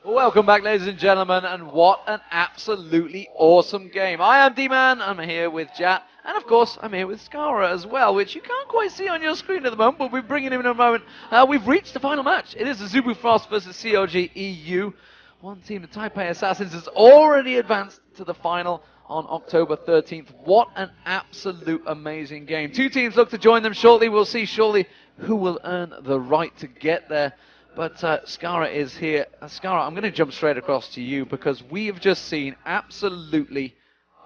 Welcome back, ladies and gentlemen, and what an absolutely awesome game. I am D-Man, I'm here with Jat, and of course, I'm here with Skara as well, which you can't quite see on your screen at the moment, but we'll be bringing him in a moment. We've reached the final match. It is Azubu Frost versus CLG.EU. One team, the Taipei Assassins, has already advanced to the final on October 13th. What an absolute amazing game. Two teams look to join them shortly. We'll see shortly who will earn the right to get there. But Skara is here. Skara, I'm going to jump straight across to you because we have just seen absolutely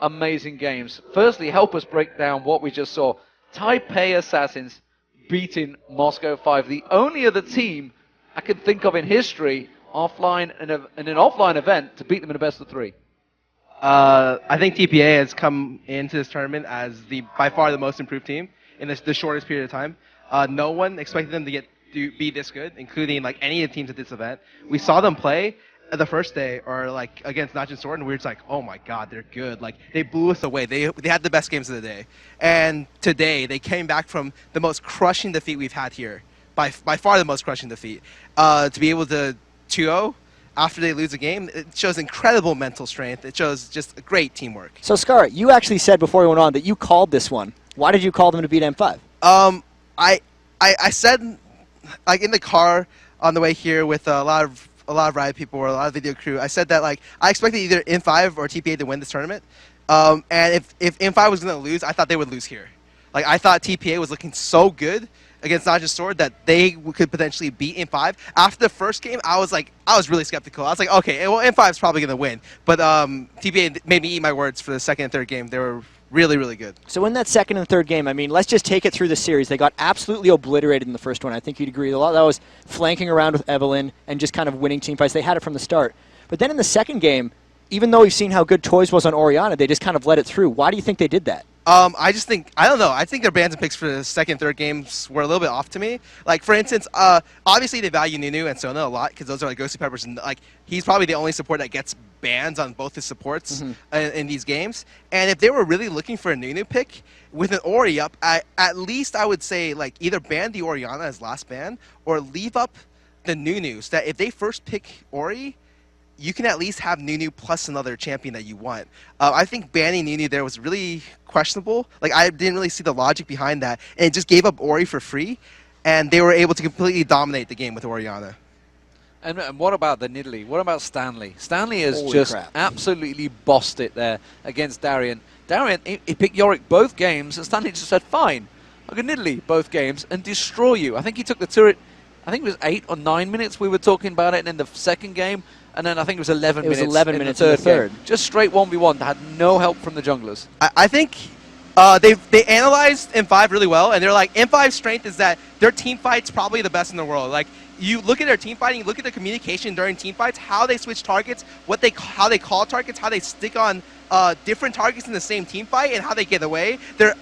amazing games. Firstly, help us break down what we just saw. Taipei Assassins beating Moscow 5, the only other team I can think of in history offline in an offline event to beat them in a best of 3. I think TPA has come into this tournament as by far the most improved team in the shortest period of time. No one expected them to be this good, including like any of the teams at this event. We saw them play the first day, or like against Not Just Sword, and we were just like, oh my god, they're good. Like they blew us away. They had the best games of the day. And today they came back from the most crushing defeat we've had here, by far the most crushing defeat. To be able to 2-0 after they lose a game, it shows incredible mental strength. It shows just great teamwork. So Scar, you actually said before we went on that you called this one. Why did you call them to beat M5? I said, like in the car on the way here with a lot of Riot people or a lot of video crew, I said that like I expected either M5 or TPA to win this tournament. And if M5 was going to lose, I thought they would lose here. Like I thought TPA was looking so good against Not Just Sword that they could potentially beat M5. After the first game, I was really skeptical. I was like, okay, well M5 is probably going to win. But TPA made me eat my words for the second and third game. They were really, really good. So in that second and third game, I mean, let's just take it through the series. They got absolutely obliterated in the first one. I think you'd agree. A lot of that was flanking around with Evelyn and just kind of winning team fights. They had it from the start. But then in the second game, even though we've seen how good Toys was on Orianna, they just kind of let it through. Why do you think they did that? I don't know. I think their bans and picks for the second and third games were a little bit off to me. Like, for instance, obviously they value Nunu and Sona a lot because those are like Ghosty Peppers. And like, he's probably the only support that gets bans on both his supports in these games. And if they were really looking for a Nunu pick with an Ori up, at least I would say like either ban the Orianna as last ban or leave up the Nunu so that if they first pick Ori, you can at least have Nunu plus another champion that you want. I think banning Nunu there was really questionable. Like, I didn't really see the logic behind that. And it just gave up Ori for free, and they were able to completely dominate the game with Orianna. And what about the Nidalee? What about Stanley? Stanley has just absolutely bossed it there against Darian. Darian, he picked Yorick both games, and Stanley just said, fine, I'll go Nidalee both games and destroy you. I think he took the turret, I think it was 8 or 9 minutes we were talking about it, and in the second game, and then I think it was 11 minutes. It was 11 minutes in the third. Just straight 1v1. Had no help from the junglers. I think they analyzed M5 really well, and they're like, M5's strength is that their team fight's probably the best in the world. Like, you look at their team fighting, you look at their communication during team fights, how they switch targets, how they call targets, how they stick on different targets in the same team fight, and how they get away. They're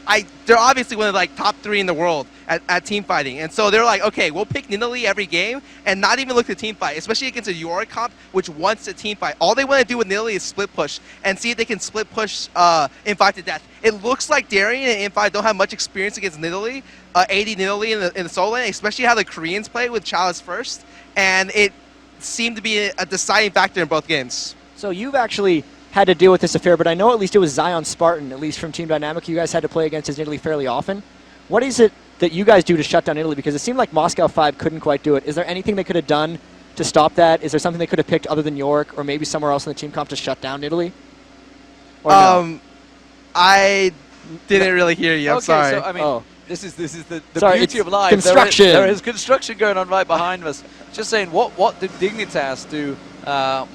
obviously one of the like top 3 in the world at team fighting, and so they're like, okay, we'll pick Nidalee every game and not even look at team fight, especially against a Yorick comp which wants a team fight. All they want to do with Nidalee is split push and see if they can split push M5 to death. It looks like Darian and M5 don't have much experience against Nidalee, AD Nidalee in the solo lane, especially how the Koreans play with Chalice first, and it seemed to be a deciding factor in both games. So you've actually had to deal with this affair, but I know at least it was Zion Spartan, at least from Team Dynamic, you guys had to play against his Nidalee fairly often. What is it that you guys do to shut down Italy? Because it seemed like Moscow 5 couldn't quite do it. Is there anything they could have done to stop that? Is there something they could have picked other than York or maybe somewhere else in the team comp to shut down Italy? Or no? I didn't really hear you. I'm sorry. So, I mean, this is the beauty of live. Construction. There is construction going on right behind us. Just saying, what did Dignitas do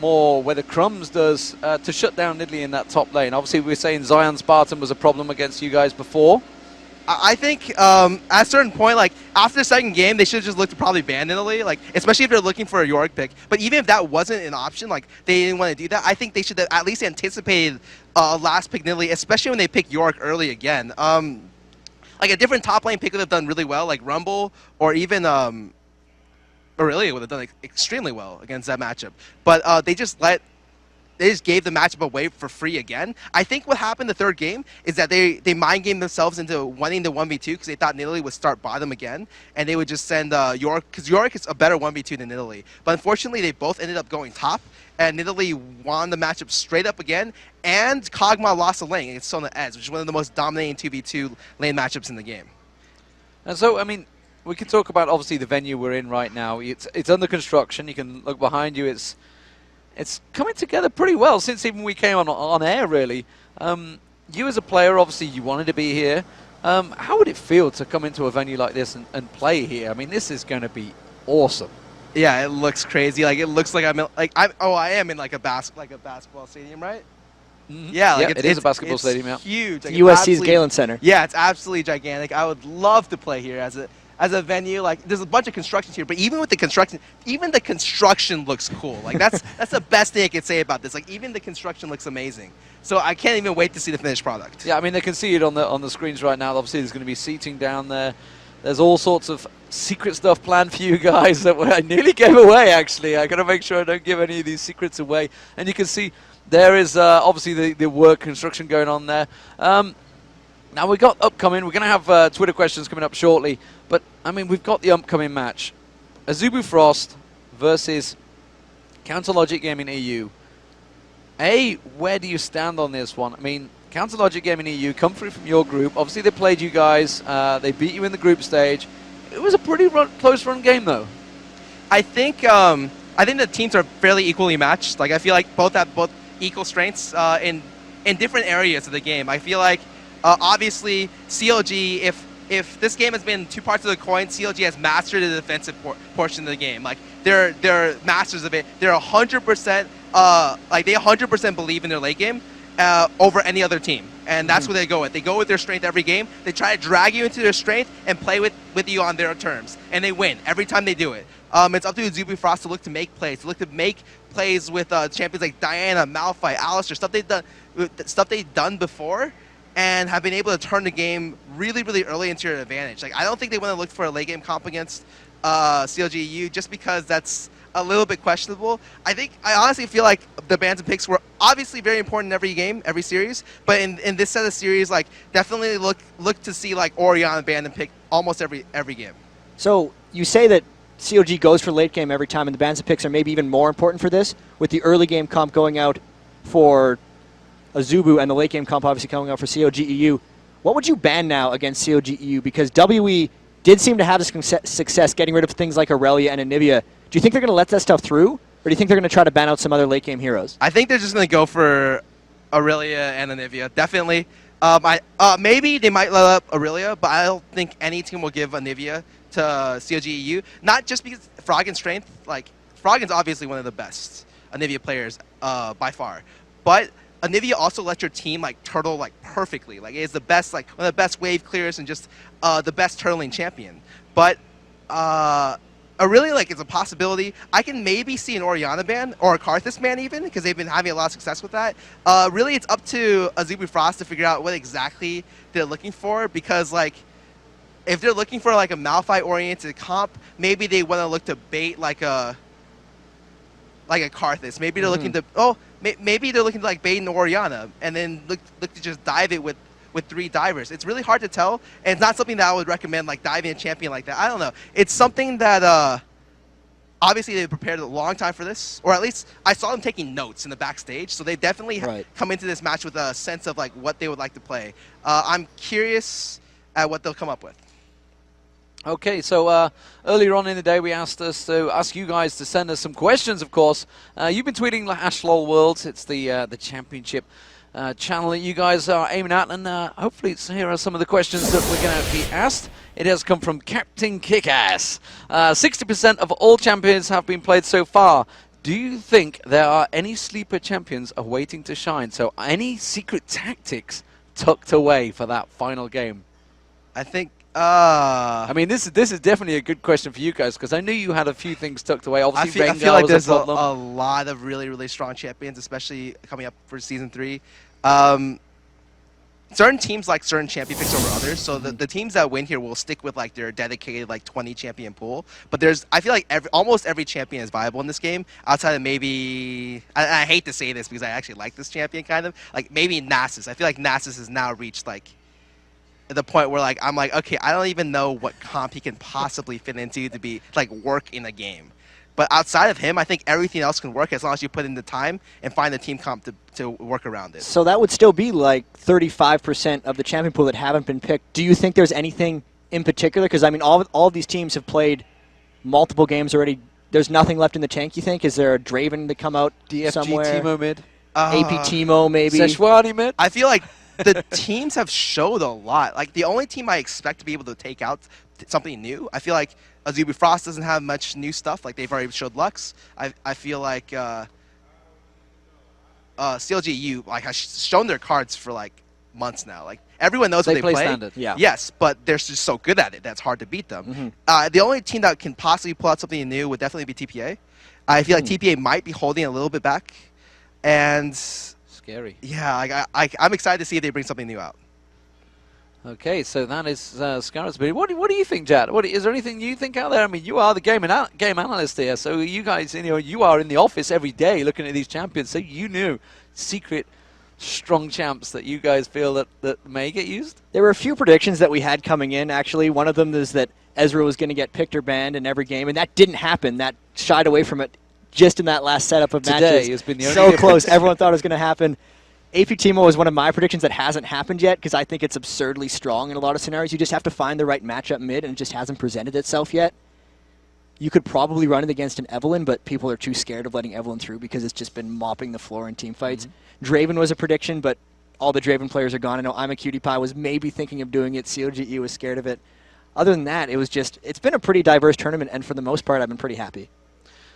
more, whether Crumbs does, to shut down Nidalee in that top lane? Obviously, we were saying Zion Spartan was a problem against you guys before. I think at a certain point, like after the second game, they should have just looked to probably ban Nidalee, like especially if they're looking for a Yorick pick. But even if that wasn't an option, like they didn't want to do that, I think they should have at least anticipated last pick Nidalee, especially when they pick Yorick early again. Like a different top lane pick would have done really well, like Rumble or even Aurelia would have done extremely well against that matchup. But they just let gave the matchup away for free again. I think what happened the third game is that they mind gamed themselves into wanting the 1v2 because they thought Italy would start bottom again, and they would just send York, because York is a better 1v2 than Italy. But unfortunately, they both ended up going top, and Italy won the matchup straight up again, and Kog'Maw lost a lane against Sona Ez, which is one of the most dominating 2v2 lane matchups in the game. And so, I mean, we can talk about, obviously, the venue we're in right now. It's under construction. You can look behind you. It's coming together pretty well since even we came on air, really. You as a player, obviously, you wanted to be here. How would it feel to come into a venue like this and play here? I mean, this is going to be awesome. Yeah, it looks crazy. Like, it looks like I am in like a basketball stadium, right? Mm-hmm. Yeah, like it is a basketball stadium. Yeah, huge. Like, USC's Galen Center. Yeah, it's absolutely gigantic. I would love to play here as a venue. Like, there's a bunch of constructions here, but even with the construction, even the construction looks cool. Like, that's the best thing I could say about this. Like, even the construction looks amazing. So I can't even wait to see the finished product. Yeah, I mean, they can see it on the screens right now. Obviously, there's going to be seating down there. There's all sorts of secret stuff planned for you guys that I nearly gave away, actually. I got to make sure I don't give any of these secrets away. And you can see there is obviously the work construction going on there. Now, we got upcoming. We're going to have Twitter questions coming up shortly. But, I mean, we've got the upcoming match. Azubu Frost versus Counterlogic Gaming EU. Where do you stand on this one? I mean, Counterlogic Gaming EU come through from your group. Obviously, they played you guys. They beat you in the group stage. It was a pretty close run game, though. I think the teams are fairly equally matched. Like, I feel like both have equal strengths in different areas of the game. I feel like obviously CLG, if this game has been two parts of the coin, CLG has mastered the defensive portion of the game. Like, they're masters of it. They're 100% like, they 100% believe in their late game over any other team, and that's what they go with. They go with their strength every game. They try to drag you into their strength and play with you on their terms, and they win every time they do it. It's up to Azubu Frost to look to make plays, with champions like Diana, Malphite, Alistar, stuff they've done before, and have been able to turn the game really, really early into your advantage. Like, I don't think they want to look for a late game comp against CLG.EU just because that's a little bit questionable. I honestly feel like the bans and picks were obviously very important in every game, every series, but in this set of series, like, definitely look to see like Orianna ban and pick almost every game. So you say that CLG goes for late game every time, and the bans and picks are maybe even more important for this, with the early game comp going out for Azubu and the late game comp obviously coming out for CLG.EU. What would you ban now against CLG.EU? Because WE did seem to have success getting rid of things like Aurelia and Anivia. Do you think they're going to let that stuff through, or do you think they're going to try to ban out some other late game heroes? I think they're just going to go for Aurelia and Anivia, definitely. Maybe they might let up Aurelia, but I don't think any team will give Anivia to CLG.EU. Not just because Froggen's strength, like, Froggen's obviously one of the best Anivia players by far, but Anivia also lets your team like turtle like perfectly. Like, it is the best, like, one of the best wave clears and just the best turtling champion. But Aurelia, like, it's a possibility. I can maybe see an Orianna ban or a Karthus ban even, because they've been having a lot of success with that. Really, it's up to Azubu Frost to figure out what exactly they're looking for, because, like, if they're looking for like a Malphite-oriented comp, maybe they want to look to bait like a Karthus. Maybe they're looking to maybe they're looking to like bait an Orianna and then look to just dive it with 3 divers. It's really hard to tell, and it's not something that I would recommend, like, diving a champion like that. I don't know. It's something that obviously they prepared a long time for this, or at least I saw them taking notes in the backstage, so they definitely come into this match with a sense of like what they would like to play. I'm curious at what they'll come up with. Okay, so earlier on in the day, we asked you guys to send us some questions, of course. You've been tweeting #LOL Worlds. It's the championship channel that you guys are aiming at, and hopefully here are some of the questions that we're going to be asked. It has come from Captain Kickass. 60% of all champions have been played so far. Do you think there are any sleeper champions awaiting to shine? So any secret tactics tucked away for that final game? I think I mean, this is definitely a good question for you guys, because I knew you had a few things tucked away. Obviously, I feel like there's a lot of really, really strong champions, especially coming up for Season 3. certain teams like certain champion picks over others. So the teams that win here will stick with like their dedicated like 20 champion pool. But I feel like almost every champion is viable in this game, outside of maybe I hate to say this because I actually like this champion kind of like maybe Nasus. I feel like Nasus has now reached like the point where like I'm like, okay, I don't even know what comp he can possibly fit into to be like work in a game. But outside of him, I think everything else can work as long as you put in the time and find the team comp to work around it. So that would still be like 35% of the champion pool that haven't been picked. Do you think there's anything in particular? Because, I mean, all of these teams have played multiple games already. There's nothing left in the tank, you think? Is there a Draven to come out somewhere? DFG Teemo mid. AP Teemo, maybe? Szechuani mid. I feel like the teams have showed a lot. Like, the only team I expect to be able to take out something new, I feel like Azubu Frost doesn't have much new stuff. Like, they've already showed Lux. I feel like CLG.EU like has shown their cards for like months now. Like everyone knows what they play. Standard. Yeah. Yes, but they're just so good at it that's hard to beat them. The only team that can possibly pull out something new would definitely be TPA. I feel like TPA might be holding a little bit back, and scary. Yeah, I'm excited to see if they bring something new out. Okay, so that is Scarra's bid. What do you think, Jad? Is there anything you think out there? I mean, you are the game analyst here, so you guys, you are in the office every day looking at these champions, so you knew secret strong champs that you guys feel that may get used? There were a few predictions that we had coming in, actually. One of them is that Ezreal was going to get picked or banned in every game, and that didn't happen. That shied away from it just in that last setup of matches. Has been the only so difference. Close. Everyone thought it was going to happen. AP Teemo was one of my predictions that hasn't happened yet because I think it's absurdly strong in a lot of scenarios. You just have to find the right matchup mid, and it just hasn't presented itself yet. You could probably run it against an Evelynn, but people are too scared of letting Evelynn through because it's just been mopping the floor in team fights. Draven was a prediction, but all the Draven players are gone. I know I'm a Cutie Pie was maybe thinking of doing it. CLG.EU was scared of it. Other than that, it's been a pretty diverse tournament, and for the most part, I've been pretty happy.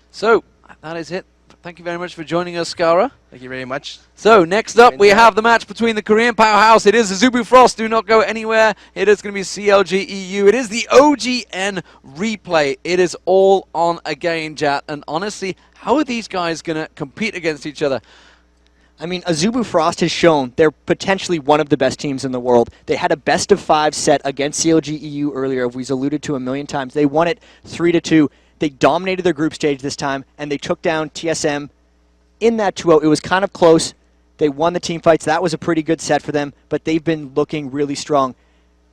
So, that is it. Thank you very much for joining us, Scarra. Thank you very much. So, next up, we have the match between the Korean powerhouse. It is Azubu Frost. Do not go anywhere. It is going to be CLG.EU. It is the OGN replay. It is all on again, Jat. And honestly, how are these guys going to compete against each other? I mean, Azubu Frost has shown they're potentially one of the best teams in the world. They had a best-of-5 set against CLG.EU earlier, we've alluded to a million times. They won it 3-2. They dominated their group stage this time, and they took down TSM in that 2-0. It was kind of close. They won the team fights. That was a pretty good set for them, but they've been looking really strong.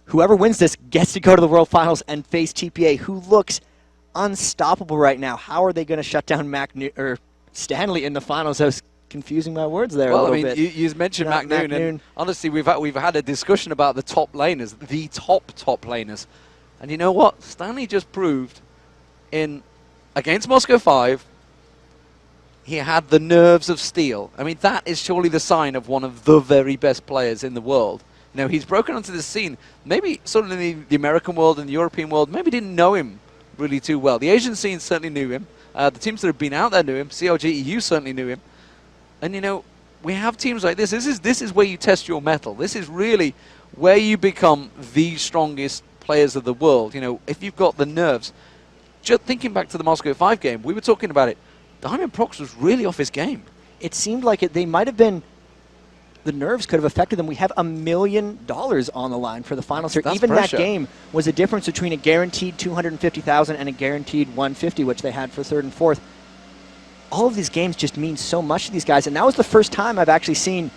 Whoever wins this gets to go to the World Finals and face TPA, who looks unstoppable right now. How are they going to shut down Stanley in the finals? I was confusing my words there a little bit. You mentioned McNoon, and honestly, we've had a discussion about the top laners, the top laners. And you know what? Stanley just proved against Moscow 5, he had the nerves of steel. I mean, that is surely the sign of one of the very best players in the world. He's broken onto this scene. Maybe sort of in the American world and the European world, maybe didn't know him really too well. The Asian scene certainly knew him. The teams that have been out there knew him. CLG.EU certainly knew him. And, we have teams like this. This is where you test your mettle. This is really where you become the strongest players of the world. If you've got the nerves. Just thinking back to the Moscow 5 game, we were talking about it. Diamond Prox was really off his game. It seemed like they might have been, the nerves could have affected them. We have $1 million on the line for the finals here. Even pressure. That game was a difference between a guaranteed $250,000 and a guaranteed $150,000, which they had for third and fourth. All of these games just mean so much to these guys, and that was the first time I've actually seen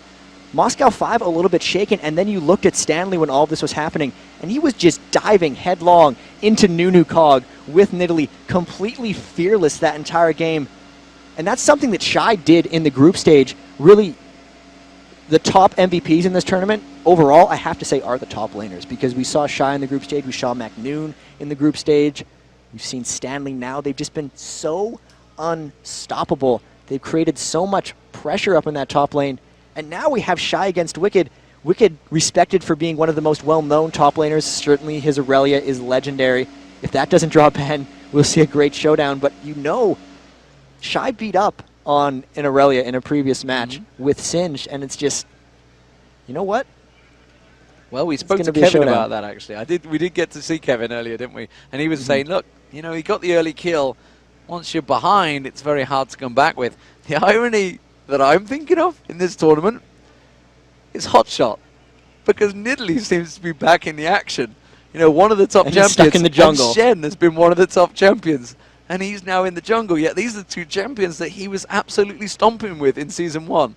Moscow 5 a little bit shaken, and then you looked at Stanley when all of this was happening, and he was just diving headlong into Nunu Cog with Nidalee, completely fearless that entire game. And that's something that Shy did in the group stage. Really, the top MVPs in this tournament, overall, I have to say, are the top laners, because we saw Shy in the group stage, we saw McNoon in the group stage, we've seen Stanley now. They've just been so unstoppable. They've created so much pressure up in that top lane. And now we have Shy against Wicked. Wicked respected for being one of the most well-known top laners. Certainly his Aurelia is legendary. If that doesn't draw a ban, we'll see a great showdown. But Shy beat up on an Aurelia in a previous match with Singed, and it's just, you know what? Well, we spoke to Kevin about that, actually. We did get to see Kevin earlier, didn't we? And he was saying, look, he got the early kill. Once you're behind, it's very hard to come back with. The irony that I'm thinking of in this tournament is Hotshot because Nidalee seems to be back in the action. You know, one of the top And champions. he's stuck in the jungle. And Shen has been one of the top champions. And he's now in the jungle. Yet these are the two champions that he was absolutely stomping with in Season 1.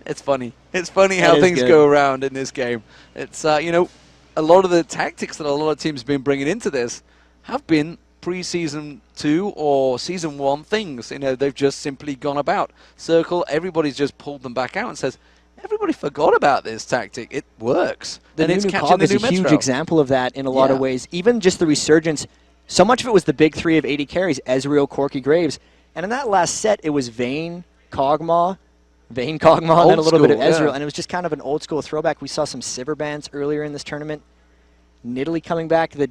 It's funny. It's funny how things go around in this game. It's, you know, a lot of the tactics that a lot of teams have been bringing into this have been pre-Season 2 or Season 1 things. You know, they've just simply gone about. Circle, everybody's just pulled them back out and says, everybody forgot about this tactic. It works. The and new it's catching Cog the is new a huge Metro. example of that in a lot of ways. Even just the resurgence, so much of it was the big three of 80 carries, Ezreal, Corki, Graves. And in that last set, it was Vayne, Kog'Maw, and then a little bit of Ezreal. And it was just kind of an old school throwback. We saw some Sivir bans earlier in this tournament. Nidalee coming back. The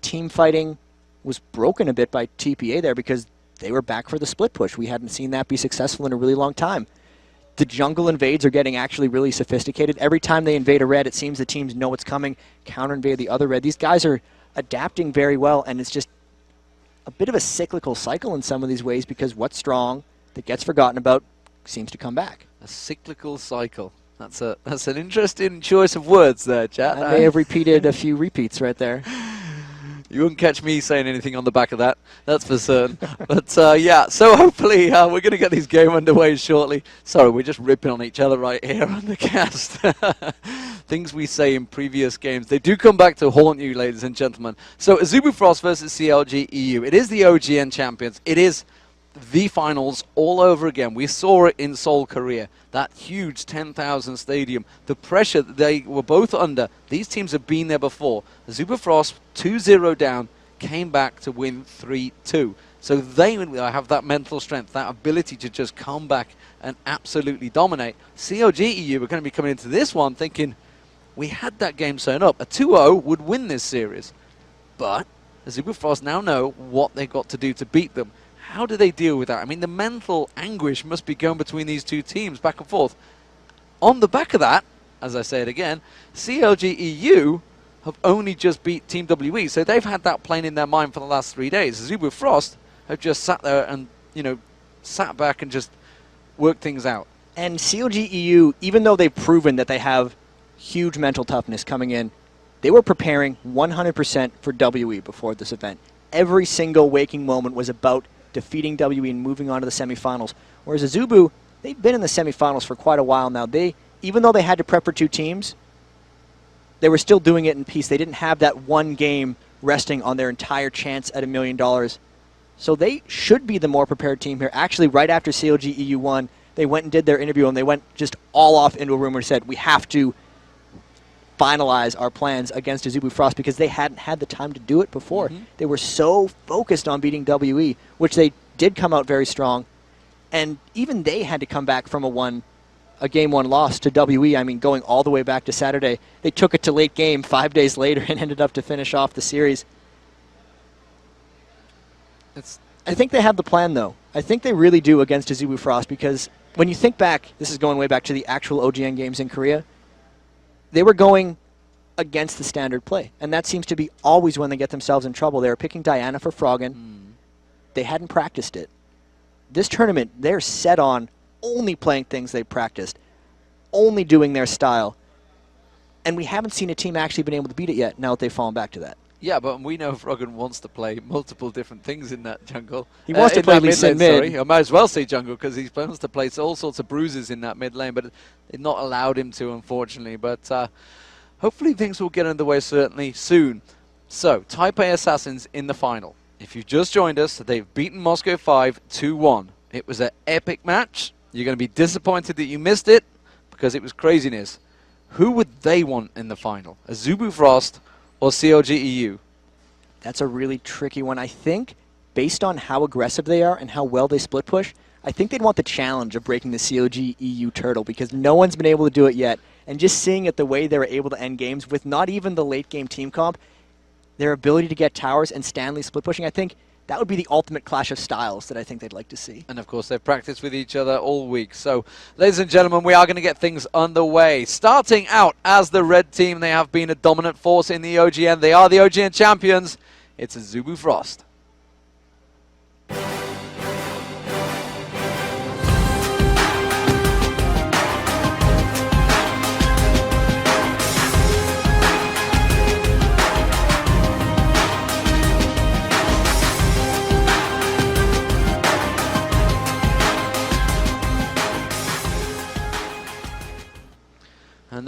team fighting was broken a bit by TPA there because they were back for the split push. We hadn't seen that be successful in a really long time. The jungle invades are getting actually really sophisticated. Every time they invade a red, it seems the teams know what's coming, counter-invade the other red. These guys are adapting very well, and it's just a bit of a cyclical cycle in some of these ways because what's strong that gets forgotten about seems to come back. A cyclical cycle. That's an interesting choice of words there, chat. I may have repeated a few repeats right there. You wouldn't catch me saying anything on the back of that, that's for certain. But yeah, so hopefully we're going to get this game underway shortly. Sorry, we're just ripping on each other right here on the cast. Things we say in previous games, they do come back to haunt you, ladies and gentlemen. So Azubu Frost versus CLG.EU. It is the OGN champions. It is the finals all over again. We saw it in Seoul, Korea. That huge 10,000 stadium. The pressure that they were both under. These teams have been there before. Azubu Frost, 2-0 down, came back to win 3-2. So they have that mental strength, that ability to just come back and absolutely dominate. CLG.EU are going to be coming into this one thinking, we had that game sewn up. A 2-0 would win this series. But Azubu Frost now know what they've got to do to beat them. How do they deal with that? I mean, the mental anguish must be going between these two teams back and forth. On the back of that, as I say it again, CLG.EU have only just beat Team WE, so they've had that playing in their mind for the last 3 days. Azubu Frost have just sat there and, you know, sat back and just worked things out. And CLG.EU, even though they've proven that they have huge mental toughness coming in, they were preparing 100% for WE before this event. Every single waking moment was about defeating WE and moving on to the semifinals. Whereas Azubu, they've been in the semifinals for quite a while now. Even though they had to prep for 2 teams, they were still doing it in peace. They didn't have that one game resting on their entire chance at $1 million. So they should be the more prepared team here. Actually, right after CLG.EU won, they went and did their interview, and they went just all off into a room and said, we have to finalize our plans against Azubu Frost because they hadn't had the time to do it before. They were so focused on beating WE, which they did come out very strong. And even they had to come back from a game 1 loss to WE. I mean, going all the way back to Saturday. They took it to late game 5 days later and ended up to finish off the series. I think they have the plan, though. I think they really do against Azubu Frost because when you think back, this is going way back to the actual OGN games in Korea, they were going against the standard play. And that seems to be always when they get themselves in trouble. They were picking Diana for Froggen. They hadn't practiced it. This tournament, they're set on only playing things they practiced, only doing their style. And we haven't seen a team actually been able to beat it yet now that they've fallen back to that. Yeah, but we know Froggen wants to play multiple different things in that jungle. He wants to play Lee Sin mid. Sorry. I might as well say jungle because he wants to play all sorts of bruises in that mid lane, but they've not allowed him to, unfortunately. But hopefully things will get underway certainly soon. So, Taipei Assassins in the final. If you've just joined us, they've beaten Moscow 5 2-1. It was an epic match. You're going to be disappointed that you missed it because it was craziness. Who would they want in the final? Azubu Frost or CLG.EU? That's a really tricky one. I think, based on how aggressive they are and how well they split push, I think they'd want the challenge of breaking the CLG.EU turtle because no one's been able to do it yet. And just seeing it the way they were able to end games with not even the late game team comp, their ability to get towers and Stanley split pushing, I think that would be the ultimate clash of styles that I think they'd like to see. And of course, they've practiced with each other all week. So, ladies and gentlemen, we are going to get things underway. Starting out as the red team, they have been a dominant force in the OGN. They are the OGN champions. It's Azubu Frost.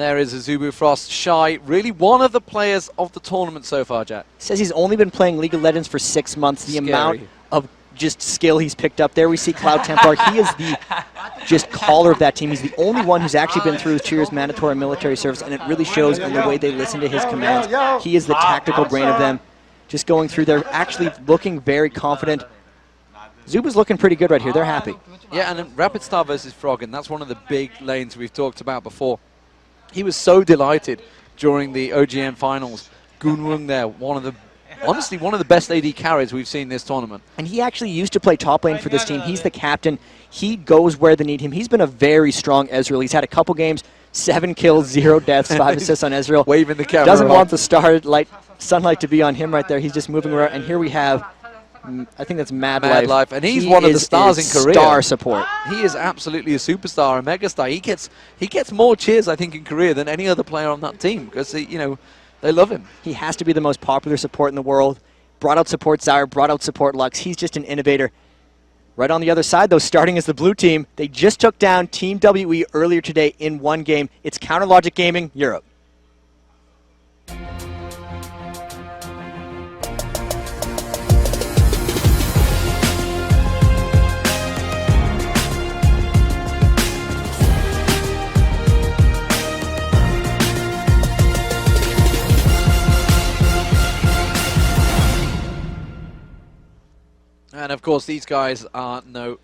there is Azubu Frost. Shy, really one of the players of the tournament so far, Jack. Says he's only been playing League of Legends for 6 months. The amount of just skill he's picked up there. We see Cloud Templar. He is the just caller of that team. He's the only one who's actually been through 2 years mandatory military service, and it really shows in the way they listen to his commands. He is the tactical brain of them. Just going through there, actually looking very confident. Zuba's looking pretty good right here. They're happy. Yeah, and then Rapid Star versus Froggen, that's one of the big lanes we've talked about before. He was so delighted during the OGN finals. Gunwung there, honestly, one of the best AD carries we've seen this tournament. And he actually used to play top lane for this team. He's the captain. He goes where they need him. He's been a very strong Ezreal. He's had a couple games, 7 kills, 0 deaths, 5 assists on Ezreal. Waving the camera. Doesn't want the sunlight to be on him right there. He's just moving around. And here we have, I think that's MadLife. And he's one of the stars in Korea. Star support. He is absolutely a superstar, a megastar. He gets more cheers, I think, in Korea than any other player on that team because, they love him. He has to be the most popular support in the world. Brought out support Zyre, brought out support Lux. He's just an innovator. Right on the other side, though, starting as the blue team, they just took down Team WE earlier today in 1 game. It's Counterlogic Gaming, Europe. And of course, these guys are no.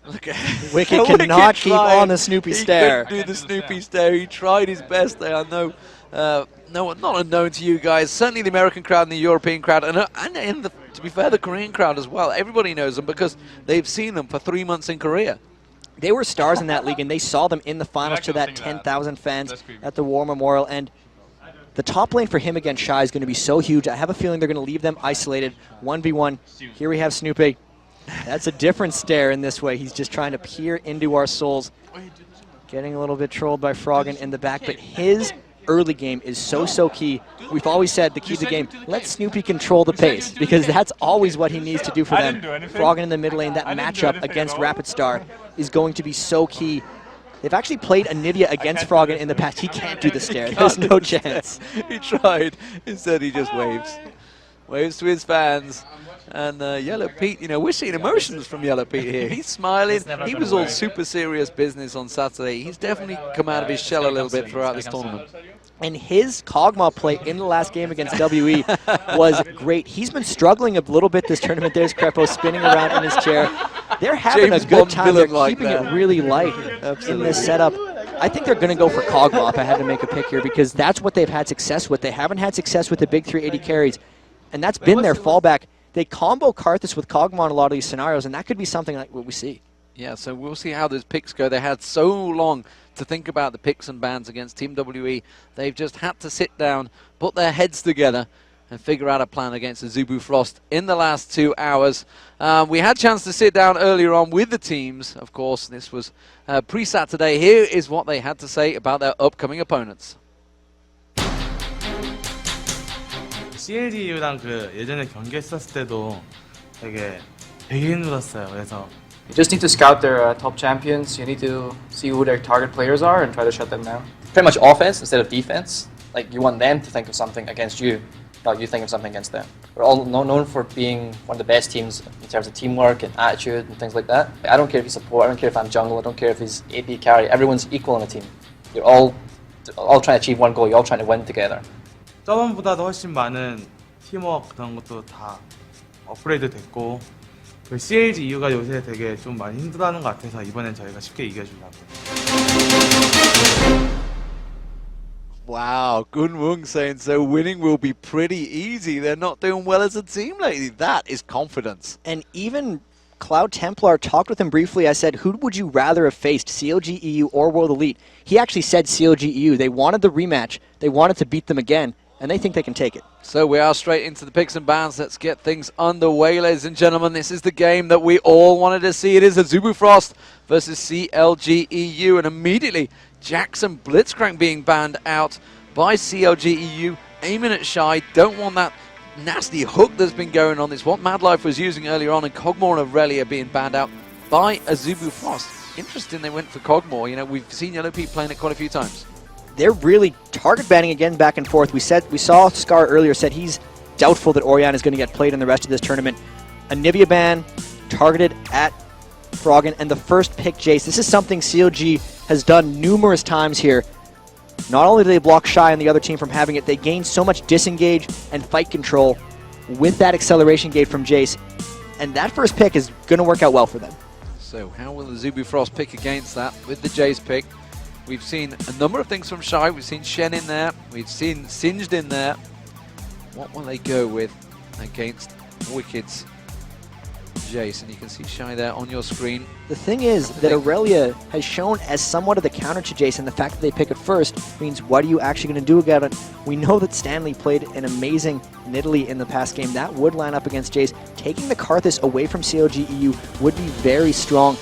Look at Wicked cannot keep on the Snoopeh stare. He couldn't do the Snoopeh stare. He tried his best. They are not unknown to you guys. Certainly the American crowd and the European crowd, and to be fair, the Korean crowd as well. Everybody knows them because they've seen them for 3 months in Korea. They were stars in that league, and they saw them in the finals to that 10,000 fans at the War Memorial. And the top lane for him against Shy is going to be so huge. I have a feeling they're going to leave them isolated. 1v1. Here we have Snoopeh. That's a different stare in this way. He's just trying to peer into our souls. Getting a little bit trolled by Froggen in the back, but his early game is so key. We've always said the key to the game, let Snoopeh control the pace, because that's always what he needs to do for them. Froggen in the mid lane, that matchup against Rapid Star is going to be so key. They've actually played Anivia against Froggen in the past. He can't do the stare. There's no chance. He tried. Instead, he just waves. Waves to his fans. And Yellow Pete, we're seeing emotions from Yellow Pete here. He's smiling. He was all super serious business on Saturday. He's definitely come out of his shell a little bit throughout this tournament. And his Kog'Maw play in the last game against WE was great. He's been struggling a little bit this tournament. There's Crepo spinning around in his chair. They're having James a good Bond time. They're like keeping that. it really light in this setup. I think they're going to go for Kog'Maw if I had to make a pick here, because that's what they've had success with. They haven't had success with the big 380 carries, and that's been their fallback. They combo Karthus with Kog'Maw in a lot of these scenarios, and that could be something like what we see. Yeah, so we'll see how those picks go. They had so long to think about the picks and bans against Team WE. They've just had to sit down, put their heads together, and figure out a plan against Azubu Frost in the last 2 hours. We had a chance to sit down earlier on with the teams. Of course, this was pre-Saturday. Here is what they had to say about their upcoming opponents. CLG.EU랑 예전에 경기했었을 때도 되게 힘들었어요. 그래서 You just need to scout their top champions. You need to see who their target players are and try to shut them down. Pretty much offense instead of defense. Like, you want them to think of something against you, not you think of something against them. We're all known for being one of the best teams in terms of teamwork and attitude and things like that. I don't care if he's support, I don't care if I'm jungle, I don't care if he's AP carry. Everyone's equal in a team. You're all trying to achieve one goal. You're all trying to win together. 저번보다도 훨씬 많은 팀워크 그런 것도 다 업그레이드 됐고, 그 CLG.EU가 요새 되게 좀 많이 힘들어하는 것 같아서 이번엔 저희가 쉽게 이겨주려고요. Wow, Gunwung saying so winning will be pretty easy. They're not doing well as a team lately. That is confidence. And even Cloud Templar talked with him briefly. I said, who would you rather have faced, CLG.EU or World Elite? He actually said CLG.EU. They wanted the rematch. They wanted to beat them again, and they think they can take it. So we are straight into the picks and bans. Let's get things underway, ladies and gentlemen. This is the game that we all wanted to see. It is Azubu Frost versus CLG.EU, and immediately Jackson Blitzcrank being banned out by CLG.EU, aiming at Shy. Don't want that nasty hook that's been going on. It's what MadLife was using earlier on, and Kog'Maw and Aurelia being banned out by Azubu Frost. Interesting they went for Kog'Maw. We've seen Yellow Pete playing it quite a few times. they're really target banning again back and forth. We saw Scar earlier said he's doubtful that Orion is going to get played in the rest of this tournament. Anivia ban targeted at Froggen, and the first pick Jace. This is something CLG has done numerous times here. Not only do they block Shy and the other team from having it, they gain so much disengage and fight control with that acceleration gate from Jace, and that first pick is going to work out well for them. So how will the Azubu Frost pick against that with the Jace pick? We've seen a number of things from Shy. We've seen Shen in there. We've seen Singed in there. What will they go with against Wicked's Jace? And you can see Shy there on your screen. The thing is that Aurelia has shown as somewhat of the counter to Jace, and the fact that they pick it first means what are you actually going to do about it? We know that Stanley played an amazing Nidalee in the past game. That would line up against Jace. Taking the Karthus away from CLG.EU would be very strong.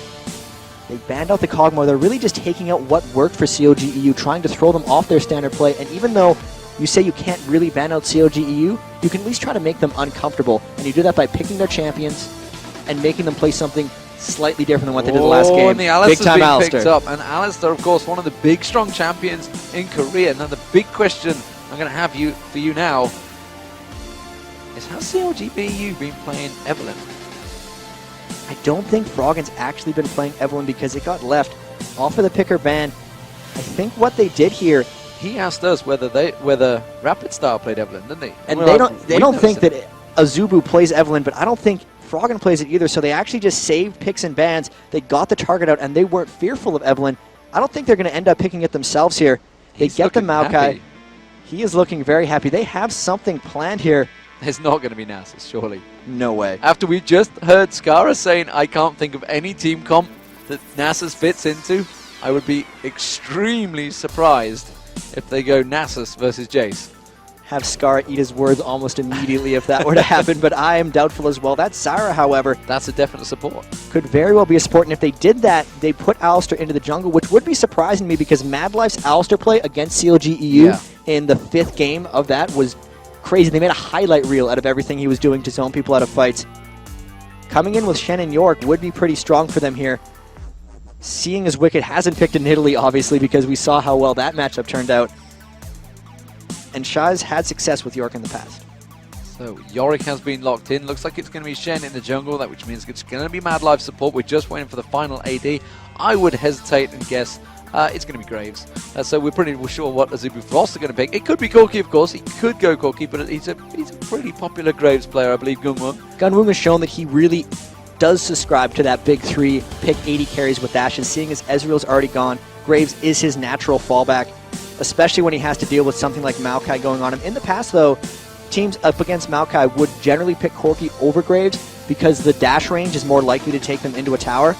They banned out the Kog'Maw. They're really just taking out what worked for CLG.EU, trying to throw them off their standard play. And even though you say you can't really ban out CLG.EU, you can at least try to make them uncomfortable. And you do that by picking their champions and making them play something slightly different than what they did the last game. And the Alistar's Big time being Alistar. picked up. And Alistar, of course, one of the big, strong champions in Korea. Now, the big question I'm going to have for you now is how CLG.EU been playing Evelynn? I don't think Froggen's actually been playing Evelynn because it got left off of the picker ban. I think what they did here, He asked us whether Rapid Star played Evelynn, didn't he? and We're they don't think that Azubu plays Evelynn, but I don't think Froggen plays it either, so they actually just saved picks and bans. They got the target out, and they weren't fearful of Evelynn. I don't think they're going to end up picking it themselves here. They get the Maokai. Happy. He is looking very happy. They have something planned here. It's not going to be Nasus, surely. No way. After we just heard Skara saying, I can't think of any team comp that Nasus fits into, I would be extremely surprised if they go Nasus versus Jace. Have Scar eat his words almost immediately if that were to happen, but I am doubtful as well. That Zyra, however, That's a definite support. could very well be a support, and if they did that, they put Alistar into the jungle, which would be surprising to me because MadLife's Alistar play against CLG.EU in the 5th game of that was crazy. They made a highlight reel out of everything he was doing to zone people out of fights. Coming in with Shen and York would be pretty strong for them here. Seeing as Wicked hasn't picked a Nidalee, obviously, because we saw how well that matchup turned out. And Shai's had success with York in the past. So Yorick has been locked in. Looks like it's going to be Shen in the jungle, which means it's going to be MadLife support. We're just waiting for the final AD. I would hesitate and guess it's going to be Graves. So we're pretty sure what Azubu Frost are going to pick. It could be Corki, of course. He could go Corki, but he's a pretty popular Graves player, I believe, Gunwon. Gunwon has shown that he really does subscribe to that big 3, pick 80 carries with dashes. Seeing as Ezreal's already gone, Graves is his natural fallback, especially when he has to deal with something like Maokai going on him. In the past, though, teams up against Maokai would generally pick Corki over Graves because the dash range is more likely to take them into a tower.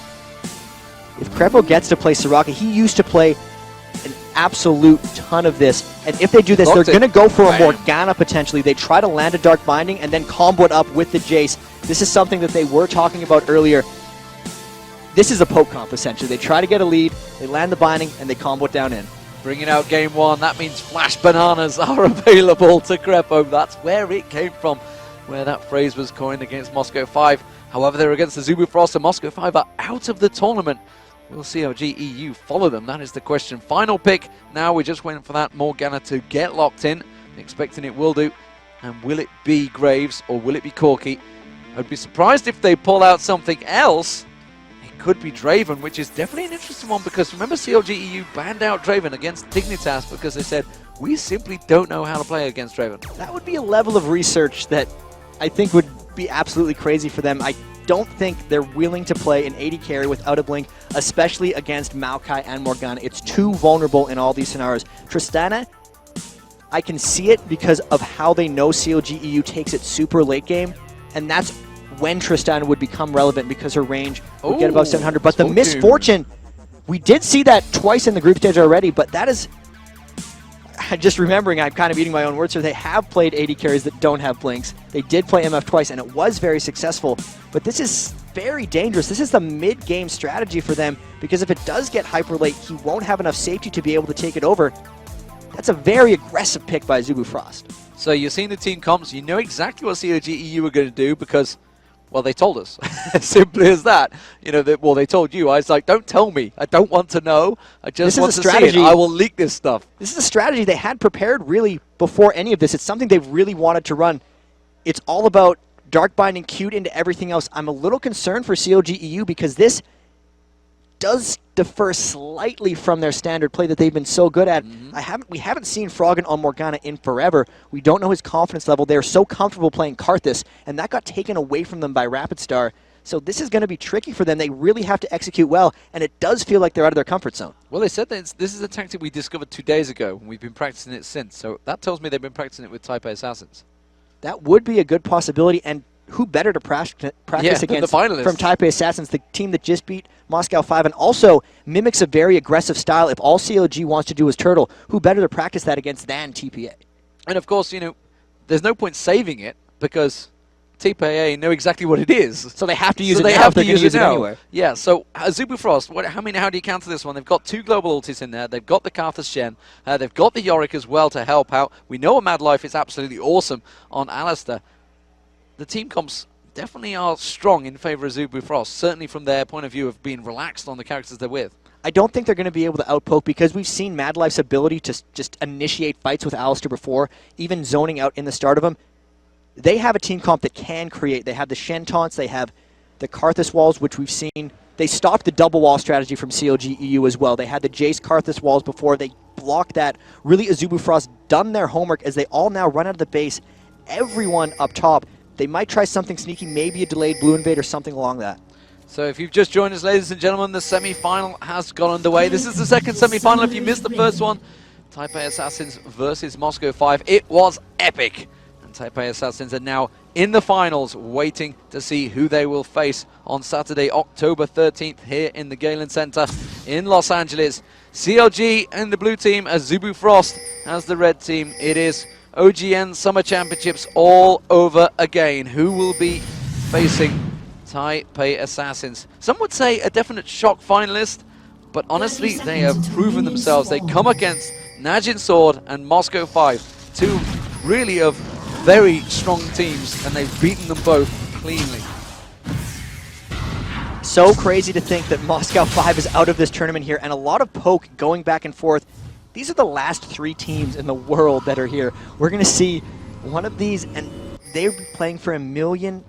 If Crepo gets to play Soraka, he used to play an absolute ton of this. And if they do this, they're going to go for a Morgana potentially. They try to land a Dark Binding and then combo it up with the Jace. This is something that they were talking about earlier. This is a poke comp, essentially. They try to get a lead, they land the Binding, and they combo it down in. Bringing out game 1, that means Flash Bananas are available to Crepo. That's where it came from, where that phrase was coined against Moscow 5. However, they're against the Azubu Frost, and Moscow 5 are out of the tournament. Will CLG.EU follow them? That is the question. Final pick. Now we're just waiting for that Morgana to get locked in. Expecting it will do. And will it be Graves or will it be Corki? I'd be surprised if they pull out something else. It could be Draven, which is definitely an interesting one because remember CLG.EU banned out Draven against Dignitas because they said, we simply don't know how to play against Draven. That would be a level of research that I think would be absolutely crazy for them. I don't think they're willing to play an 80 carry without a blink, especially against Maokai and Morgana. It's too vulnerable in all these scenarios. Tristana, I can see it because of how they know CLG.EU takes it super late game, and that's when Tristana would become relevant because her range would get above 700. But the misfortune, we did see that twice in the group stage already, but that is, just remembering, I'm kind of eating my own words here, they have played 80 carries that don't have blinks. They did play MF twice, and it was very successful. But this is very dangerous. This is the mid-game strategy for them, because if it does get hyper late, he won't have enough safety to be able to take it over. That's a very aggressive pick by Azubu Frost. So you're seeing the team comps. You know exactly what CLG.EU are going to do because Well, they told us. Simply as that. You know, well, they told you. I was like, don't tell me. I don't want to know. I just want to see it. I will leak this stuff. This is a strategy they had prepared really before any of this. It's something they've really wanted to run. It's all about Dark Binding queued into everything else. I'm a little concerned for CLG.EU because this does differ slightly from their standard play that they've been so good at. We haven't seen Froggen on Morgana in forever. We don't know his confidence level. They're so comfortable playing Karthus, and that got taken away from them by Rapidstar. So this is going to be tricky for them. They really have to execute well, and it does feel like they're out of their comfort zone. Well, they said that this is a tactic we discovered 2 days ago, and we've been practicing it since. So that tells me they've been practicing it with Type A Assassins. That would be a good possibility, and who better to practice against the finalists from Type A Assassins, the team that just beat Moscow 5 and also mimics a very aggressive style. If all CLG wants to do is turtle, who better to practice that against than TPA? And of course, you know, there's no point saving it because TPA know exactly what it is. So they have to use it now. They have to use it anyway. Yeah, so Azubu Frost, how do you counter this one? They've got 2 global ultis in there. They've got the Karthus Shen. They've got the Yorick as well to help out. We know a MadLife is absolutely awesome on Alistar. The team comps definitely are strong in favor of Azubu Frost, certainly from their point of view of being relaxed on the characters they're with. I don't think they're going to be able to outpoke because we've seen MadLife's ability to just initiate fights with Alistar before, even zoning out in the start of them. They have a team comp that can create. They have the Shen taunts, they have the Karthus walls, which we've seen. They stopped the double wall strategy from CLG.EU as well. They had the Jace Karthus walls before. They blocked that. Really, Azubu Frost done their homework as they all now run out of the base. Everyone up top. They might try something sneaky, maybe a delayed Blue Invade or something along that. So if you've just joined us, ladies and gentlemen, the semi-final has gone underway. This is the second semi-final. If you missed the first one, Type A Assassins versus Moscow 5. It was epic. And Type A Assassins are now in the finals, waiting to see who they will face on Saturday, October 13th, here in the Galen Center in Los Angeles. CLG and the blue team, Azubu Frost as the red team. It is OGN Summer Championships all over again. Who will be facing Type A Assassins? Some would say a definite shock finalist, but honestly, they have proven themselves. They come against Najin Sword and Moscow 5, 2 really of very strong teams, and they've beaten them both cleanly. So crazy to think that Moscow 5 is out of this tournament here, and a lot of poke going back and forth. These are the last 3 teams in the world that are here. We're going to see one of these, and they'll be playing for $1 million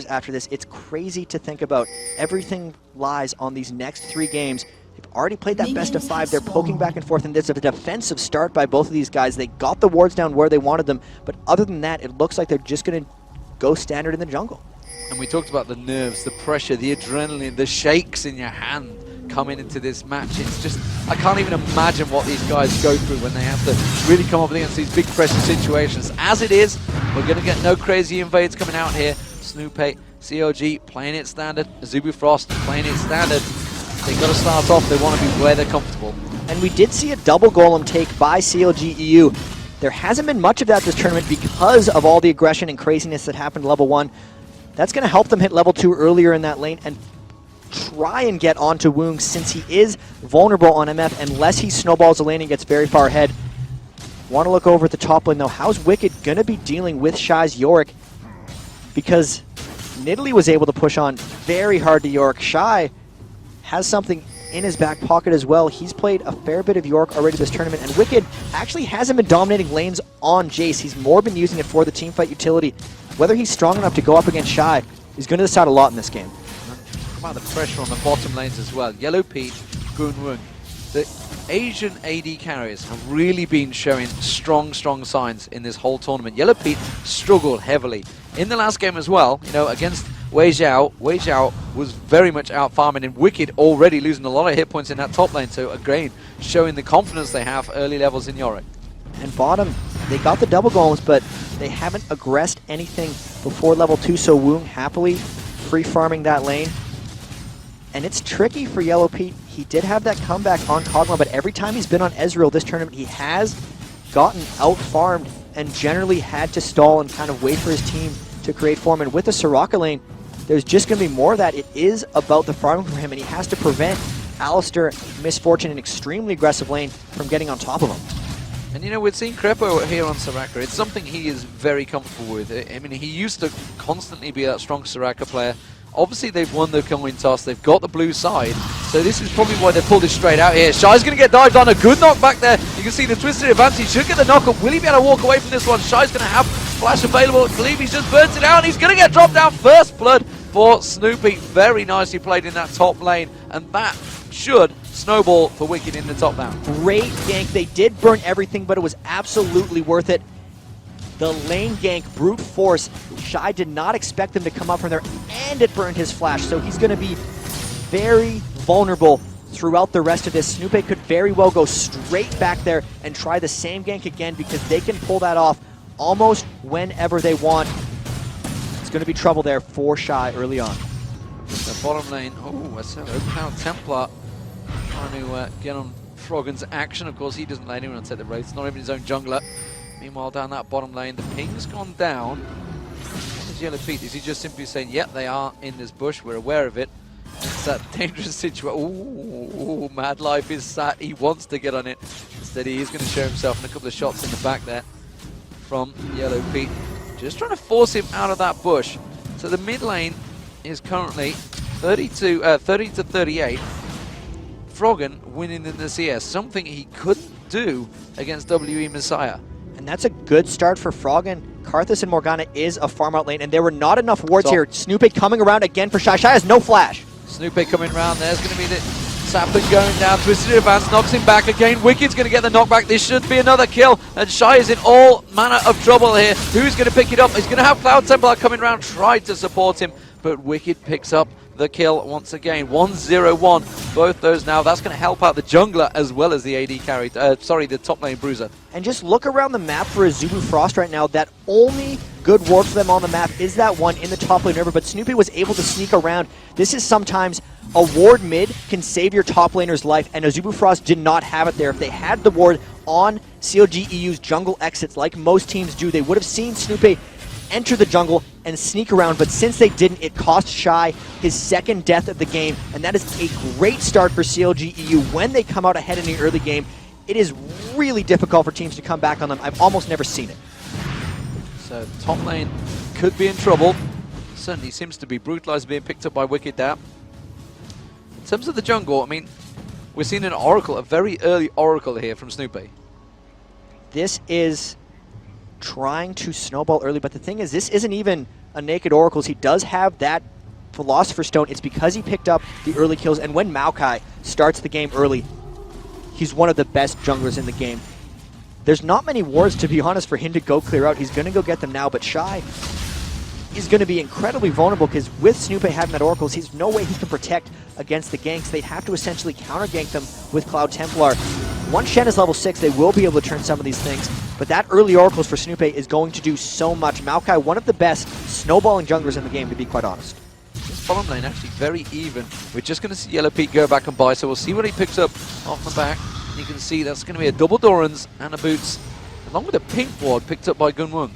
after this. It's crazy to think about. Everything lies on these next 3 games. They've already played that best of 5. They're poking back and forth, and there's a defensive start by both of these guys. They got the wards down where they wanted them, but other than that, it looks like they're just going to go standard in the jungle. And we talked about the nerves, the pressure, the adrenaline, the shakes in your hand coming into this match. It's just, I can't even imagine what these guys go through when they have to really come up against these big pressure situations. As it is, we're going to get no crazy invades coming out here. Snoopeh, CLG playing it standard, Azubu Frost playing it standard. They've got to start off, they want to be where they're comfortable. And we did see a double golem take by CLG.EU. There hasn't been much of that this tournament because of all the aggression and craziness that happened level 1. That's going to help them hit level 2 earlier in that lane and try and get onto Woong since he is vulnerable on MF unless he snowballs the lane and gets very far ahead. Want to look over at the top lane though. How's Wicked going to be dealing with Shy's Yorick? Because Nidalee was able to push on very hard to Yorick. Shy has something in his back pocket as well. He's played a fair bit of Yorick already this tournament, and Wicked actually hasn't been dominating lanes on Jace. He's more been using it for the teamfight utility. Whether he's strong enough to go up against Shy, he's going to decide a lot in this game. How about the pressure on the bottom lanes as well? Yellow Pete, Gunwun. The Asian AD carriers have really been showing strong signs in this whole tournament. Yellow Pete struggled heavily in the last game as well, you know, against Wei Zhao. Wei Zhao was very much out farming, and Wicked already losing a lot of hit points in that top lane, so again, showing the confidence they have early levels in Yorick. And bottom, they got the double golems, but they haven't aggressed anything before level 2, so Woong happily free farming that lane. And it's tricky for Yellow Pete. He did have that comeback on Kog'Maw, but every time he's been on Ezreal this tournament, he has gotten out-farmed and generally had to stall and kind of wait for his team to create form. And with the Soraka lane, there's just going to be more of that. It is about the farming for him, and he has to prevent Alistar, Misfortune, an extremely aggressive lane, from getting on top of him. And you know, we're seeing Crepo here on Soraka. It's something he is very comfortable with. I mean, he used to constantly be that strong Soraka player. Obviously, they've won the coin toss. They've got the blue side. So this is probably why they pulled it straight out here. Shy's going to get dived on. A good knock back there. You can see the twisted advance. He should get the knock up. Will he be able to walk away from this one? Shy's going to have flash available. I believe he's just burnt it out. And he's going to get dropped down. First blood for Snoopeh. Very nicely played in that top lane. And that should snowball for Wicked in the top down. Great gank. They did burn everything, but it was absolutely worth it. The lane gank, brute force. Shy did not expect them to come up from there, and it burned his flash, so he's going to be very vulnerable throughout the rest of this. Snoopeh could very well go straight back there and try the same gank again because they can pull that off almost whenever they want. It's going to be trouble there for Shy early on. The bottom lane, that's an Cloud Templar trying to get on Froggen's action. Of course, he doesn't let anyone take the race, not even his own jungler. Meanwhile, down that bottom lane, the ping's gone down. What is Yellow Pete? Is he just simply saying, yep, they are in this bush, we're aware of it? It's that dangerous situation. Ooh, MadLife is sat. He wants to get on it. Instead, he is going to show himself in a couple of shots in the back there from Yellow Pete. Just trying to force him out of that bush. So the mid lane is currently 30 to 38. Froggen winning in the CS, something he couldn't do against WE Messiah. And that's a good start for Froggen. Karthus and Morgana is a farm out lane, and there were not enough wards here. Snoopeh coming around again for Shy. Shy has no flash. Snoopeh coming around. There's going to be the Sapling going down. Twisted advance knocks him back again. Wicked's going to get the knockback. This should be another kill. And Shy is in all manner of trouble here. Who's going to pick it up? He's going to have Cloud Templar coming around, tried to support him, but Wicked picks up the kill once again. 1-0-1. Both those now. That's going to help out the jungler as well as the AD carry. The top lane bruiser. And just look around the map for Azubu Frost right now. That only good ward for them on the map is that one in the top lane river, but Snoopeh was able to sneak around. This is sometimes a ward mid can save your top laner's life, and Azubu Frost did not have it there. If they had the ward on CLG.EU's jungle exits like most teams do, they would have seen Snoopeh enter the jungle and sneak around, but since they didn't, it cost Shy his second death of the game, and that is a great start for CLG.EU. When they come out ahead in the early game, it is really difficult for teams to come back on them. I've almost never seen it. So top lane could be in trouble. Certainly seems to be brutalized, being picked up by Wicked there. In terms of the jungle, I mean, we're seeing an Oracle, a very early Oracle here from Snoopeh. This is trying to snowball early, but the thing is, this isn't even a naked Oracles. He does have that Philosopher's Stone. It's because he picked up the early kills, and when Maokai starts the game early, he's one of the best junglers in the game. There's not many wards, to be honest, for him to go clear out. He's going to go get them now, but Shy is going to be incredibly vulnerable because with Snoopeh having that Oracles, there's no way he can protect against the ganks. They'd have to essentially counter-gank them with Cloud Templar. Once Shen is level 6, they will be able to turn some of these things, but that early Oracles for Snoopeh is going to do so much. Maokai, one of the best snowballing junglers in the game, to be quite honest. This bottom lane actually very even. We're just going to see Yellow Pete go back and buy, so we'll see what he picks up off the back. You can see that's going to be a double Doran's and a Boots, along with a pink ward picked up by Gunwon.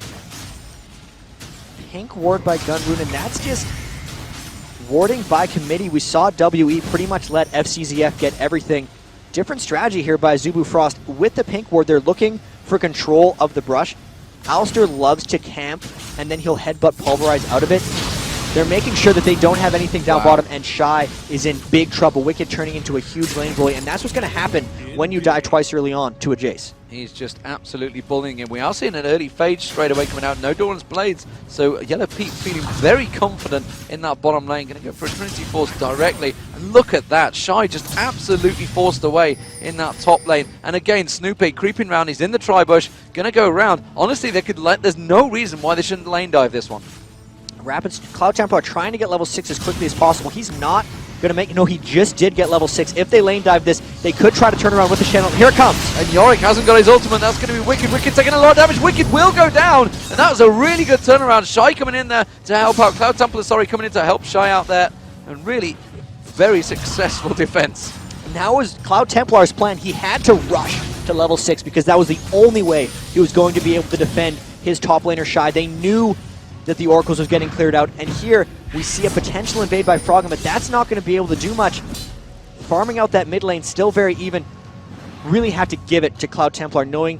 Pink ward by Gunwon, and that's just warding by committee. We saw WE pretty much let FCZF get everything. Different strategy here by Azubu Frost. With the pink ward, they're looking for control of the brush. Alistar loves to camp, and then he'll headbutt Pulverize out of it. They're making sure that they don't have anything down bottom, and Shy is in big trouble. Wicked turning into a huge lane bully, and that's what's going to happen when you die twice early on to a Jace. He's just absolutely bullying him. We are seeing an early fade straight away coming out. No Doran's Blades, so Yellow Pete feeling very confident in that bottom lane. Going to go for a Trinity Force directly. And look at that. Shy just absolutely forced away in that top lane. And again, Snoopeh creeping around. He's in the tri-bush. Going to go around. Honestly, there's no reason why they shouldn't lane dive this one. Rapids, Cloud Templar trying to get level 6 as quickly as possible. He's not going to make... No, he just did get level 6. If they lane dive this, they could try to turn around with the channel. Here it comes. And Yorick hasn't got his ultimate. That's going to be Wicked. Wicked taking a lot of damage. Wicked will go down. And that was a really good turnaround. Shy coming in there to help out. Cloud Templar, coming in to help Shy out there. And really very successful defense. Now was Cloud Templar's plan. He had to rush to level 6 because that was the only way he was going to be able to defend his top laner Shy. They knew that the Oracles was getting cleared out, and here we see a potential invade by Froggen, but that's not going to be able to do much. Farming out that mid lane, still very even. really had to give it to Cloud Templar, knowing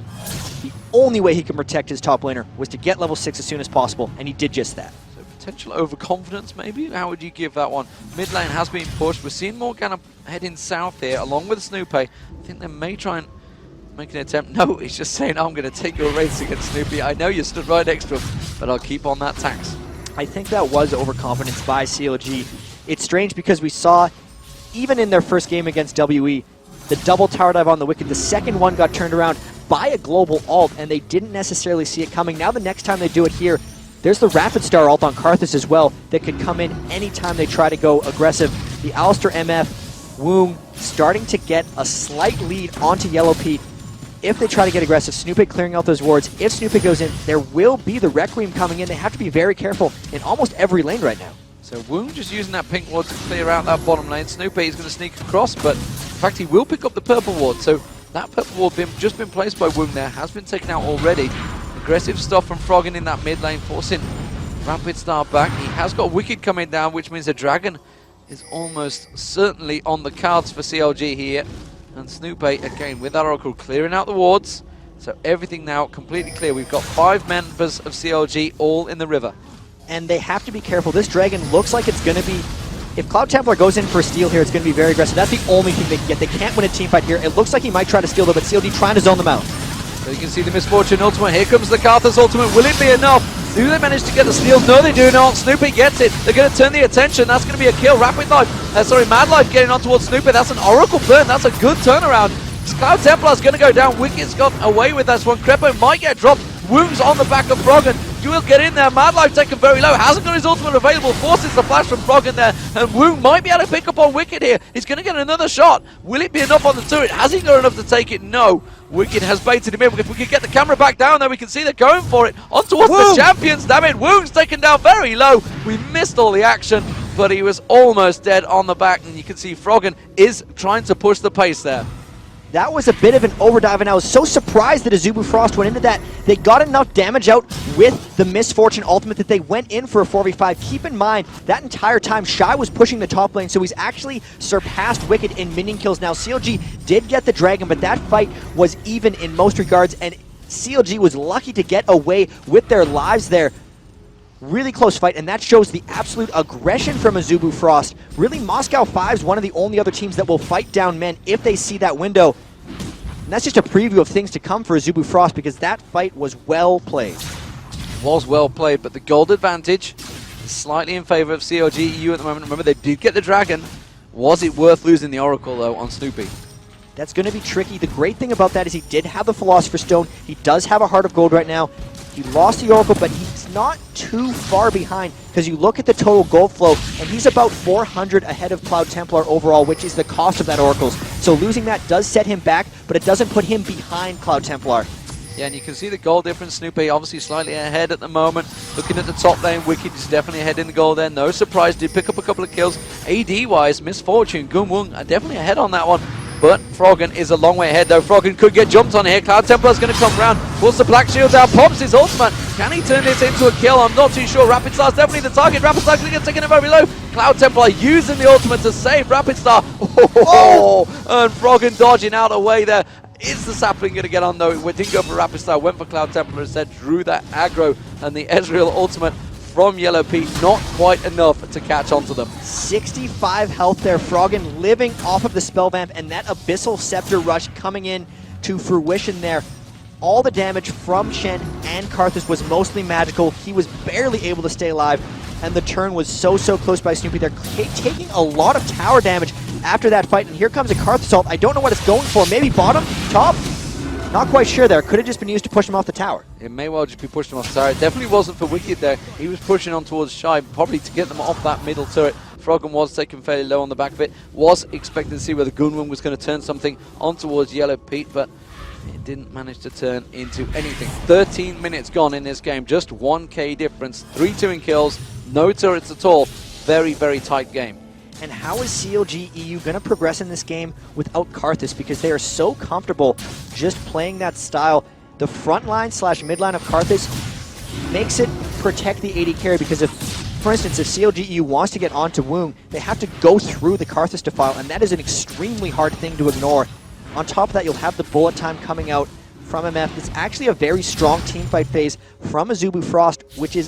the only way he can protect his top laner was to get level 6 as soon as possible, and he did just that. So potential overconfidence, maybe? How would you give that one? Mid lane has been pushed. We're seeing Morgana heading south here, along with Snoopeh. I think they may try and make an attempt. No, he's just saying, I'm going to take your race against Snoopeh. I know you stood right next to him, but I'll keep on that tax. I think that was overconfidence by CLG. It's strange because we saw, even in their first game against WE, the double tower dive on the Wicked, the second one got turned around by a global ult, and they didn't necessarily see it coming. Now the next time they do it here, there's the Rapid Star ult on Karthus as well that could come in anytime they try to go aggressive. The Alistar MF, Woong starting to get a slight lead onto Yellow Pete. If they try to get aggressive, Snoopeh clearing out those wards. If Snoopeh goes in, there will be the Requiem coming in. They have to be very careful in almost every lane right now. So Woong just using that pink ward to clear out that bottom lane. Snoopeh is going to sneak across, but in fact he will pick up the purple ward. So that purple ward just been placed by Woong there, has been taken out already. Aggressive stuff from Froggen in that mid lane, forcing Rapid Star back. He has got Wicked coming down, which means the Dragon is almost certainly on the cards for CLG here. And Snoopeh, again, with that Oracle, clearing out the wards. So everything now completely clear. We've got 5 members of CLG all in the river. And they have to be careful. This Dragon looks like it's going to be... If Cloud Templar goes in for a steal here, it's going to be very aggressive. That's the only thing they can get. They can't win a team fight here. It looks like he might try to steal, though, but CLG trying to zone them out. So you can see the Misfortune ultimate. Here comes the Karthus ultimate. Will it be enough? Do they manage to get the steals? No, they do not. Snoopeh gets it. They're going to turn the attention. That's going to be a kill. MadLife getting on towards Snoopeh. That's an Oracle burn. That's a good turnaround. Cloud Templar's going to go down. Wicked's got away with that one. Crepo might get dropped. Woong's on the back of Froggen. You will get in there. MadLife taken very low. Hasn't got his ultimate available. Forces the flash from Froggen there. And Woong might be able to pick up on Wicked here. He's going to get another shot. Will it be enough on the turret? Has he got enough to take it? No. Wicked has baited him in. If we could get the camera back down there, we can see they're going for it. On towards the champions. Damn it. Woong's taken down very low. We missed all the action, but he was almost dead on the back. And you can see Froggen is trying to push the pace there. That was a bit of an overdive, and I was so surprised that Azubu Frost went into that. They got enough damage out with the Misfortune ultimate that they went in for a 4v5. Keep in mind, that entire time, Shy was pushing the top lane, so he's actually surpassed Wicked in minion kills. Now, CLG did get the Dragon, but that fight was even in most regards, and CLG was lucky to get away with their lives there. Really close fight, and that shows the absolute aggression from Azubu Frost. Really, Moscow 5 is one of the only other teams that will fight down men if they see that window. And that's just a preview of things to come for Azubu Frost, because that fight was well played. Was well played, but the gold advantage is slightly in favor of CLG.EU at the moment. Remember, they did get the Dragon. Was it worth losing the Oracle, though, on Snoopeh? That's going to be tricky. The great thing about that is he did have the Philosopher's Stone. He does have a Heart of Gold right now. He lost the Oracle, but he's not too far behind, because you look at the total gold flow, and he's about 400 ahead of Cloud Templar overall, which is the cost of that Oracles. So losing that does set him back, but it doesn't put him behind Cloud Templar. Yeah, and you can see the gold difference. Snoopeh obviously slightly ahead at the moment. Looking at the top lane, Wicked is definitely ahead in the gold there. No surprise, did pick up a couple of kills. AD-wise, Misfortune, Woong are definitely ahead on that one. But Froggen is a long way ahead, though. Froggen could get jumped on here. Cloud Templar's going to come round. Pulls the Black Shield out. Pops his ultimate. Can he turn this into a kill? I'm not too sure. Rapid Star's definitely the target. Rapid Star's going to get taken very low. Cloud Templar using the ultimate to save Rapid Star. Oh! And Froggen dodging out away there. Is the sapling going to get on, though? It didn't go for Rapid Star. Went for Cloud Templar instead. Drew that aggro. And the Ezreal ultimate from Yellow Pete, not quite enough to catch onto them. 65 health there. Froggen living off of the spell vamp, and that Abyssal Scepter rush coming in to fruition there. All the damage from Shen and Karthus was mostly magical. He was barely able to stay alive, and the turn was so close by Snoopeh. They're taking a lot of tower damage after that fight, and here comes a Karthus ult. I don't know what it's going for. Maybe bottom? Top? Not quite sure there. Could have just been used to push him off the tower. It may well just be pushed him off the tower. It definitely wasn't for Wicked there. He was pushing on towards Shy, probably to get them off that middle turret. Froggen was taken fairly low on the back of it. Was expecting to see whether Gunwin was going to turn something on towards Yellow Pete, but it didn't manage to turn into anything. 13 minutes gone in this game. Just 1k difference. 3-2 in kills. No turrets at all. Very tight game. And how is CLG.EU going to progress in this game without Karthus? Because they are so comfortable just playing that style. The front line / mid line of Karthus makes it protect the AD carry, because if, for instance, if CLG.EU wants to get onto Woong, they have to go through the Karthus defile, and that is an extremely hard thing to ignore. On top of that, you'll have the bullet time coming out from MF. It's actually a very strong team fight phase from Azubu Frost, which is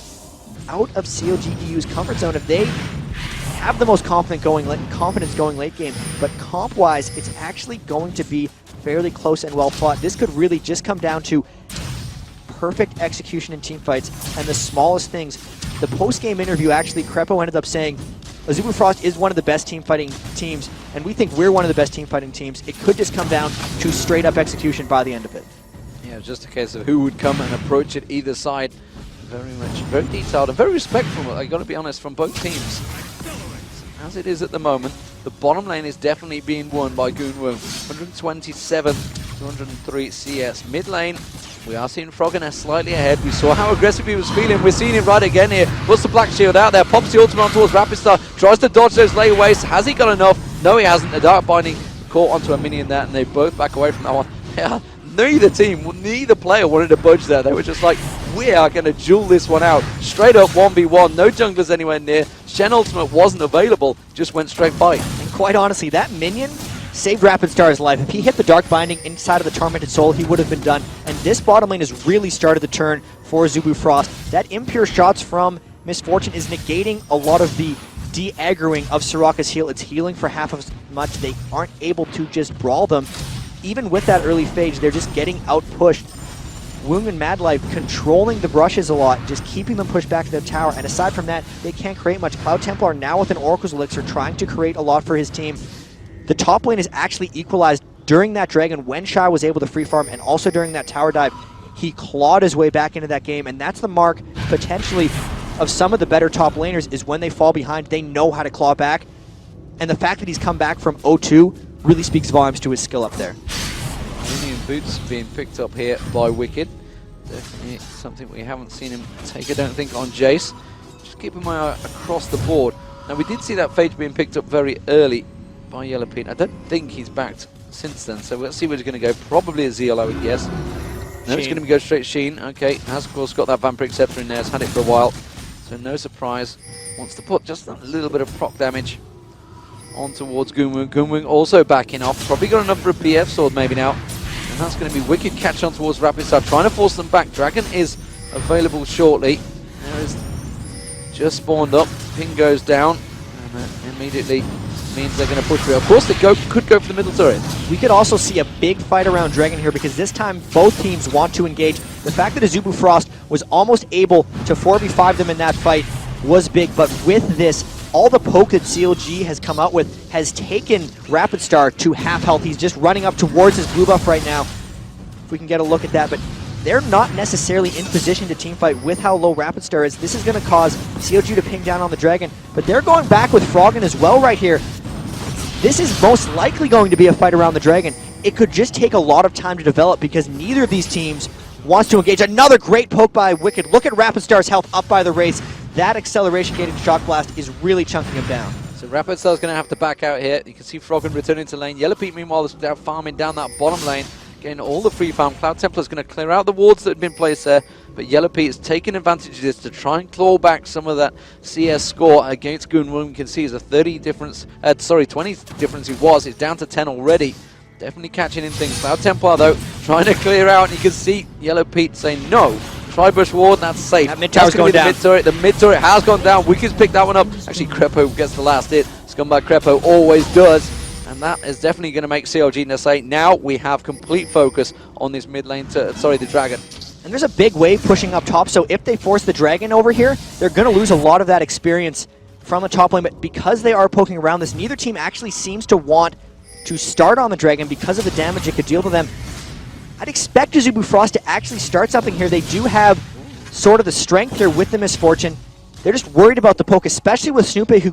out of CLG.EU's comfort zone. If they have the most confidence going late game, but comp-wise, it's actually going to be fairly close and well fought. This could really just come down to perfect execution in team fights and the smallest things. The post-game interview, actually, Crepo ended up saying, Azubu Frost is one of the best team fighting teams, and we think we're one of the best team fighting teams. It could just come down to straight up execution by the end of it. Yeah, just a case of who would come and approach it either side. Very detailed and very respectful, I gotta be honest, from both teams. As it is at the moment, the bottom lane is definitely being won by Goonwoo. 127 to 103 CS. Mid lane, we are seeing Froggen slightly ahead. We saw how aggressive he was feeling. We're seeing it right again here. Puts the black shield out there, pops the ultimate on towards Rapistar, tries to dodge those layaways. Has he got enough? No, he hasn't. The Dark Binding caught onto a minion there, and they both back away from that one. Yeah, neither player wanted to budge there. They were just like, we are going to duel this one out. Straight up 1v1, no junglers anywhere near. Shen ultimate wasn't available, just went straight fight. And quite honestly, that minion saved Rapidstar's life. If he hit the Dark Binding inside of the Tormented Soul, he would have been done. And this bottom lane has really started the turn for Azubu Frost. That impure shots from Misfortune is negating a lot of the de-aggroing of Soraka's heal. It's healing for half as much. They aren't able to just brawl them. Even with that early phase, they're just getting out-pushed. Woong and MadLife controlling the brushes a lot, just keeping them pushed back to the tower. And aside from that, they can't create much. Cloud Templar now with an Oracle's Elixir trying to create a lot for his team. The top lane is actually equalized during that Dragon when Shy was able to free farm, and also during that tower dive. He clawed his way back into that game, and that's the mark, potentially, of some of the better top laners, is when they fall behind, they know how to claw back. And the fact that he's come back from 0-2 really speaks volumes to his skill up there. Minion boots being picked up here by Wicked. Definitely something we haven't seen him take, I don't think, on Jace. Just keeping my eye across the board. Now, we did see that Phage being picked up very early by Yellow Pete. I don't think he's backed since then, so we'll see where he's going to go. Probably a Zeal, I would guess. No, it's going to go straight Sheen. Okay, has of course got that Vampiric Scepter in there, has had it for a while. So no surprise. Wants to put just a little bit of proc damage on towards Goonwoo. Goonwoo also backing off. Probably got enough for a BF sword maybe now. And that's going to be Wicked catch on towards Rapidstar, trying to force them back. Dragon is available shortly. There is just spawned up. Ping goes down. And that immediately means they're going to push through. Of course, they could go for the middle turret. We could also see a big fight around Dragon here, because this time both teams want to engage. The fact that Azubu Frost was almost able to 4v5 them in that fight was big, but with this, all the poke that CLG has come out with has taken Rapidstar to half health. He's just running up towards his blue buff right now, if we can get a look at that, but they're not necessarily in position to teamfight with how low Rapidstar is. This is going to cause CLG to ping down on the Dragon, but they're going back with Froggen as well right here. This is most likely going to be a fight around the Dragon. It could just take a lot of time to develop, because neither of these teams wants to engage. Another great poke by Wicked. Look at Rapidstar's health up by the race. That acceleration gated Shock Blast is really chunking him down. So Rapidstar's going to have to back out here. You can see Froggen returning to lane. Yellow Pete, meanwhile, is down farming down that bottom lane, getting all the free farm. Cloud Templar's going to clear out the wards that had been placed there, but Yellow Pete is taking advantage of this to try and claw back some of that CS score against Goonwoo. You can see it's a 20 difference he was. It's down to 10 already. Definitely catching in things. Cloud Templar, though, trying to clear out, and you can see Yellow Pete saying no. Tri-Bush Ward, and that's safe. That mid-tower's going down. The mid-turret has gone down. Wicked's picked that one up. Actually, Crepo gets the last hit. Scumbag Crepo always does. And that is definitely going to make CLG say, now we have complete focus on this mid lane, the Dragon. And there's a big wave pushing up top, so if they force the Dragon over here, they're going to lose a lot of that experience from the top lane. But because they are poking around this, neither team actually seems to want to start on the Dragon because of the damage it could deal to them. I'd expect Azubu Frost to actually start something here. They do have sort of the strength here with the Misfortune. They're just worried about the poke, especially with Snoopeh, who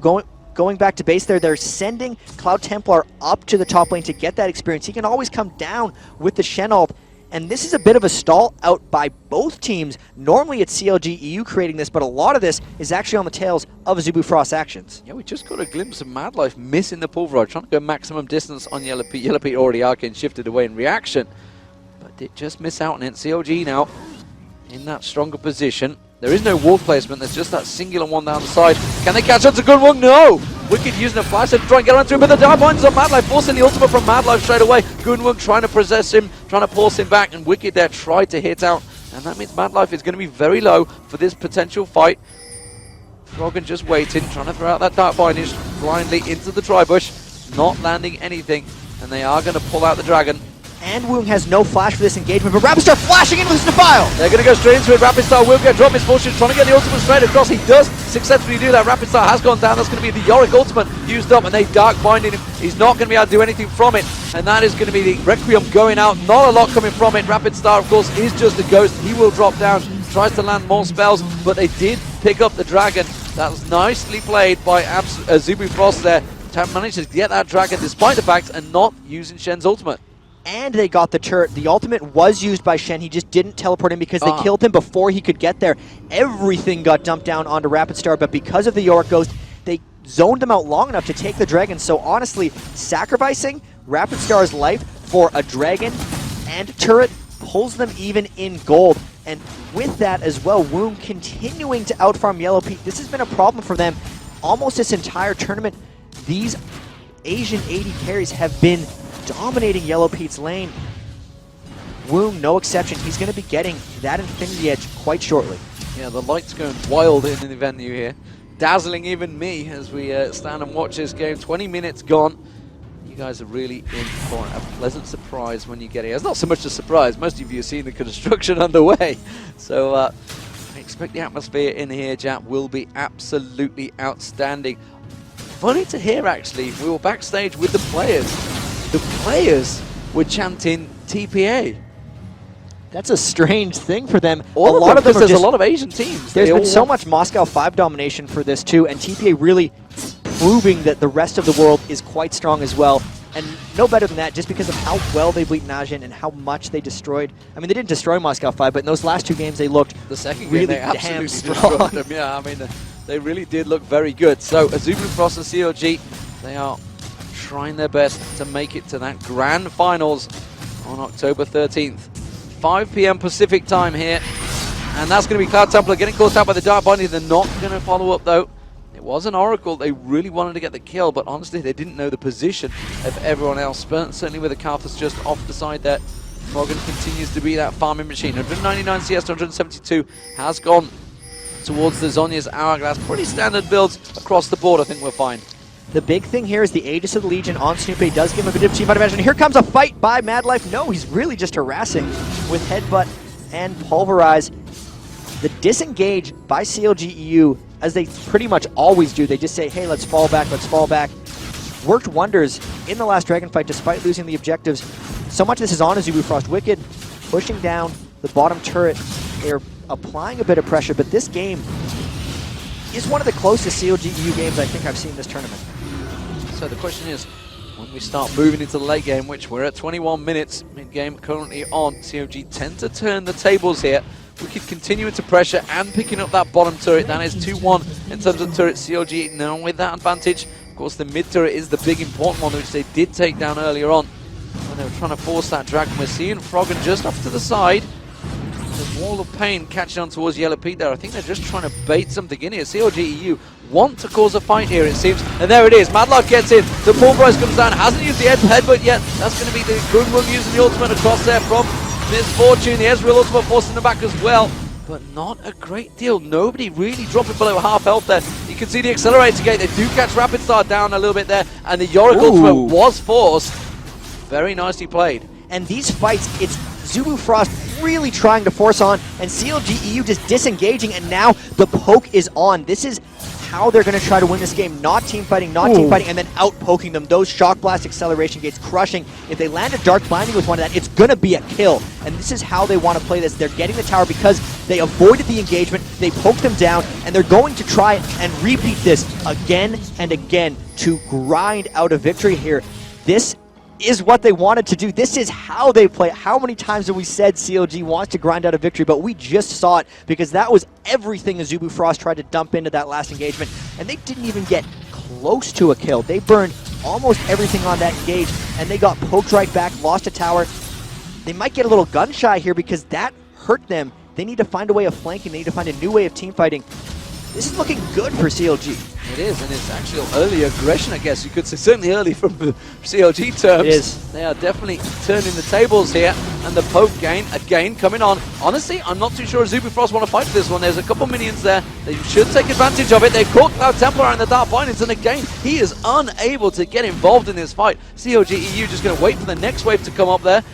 going back to base there. They're sending Cloud Templar up to the top lane to get that experience. He can always come down with the Shen ult. And this is a bit of a stall out by both teams. Normally it's CLG.EU creating this, but a lot of this is actually on the tails of Azubu Frost's actions. Yeah, we just got a glimpse of MadLife missing the pulverize, trying to go maximum distance on Yellow Pete. Yellow Pete already arcane shifted away in reaction, but did just miss out on it. CLG now in that stronger position. There is no wall placement, there's just that singular one down the side. Can they catch up to Goonwoo? No! Wicked using a flash to try and get around to him, but the dive binds on MadLife, forcing the ultimate from MadLife straight away. Gunwung trying to possess him, trying to force him back, and Wicked there tried to hit out. And that means MadLife is going to be very low for this potential fight. Froggen just waiting, trying to throw out that dark bindage blindly into the tri-bush, not landing anything, and they are going to pull out the dragon. And Woong has no flash for this engagement, but Rapistar flashing in with Snoopeh! They're going to go straight into it. Rapistar will get dropped. Misfortune trying to get the ultimate straight across. He does successfully do that. Rapistar has gone down. That's going to be the Yorick ultimate used up, and they dark binding him. He's not going to be able to do anything from it, and that is going to be the Requiem going out. Not a lot coming from it. Rapistar, of course, is just a ghost. He will drop down, tries to land more spells, but they did pick up the dragon. That was nicely played by Azubu Frost there. Managed to get that dragon despite the fact and not using Shen's ultimate. And they got the turret. The ultimate was used by Shen. He just didn't teleport in because they killed him before he could get there. Everything got dumped down onto Rapidstar, but because of the Yorick Ghost, they zoned them out long enough to take the dragon. So honestly, sacrificing Rapidstar's life for a dragon and turret pulls them even in gold. And with that as well, Woong continuing to outfarm Yellow Pete. This has been a problem for them almost this entire tournament. These Asian 80 carries have been dominating Yellow Pete's lane. Woong, no exception. He's going to be getting that Infinity Edge quite shortly. Yeah, the light's going wild in the venue here. Dazzling even me as we stand and watch this game. 20 minutes gone. You guys are really in for a pleasant surprise when you get here. It's not so much a surprise. Most of you have seen the construction underway. So I expect the atmosphere in here, Jap, will be absolutely outstanding. Funny to hear, actually, we were backstage with the players. The players were chanting TPA. That's a strange thing for them. A lot of them, there's a lot of Asian teams. There's been so much Moscow 5 domination for this too, and TPA really proving that the rest of the world is quite strong as well. And no better than that, just because of how well they beat Najin and how much they destroyed. I mean, they didn't destroy Moscow 5, but in those last 2 games they looked the second really game they damn absolutely strong. destroyed them. Yeah, I mean, they really did look very good. So Azubu Frost and CLG, they are trying their best to make it to that grand finals on October 13th. 5 p.m. Pacific time here. And that's going to be Cloud Templar getting caught out by the Dark Binding. They're not going to follow up, though. It was an Oracle. They really wanted to get the kill, but honestly, they didn't know the position of everyone else. But certainly with the Karthus just off the side there, Froggen continues to be that farming machine. 199 CS to 172 has gone towards the Zhonya's Hourglass. Pretty standard builds across the board, I think we'll find. The big thing here is the Aegis of the Legion on Snoopeh does give him a bit of team fight advantage. And here comes a fight by MadLife. No, he's really just harassing with Headbutt and Pulverize. The disengage by CLG.EU, as they pretty much always do, they just say, hey, let's fall back, worked wonders in the last Dragon fight despite losing the objectives. So much of this is on Azubu Frost. Wicked pushing down the bottom turret. They're applying a bit of pressure, but this game is one of the closest CLG.EU games I think I've seen this tournament. So the question is, when we start moving into the late game, which we're at 21 minutes, mid-game currently on, CLG tend to turn the tables here. We could continue into pressure and picking up that bottom turret. That is 2-1 in terms of turret. CLG now with that advantage. Of course, the mid turret is the big important one, which they did take down earlier on when they were trying to force that dragon. We're seeing Froggen just off to the side. The wall of pain catching on towards Yellow Pete there. I think they're just trying to bait something in here. CLG.EU want to cause a fight here, it seems. And there it is. MadLife gets in. The Pulverize comes down. Hasn't used the headbutt yet. That's going to be the Gunwung using the ultimate across there from Misfortune. The Ezreal ultimate forcing them back as well. But not a great deal. Nobody really dropping below half health there. You can see the accelerator gate. They do catch Rapidstar down a little bit there. And the Yorick ultimate was forced. Very nicely played. And these fights, it's Azubu Frost really trying to force on, and CLG.EU just disengaging, and now the poke is on. This is how they're going to try to win this game. Not team fighting, and then out-poking them. Those Shock Blast acceleration gates crushing. If they land a Dark Blinding with one of that, it's going to be a kill. And this is how they want to play this. They're getting the tower because they avoided the engagement, they poked them down, and they're going to try and repeat this again and again to grind out a victory here. This is what they wanted to do. This is how they play. How many times have we said CLG wants to grind out a victory, but we just saw it because that was everything Azubu Frost tried to dump into that last engagement, and they didn't even get close to a kill. They burned almost everything on that engage, and they got poked right back, lost a tower. They might get a little gun shy here because that hurt them. They need to find a way of flanking. They need to find a new way of team fighting. This is looking good for CLG. It is, and it's actually early aggression, I guess you could say. Certainly early from the CLG terms. It is. They are definitely turning the tables here, and the poke gain again coming on. Honestly, I'm not too sure Azubu Frost want to fight for this one. There's a couple minions there. They should take advantage of it. They've caught Cloud Templar and the Dark Bindings, and again, he is unable to get involved in this fight. CLG.EU just going to wait for the next wave to come up there.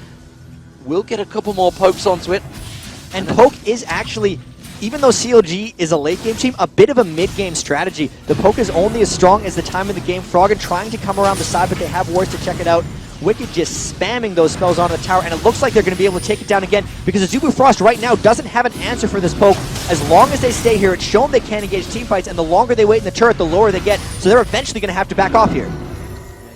We'll get a couple more pokes onto it. And poke is actually, even though CLG is a late game team, a bit of a mid-game strategy. The poke is only as strong as the time of the game. Froggen trying to come around the side, but they have wards to check it out. Wicked just spamming those spells onto the tower, and it looks like they're going to be able to take it down again because Azubu Frost right now doesn't have an answer for this poke. As long as they stay here, it's shown they can engage team fights, and the longer they wait in the turret, the lower they get. So they're eventually going to have to back off here.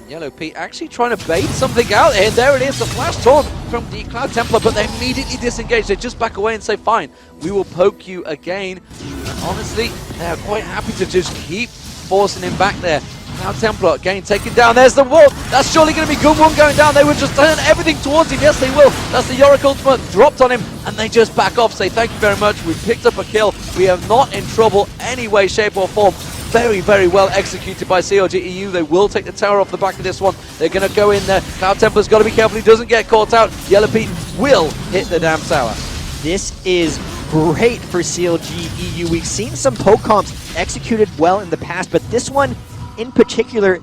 Yellow Pete actually trying to bait something out here. There it is, the flash taunt from the Cloud Templar, but they immediately disengage. They just back away and say, fine, we will poke you again. And honestly, they are quite happy to just keep forcing him back there. Cloud Templar again taken down. There's the wall. That's surely going to be Gunwon going down. They would just turn everything towards him. Yes, they will. That's the Yorick ultimate dropped on him, and they just back off, say thank you very much. We've picked up a kill. We are not in trouble any way, shape, or form. Very, very well executed by CLG.EU. They will take the tower off the back of this one. They're going to go in there. Cloud Templar's got to be careful he doesn't get caught out. Yellow Pete will hit the damn tower. This is great for CLG.EU. We've seen some poke comps executed well in the past, but this one in particular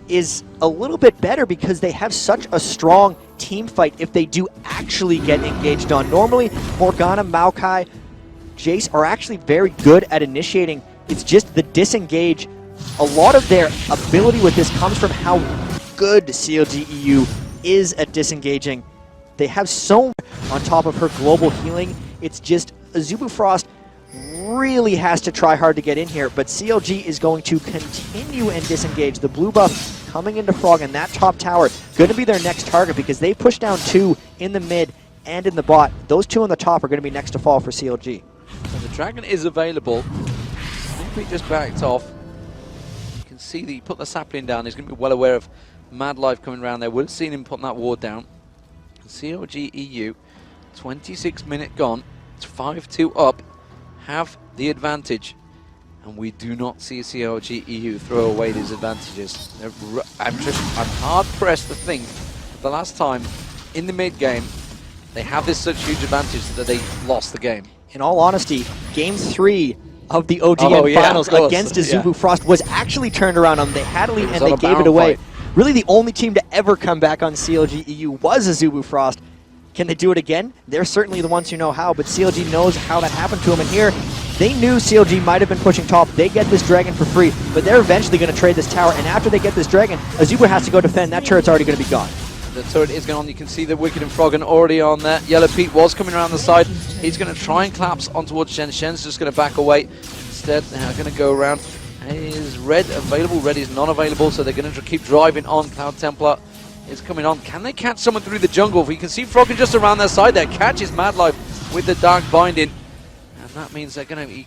is a little bit better because they have such a strong team fight if they do actually get engaged on. Normally, Morgana, Maokai, Jace are actually very good at initiating. It's just the disengage. A lot of their ability with this comes from how good CLG.EU is at disengaging. They have so much on top of her global healing. It's just Azubu Frost really has to try hard to get in here, but CLG is going to continue and disengage. The blue buff coming into Froggen, that top tower, going to be their next target because they push down 2 in the mid and in the bot. Those 2 on the top are going to be next to fall for CLG. So the dragon is available. He just backed off. You can see that he put the sapling down. He's going to be well aware of MadLife coming around there. Would have seen him putting that ward down. CLG.EU, 26-minute gone. It's 5-2 up. Have the advantage. And we do not see CLG.EU throw away these advantages. I'm hard-pressed to think the last time in the mid-game they have this such huge advantage that they lost the game. In all honesty, Game 3 of the OGN Finals against Azubu Frost was actually turned around on them. They had a lead and they gave it away. Really the only team to ever come back on CLG.EU was Azubu Frost. Can they do it again? They're certainly the ones who know how, but CLG knows how that happened to them. And here, they knew CLG might have been pushing top. They get this dragon for free, but they're eventually going to trade this tower. And after they get this dragon, Azubu has to go defend. That turret's already going to be gone. The turret is going on. You can see the Wicked and Froggen already on there. Yellow Pete was coming around the side. He's going to try and collapse on towards Shen. Shen's just going to back away. Instead, they're going to go around. Is Red available? Red is not available, so they're going to keep driving on. Cloud Templar is coming on. Can they catch someone through the jungle? You can see Froggen just around their side there. Catches MadLife with the Dark Binding. And that means they're going to be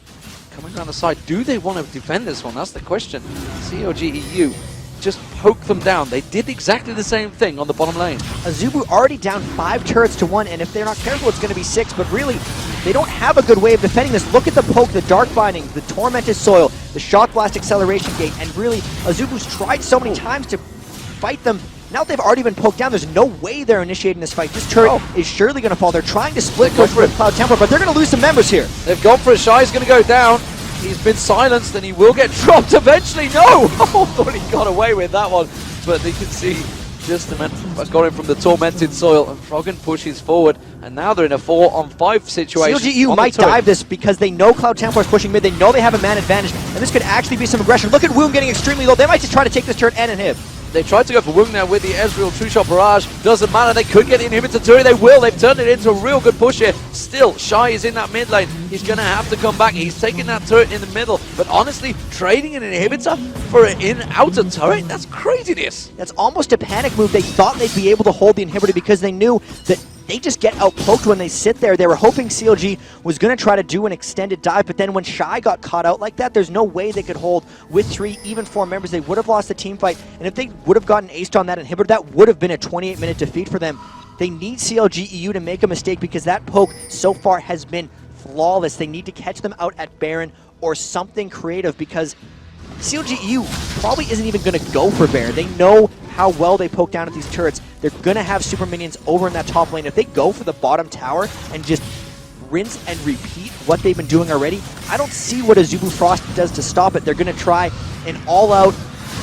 coming around the side. Do they want to defend this one? That's the question. CLG.EU just poke them down. They did exactly the same thing on the bottom lane. Azubu already down 5 turrets to 1, and if they're not careful, it's going to be 6, but really, they don't have a good way of defending this. Look at the poke, the Dark Binding, the Tormented Soil, the Shock Blast Acceleration Gate, and really, Azubu's tried so many times to fight them. Now they've already been poked down. There's no way they're initiating this fight. This turret is surely going to fall. They're trying to split with Cloud Templar, but they're going to lose some members here. They've gone for a Shy. He's going to go down. He's been silenced and he will get dropped eventually. No! Oh, thought he got away with that one. But you can see just got him from the Tormented Soil, and Froggen pushes forward, and now they're in a 4-on-5 situation. CLG.EU might dive this because they know Cloud Templar is pushing mid. They know they have a man advantage, and this could actually be some aggression. Look at Wound getting extremely low. They might just try to take this turret and inhib. They tried to go for Wound now with the Ezreal True Shot Barrage. Doesn't matter. They could get the inhibitor turret. They will. They've turned it into a real good push here. Still, Shy is in that mid lane. He's going to have to come back. He's taking that turret in the middle. But honestly, trading an inhibitor for an in-outer turret, that's craziness. That's almost a panic move. They thought they'd be able to hold the inhibitor because they knew that they just get out-poked when they sit there. They were hoping CLG was going to try to do an extended dive, but then when Shy got caught out like that, there's no way they could hold with 3, even 4 members. They would have lost the team fight, and if they would have gotten aced on that inhibitor, that would have been a 28-minute defeat for them. They need CLG.EU to make a mistake because that poke so far has been flawless. They need to catch them out at Baron or something creative because CLG.EU probably isn't even going to go for Baron. They know how well they poke down at these turrets. They're going to have super minions over in that top lane. If they go for the bottom tower and just rinse and repeat what they've been doing already, I don't see what Azubu Frost does to stop it. They're going to try an all-out,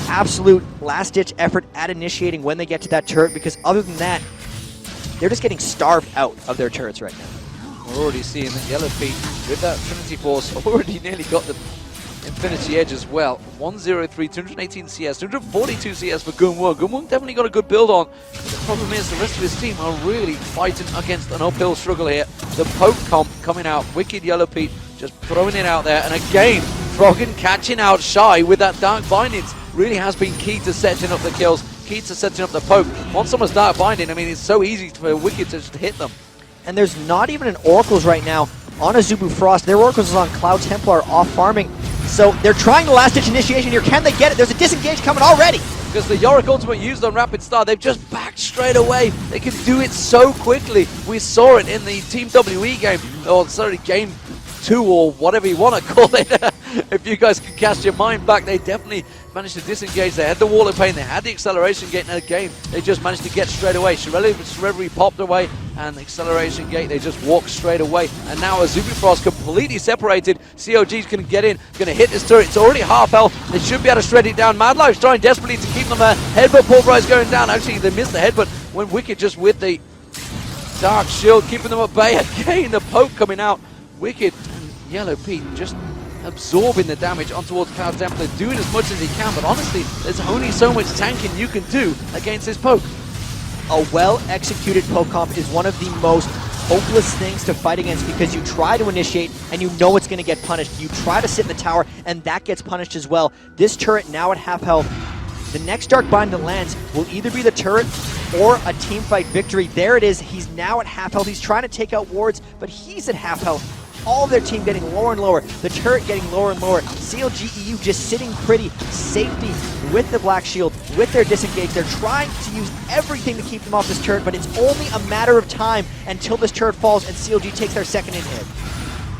absolute last-ditch effort at initiating when they get to that turret, because other than that, they're just getting starved out of their turrets right now. We're already seeing that Yellow Feet, with that Trinity Force, already nearly got the Infinity Edge as well. 103, 218 CS, 242 CS for Gunwoo. Gunwoo definitely got a good build on. The problem is the rest of his team are really fighting against an uphill struggle here. The poke comp coming out, Wicked Yellow Pete just throwing it out there. And again, Froggen catching out Shy with that Dark Bindings really has been key to setting up the kills, key to setting up the poke. Once someone's Dark Binding, I mean, it's so easy for Wicked to just hit them. And there's not even an Oracles right now on Azubu Frost. Their Oracles is on Cloud Templar off farming. So they're trying the last ditch initiation here. Can they get it? There's a disengage coming already. Because the Yorick ultimate used on Rapid Star, they've just backed straight away. They can do it so quickly. We saw it in the Team WE game, or sorry, game 2 or whatever you want to call it. If you guys can cast your mind back, they definitely managed to disengage. They had the Wall of Pain, they had the Acceleration Gate in the game. They just managed to get straight away. Shrevery popped away, and the Acceleration Gate, they just walked straight away. And now Azubu Frost completely separated. CLG's going to get in, going to hit this turret. It's already half health. They should be able to shred it down. MadLife's trying desperately to keep them there. Headbutt pulverize going down. Actually, they missed the headbutt when Wicked just with the Dark Shield, keeping them at bay. Again, the poke coming out. Wicked and Yellow Pete just absorbing the damage on towards Cloud Templar, doing as much as he can, but honestly, there's only so much tanking you can do against this poke. A well-executed poke comp is one of the most hopeless things to fight against, because you try to initiate and you know it's going to get punished. You try to sit in the tower and that gets punished as well. This turret now at half health. The next Dark Bind that lands will either be the turret or a teamfight victory. There it is. He's now at half health. He's trying to take out wards, but he's at half health. All of their team getting lower and lower, the turret getting lower and lower. CLG.EU just sitting pretty, safety with the Black Shield, with their disengage. They're trying to use everything to keep them off this turret, but it's only a matter of time until this turret falls and CLG takes their second in hit.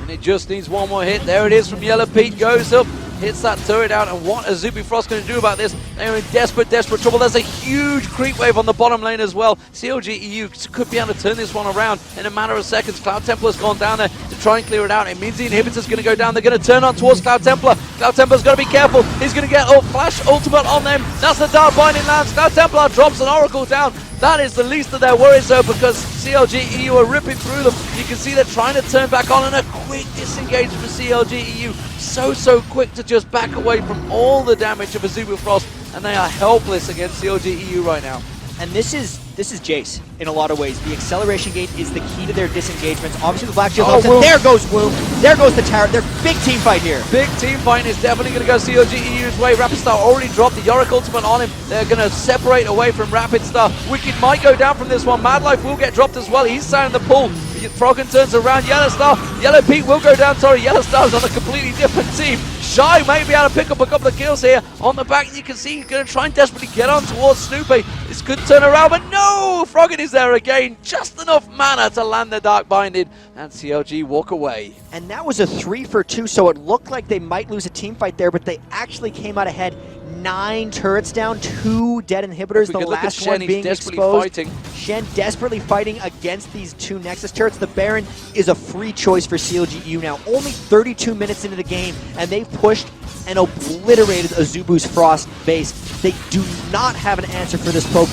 And it just needs one more hit. There it is from Yellow Pete, goes up, hits that turret out, and what is Azubu Frost going to do about this? They're in desperate trouble. There's a huge creep wave on the bottom lane as well. CLG.EU could be able to turn this one around in a matter of seconds. Cloud Templar's gone down there to try and clear it out. It means the inhibitor's going to go down. They're going to turn on towards Cloud Templar. Cloud Templar's got to be careful. He's going to get Flash Ultimate on them. That's the Dark Binding lands. Cloud Templar drops an Oracle down. That is the least of their worries though, because CLG.EU are ripping through them. You can see they're trying to turn back on, and a quick disengage for CLG.EU. So quick to just back away from all the damage of Azubu Frost, and they are helpless against CLG.EU right now. And this is Jace in a lot of ways. The Acceleration Gate is the key to their disengagements. Obviously the Black Shield helps, and there goes Woom. There goes the tower. They're big team fight here. Big team fight is definitely going to go CLG.EU's way. Rapid Star already dropped the Yorick ultimate on him. They're going to separate away from Rapid Star. Wicked might go down from this one. MadLife will get dropped as well. He's sounding the pull. Froggen turns around. Yellow Star. Yellow Pete will go down. Sorry, Yellow Star's on a completely different team. Shy may be able to pick up a couple of kills here. On the back, you can see he's going to try and desperately get on towards Snoopeh. This could turn around, but no! Froggen is there again. Just enough mana to land the Dark Binding, and CLG walk away. And that was a 3 for 2, so it looked like they might lose a team fight there, but they actually came out ahead. 9 turrets down, 2 dead inhibitors, the last one being exposed. Shen desperately fighting against these 2 Nexus turrets. The Baron is a free choice for CLG.EU now. Only 32 minutes into the game, and they've pushed and obliterated Azubu's Frost base. They do not have an answer for this poke.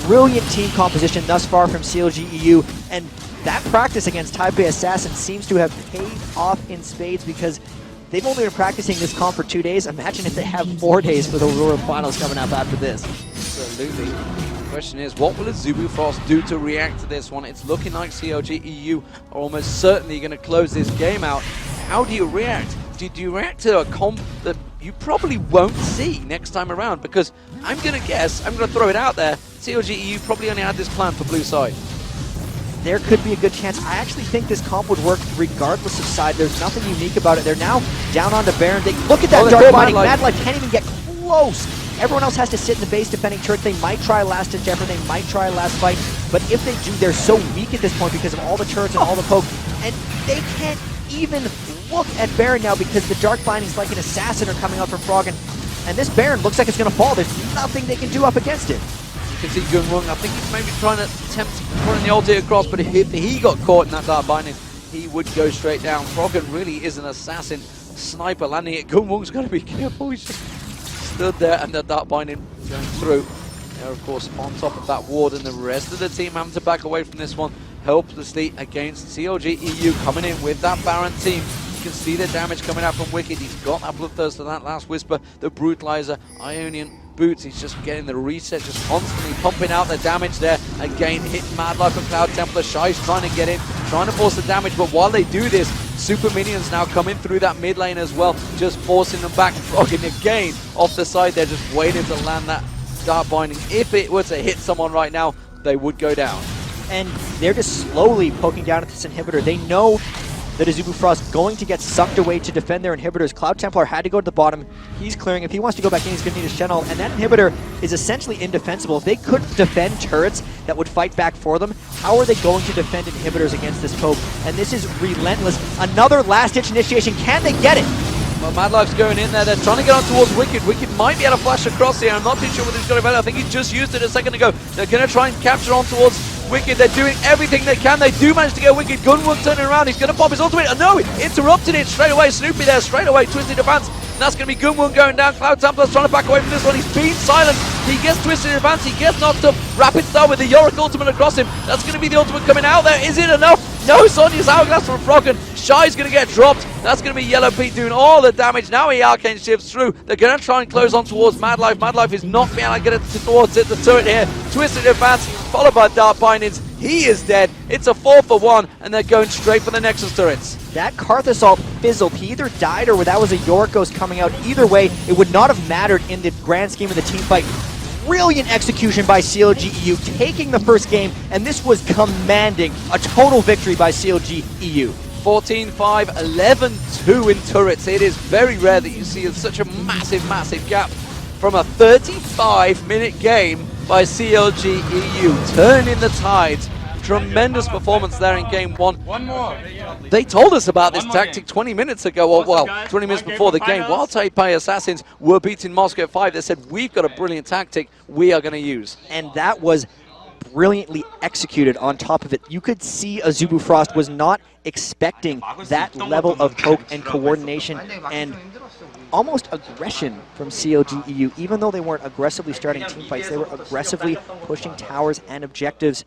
Brilliant team composition thus far from CLG.EU, and that practice against Taipei Assassin seems to have paid off in spades, because they've only been practicing this comp for 2 days. Imagine if they have 4 days for the World Finals coming up after this. Absolutely. The question is, what will Azubu Frost do to react to this one? It's looking like CLG.EU are almost certainly going to close this game out. How do you react? Do you react to a comp that you probably won't see next time around? Because I'm going to guess, I'm going to throw it out there, CLG.EU probably only had this plan for blue side. There could be a good chance. I actually think this comp would work regardless of side. There's nothing unique about it. They're now down on the Baron. Look at that Dark Binding. MadLife can't even get close. Everyone else has to sit in the base defending turret. They might try last ditch effort. They might try last fight. But if they do, they're so weak at this point because of all the turrets and all the poke. And they can't even look at Baron now because the Dark Bindings like an assassin are coming out from Froggen. And this Baron looks like it's going to fall. There's nothing they can do up against it. You can see Gunwung, I think he's maybe trying to attempt putting the ulti across, but if he got caught in that dark binding, he would go straight down. Froggen really is an assassin sniper landing it. Gunwung's got to be careful. He's just stood there and the dark binding going through. They're of course on top of that ward, and the rest of the team having to back away from this one helplessly against CLG.EU coming in with that Baron team. You can see the damage coming out from Wicked. He's got that Bloodthirst and that last Whisper, the Brutalizer, Ionian Boots. He's just getting the reset, just constantly pumping out the damage there. Again, hitting MadLife and Cloud Templar. Shy's trying to get in, trying to force the damage, but while they do this, super minions now coming through that mid lane as well, just forcing them back. Froggen again off the side there, just waiting to land that dark binding. If it were to hit someone right now, they would go down. And they're just slowly poking down at this inhibitor. They know that Azubu Frost going to get sucked away to defend their inhibitors. Cloud Templar had to go to the bottom. He's clearing. If he wants to go back in, he's going to need a Channel. And that inhibitor is essentially indefensible. If they couldn't defend turrets that would fight back for them, how are they going to defend inhibitors against this poke? And this is relentless. Another last-ditch initiation. Can they get it? Well, MadLife's going in there. They're trying to get on towards Wicked. Wicked might be able to flash across here. I'm not too sure whether he's got it better. I think he just used it a second ago. They're going to try and capture on towards Wicked. They're doing everything they can. They do manage to get Wicked. Gunwung turning around. He's going to pop his ultimate. Oh no, interrupted it straight away. Snoopeh there straight away. Twisted advance. And that's going to be Gunwung going down. Cloud Templar's trying to back away from this one. He's been silent. He gets twisted in advance. He gets knocked up. Rapid Star with the Yorick ultimate across him. That's going to be the ultimate coming out there. Is it enough? No, Sonya's Hourglass from Froggen. Shy's going to get dropped. That's going to be Yellow Pete doing all the damage. Now he arcane shifts through. They're going to try and close on towards MadLife. MadLife is not being able to get it towards it. The turret here. Twisted advance, followed by Dark Bindings. He is dead. It's a 4-for-1, and they're going straight for the Nexus turrets. That Karth Assault fizzled. He either died or that was a Yorick Ghost coming out. Either way, it would not have mattered in the grand scheme of the team fight. Brilliant execution by CLG.EU, taking the first game, and this was commanding a total victory by CLG.EU. 14-5, 11-2 in turrets. It is very rare that you see such a massive, massive gap from a 35-minute game by CLG.EU. Turning the tides. Tremendous performance there in game one. One more. They told us about this tactic 20 minutes ago, or well, 20 minutes before the game. While Taipei Assassins were beating Moscow 5, they said, we've got a brilliant tactic we are going to use. And that was brilliantly executed on top of it. You could see Azubu Frost was not expecting that level of poke and coordination and almost aggression from CLG.EU. Even though they weren't aggressively starting team fights, they were aggressively pushing towers and objectives.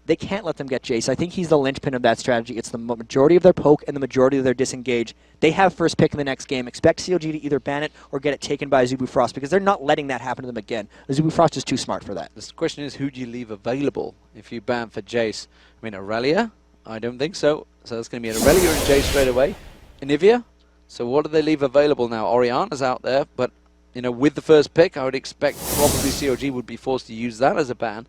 They can't let them get Jace. I think he's the linchpin of that strategy. It's the majority of their poke and the majority of their disengage. They have first pick in the next game. Expect CLG to either ban it or get it taken by Azubu Frost because they're not letting that happen to them again. Azubu Frost is too smart for that. The question is, who do you leave available if you ban for Jace? I mean, Aurelia? I don't think so. So that's going to be an Aurelia and Jace straight away. Anivia? So what do they leave available now? Oriana's out there, but you know, with the first pick, I would expect probably CLG would be forced to use that as a ban.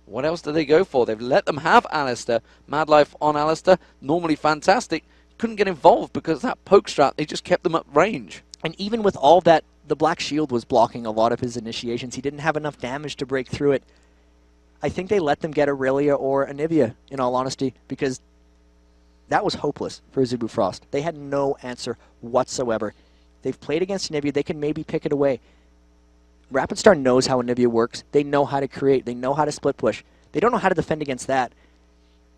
What else do they go for? They've let them have Alistar. MadLife on Alistar, normally fantastic. Couldn't get involved because that poke strat, they just kept them at range. And even with all that, the Black Shield was blocking a lot of his initiations. He didn't have enough damage to break through it. I think they let them get Aurelia or Anivia, in all honesty, because that was hopeless for Azubu Frost. They had no answer whatsoever. They've played against Anivia. They can maybe pick it away. Rapid Star knows how Anivia works. They know how to create. They know how to split push. They don't know how to defend against that.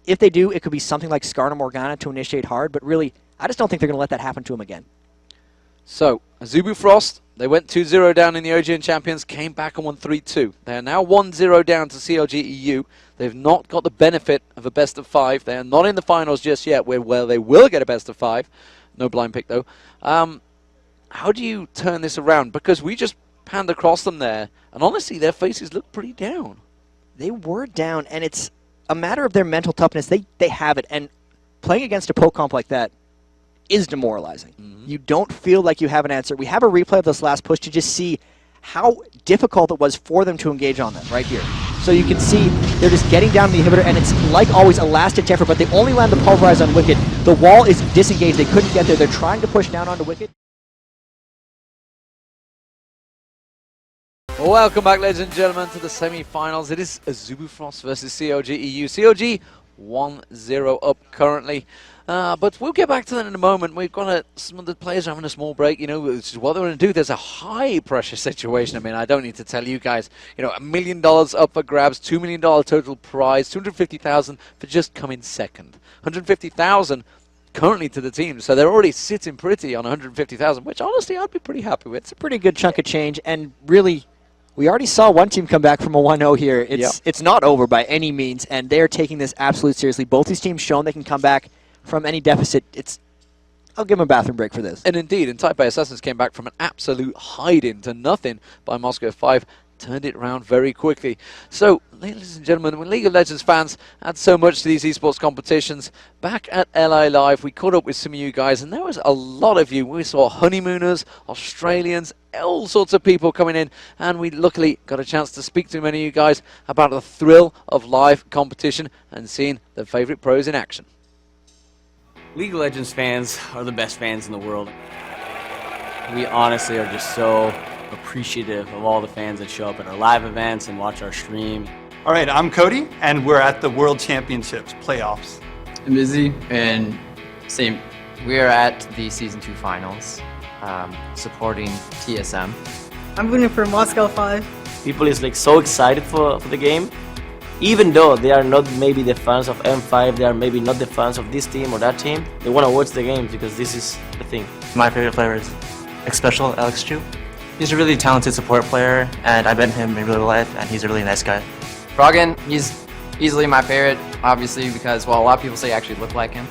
If they do, it could be something like Skarner Morgana to initiate hard, but really, I just don't think they're going to let that happen to him again. So, Azubu Frost, they went 2-0 down in the OGN Champions, came back and won 3-2. They are now 1-0 down to CLG.EU. They've not got the benefit of a best of 5. They are not in the finals just yet, where they will get a best of 5. No blind pick, though. How do you turn this around? Because we just panned across them there, and honestly, their faces look pretty down. They were down, and it's a matter of their mental toughness. They have it, and playing against a poke comp like that is demoralizing. You don't feel like you have an answer. We have a replay of this last push to just see how difficult it was for them to engage on them right here. So you can see they're just getting down the inhibitor, and it's like always a last-ditch effort, but they only land the pulverize on Wicked. The wall is disengaged. They couldn't get there. They're trying to push down onto Wicked. Welcome back, ladies and gentlemen, to the semi-finals. It is Azubu Frost versus CLG.EU. CLG 1-0 up currently. But we'll get back to that in a moment. We've got some of the players are having a small break, which is what they're going to do. There's a high-pressure situation. I mean, I don't need to tell you guys, $1 million up for grabs, $2 million total prize, $250,000 for just coming second. $150,000 currently to the team, so they're already sitting pretty on $150,000, which honestly I'd be pretty happy with. It's a pretty good chunk of change, and really, we already saw one team come back from a 1-0 here. It's not over by any means, and they're taking this absolutely seriously. Both these teams shown they can come back from any deficit. I'll give them a bathroom break for this. And indeed, Taipei Assassins came back from an absolute hiding to nothing by Moscow 5, turned it around very quickly. So, ladies and gentlemen, when League of Legends fans add so much to these esports competitions, back at LA Live, we caught up with some of you guys, and there was a lot of you. We saw honeymooners, Australians, all sorts of people coming in, and we luckily got a chance to speak to many of you guys about the thrill of live competition and seeing their favorite pros in action. League of Legends fans are the best fans in the world. We honestly are just so appreciative of all the fans that show up at our live events and watch our stream. All right, I'm Cody, and we're at the World Championships playoffs. I'm Izzy, and same. We are at the Season 2 finals, supporting TSM. I'm rooting for Moscow 5. People is so excited for the game. Even though they are not maybe the fans of M5, they are maybe not the fans of this team or that team, they want to watch the games because this is the thing. My favorite player is Special Alex Chu. He's a really talented support player, and I met him in real life, and he's a really nice guy. Froggen, he's easily my favorite, obviously, because, well, a lot of people say I actually look like him.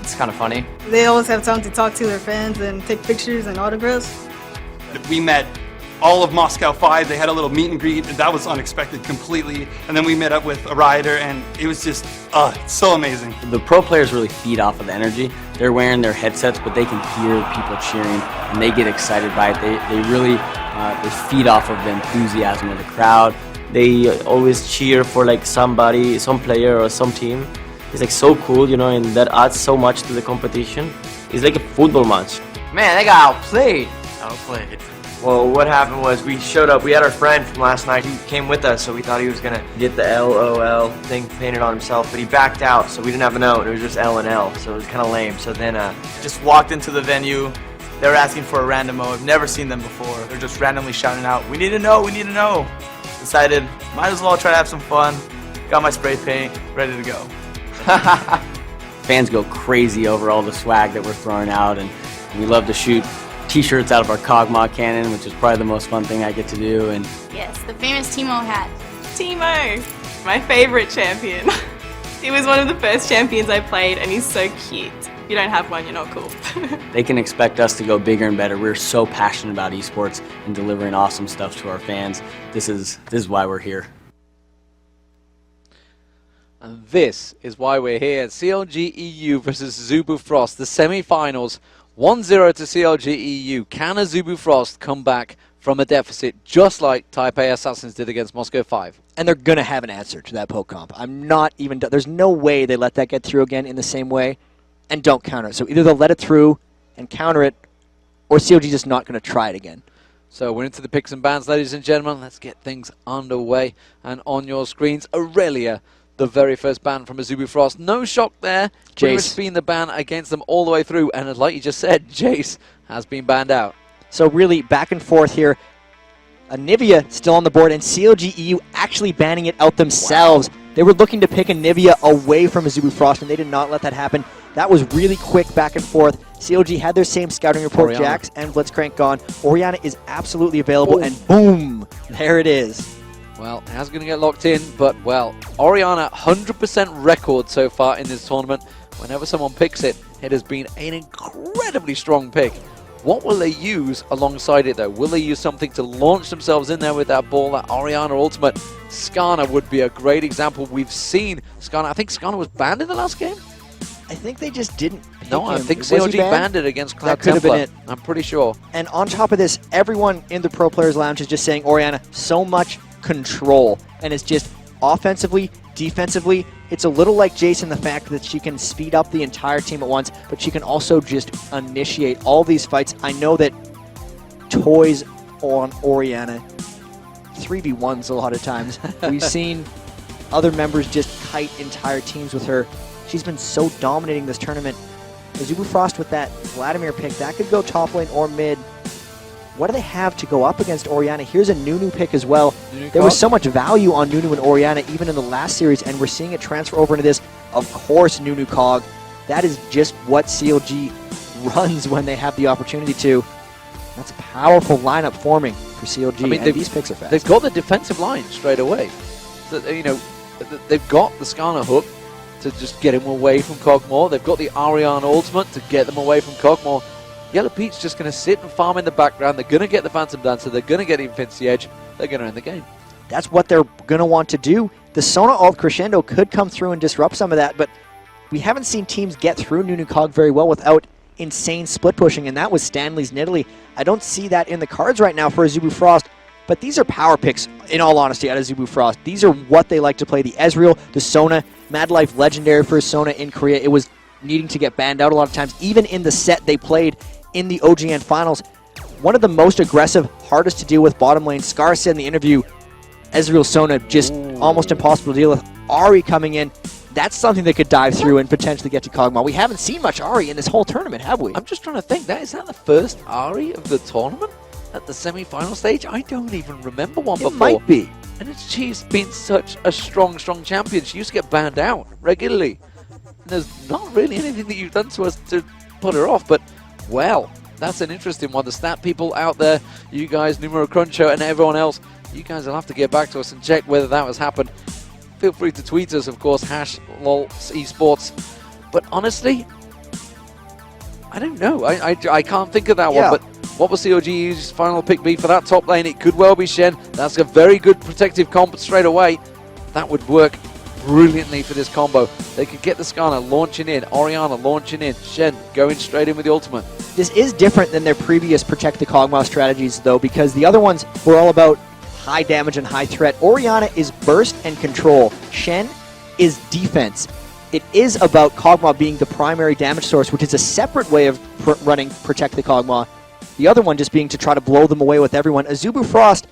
It's kind of funny. They always have time to talk to their fans and take pictures and autographs. We met all of Moscow 5. They had a little meet and greet, and that was unexpected completely. And then we met up with a rider, and it was just, it's so amazing. The pro players really feed off of the energy. They're wearing their headsets, but they can hear people cheering, and they get excited by it. They really they feed off of the enthusiasm of the crowd. They always cheer for somebody, some player or some team. It's so cool, and that adds so much to the competition. It's like a football match. Man, they got outplayed. Outplayed. Well, what happened was we showed up. We had our friend from last night. He came with us, so we thought he was going to get the LOL thing painted on himself, but he backed out, so we didn't have an O, and it was just L and L, so it was kind of lame. So then just walked into the venue. They were asking for a random O. I've never seen them before. They're just randomly shouting out, "We need to know, we need to know." Decided, might as well try to have some fun. Got my spray paint, ready to go. Fans go crazy over all the swag that we're throwing out, and we love to shoot t-shirts out of our Kog'Maw cannon, which is probably the most fun thing I get to do. And yes, the famous Teemo hat. Teemo, my favorite champion. He was one of the first champions I played, and he's so cute. If you don't have one, you're not cool. They can expect us to go bigger and better. We're so passionate about esports and delivering awesome stuff to our fans. This is why we're here. And this is why we're here. CLG.EU versus Azubu Frost, the semi-finals. 1-0 to CLG.EU. Can Azubu Frost come back from a deficit just like Taipei Assassins did against Moscow 5? And they're going to have an answer to that poke comp. There's no way they let that get through again in the same way and don't counter it. So either they'll let it through and counter it, or CLG just not going to try it again. So we're into the picks and bans, ladies and gentlemen. Let's get things underway. And on your screens, Aurelia, the very first ban from Azubu Frost. No shock there. Jace been the ban against them all the way through. And like you just said, Jace has been banned out. So really back and forth here. Anivia still on the board, and CLG.EU actually banning it out themselves. Wow. They were looking to pick Anivia away from Azubu Frost, and they did not let that happen. That was really quick back and forth. CLG had their same scouting report, Orianna. Jax and Blitzcrank gone. Orianna is absolutely available, and boom, there it is. Well, it has going to get locked in, but, well, Orianna, 100% record so far in this tournament. Whenever someone picks it, it has been an incredibly strong pick. What will they use alongside it, though? Will they use something to launch themselves in there with that ball, that Orianna ultimate? Skarner would be a great example. We've seen Skarner. I think Skarner was banned in the last game? I think they just didn't pick No, I him. think Was he CLG banned it against Cloud That could have been it. I'm pretty sure. And on top of this, everyone in the Pro Players Lounge is just saying, Orianna, so much control. And it's just offensively, defensively, it's a little like Jason, the fact that she can speed up the entire team at once, but she can also just initiate all these fights. I know that toys on Orianna, 3v1s a lot of times. We've seen other members just kite entire teams with her. She's been so dominating this tournament. Azubu Frost with that Vladimir pick, that could go top lane or mid. What do they have to go up against Orianna? Here's a Nunu pick as well. There was so much value on Nunu and Orianna even in the last series, and we're seeing it transfer over into this. Of course, Nunu Cog. That is just what CLG runs when they have the opportunity to. That's a powerful lineup forming for CLG, I mean, and these picks are fast. They've got the defensive line straight away. So, you know, they've got the Skarner hook to just get him away from Kog'Maw. They've got the Ariana ultimate to get them away from Kog'Maw. Yellow Pete's just going to sit and farm in the background. They're going to get the Phantom Dancer. They're going to get the Infinity Edge. They're going to end the game. That's what they're going to want to do. The Sona Alt Crescendo could come through and disrupt some of that, but we haven't seen teams get through Nunu Cog very well without insane split pushing, and that was Stanley's Nidalee. I don't see that in the cards right now for Azubu Frost, but these are power picks, in all honesty, out of Azubu Frost. These are what they like to play. The Ezreal, the Sona, MadLife Legendary for Sona in Korea. It was needing to get banned out a lot of times, even in the set they played in the OGN finals. One of the most aggressive, hardest to deal with bottom lane. Scar said in the interview, Ezreal Sona just almost impossible to deal with. Ari coming in, that's something they could dive through and potentially get to Kog'Maw. We haven't seen much Ari in this whole tournament, have we? I'm just trying to think, is that the first Ari of the tournament at the semi-final stage? I don't even remember one before. It might be. And she's been such a strong champion. She used to get banned out regularly. And there's not really anything that you've done to us to put her off, but, well, that's an interesting one. The stat people out there, you guys, Numero Cruncher and everyone else, you guys will have to get back to us and check whether that has happened. Feel free to tweet us, of course, #LOLEsports. But honestly, I don't know. I can't think of that one. But what will CLG's final pick be for that top lane? It could well be Shen. That's a very good protective comp straight away. That would work brilliantly for this combo. They could get the Skarner launching in, Orianna launching in, Shen going straight in with the ultimate. This is different than their previous Protect the Kog'Maw strategies, though, because the other ones were all about high damage and high threat. Orianna is burst and control. Shen is defense. It is about Kog'Maw being the primary damage source, which is a separate way of running Protect the Kog'Maw. The other one just being to try to blow them away with everyone. Azubu Frost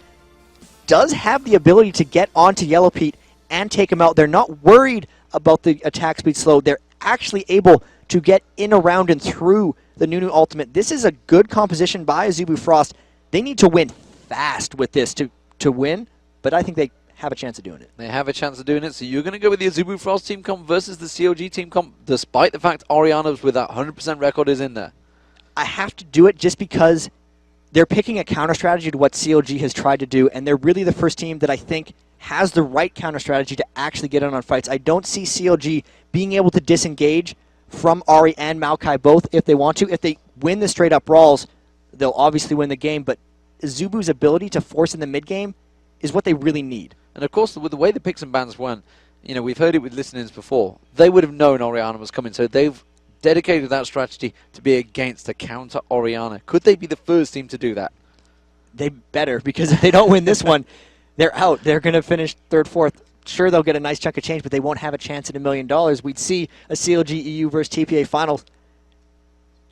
does have the ability to get onto Yellow Pete and take him out. They're not worried about the attack speed slow. They're actually able to get in, around, and through the Nunu ultimate. This is a good composition by Azubu Frost. They need to win fast with this to win, but I think they have a chance of doing it. They have a chance of doing it, so you're going to go with the Azubu Frost team comp versus the CLG team comp, despite the fact Orianna's with that 100% record is in there. I have to do it just because they're picking a counter strategy to what CLG has tried to do, and they're really the first team that I think has the right counter strategy to actually get in on fights. I don't see CLG being able to disengage from Ari and Maokai both if they want to. If they win the straight-up brawls, they'll obviously win the game, but Azubu's ability to force in the mid-game is what they really need. And of course, with the way the picks and bans went, you know, we've heard it with listenings before, they would have known Orianna was coming, so they've dedicated that strategy to be against to counter Orianna. Could they be the first team to do that? They better, because if they don't win this one, they're out. They're going to finish third, fourth. Sure, they'll get a nice chunk of change, but they won't have a chance at $1 million. We'd see a CLG.EU versus TPA finals.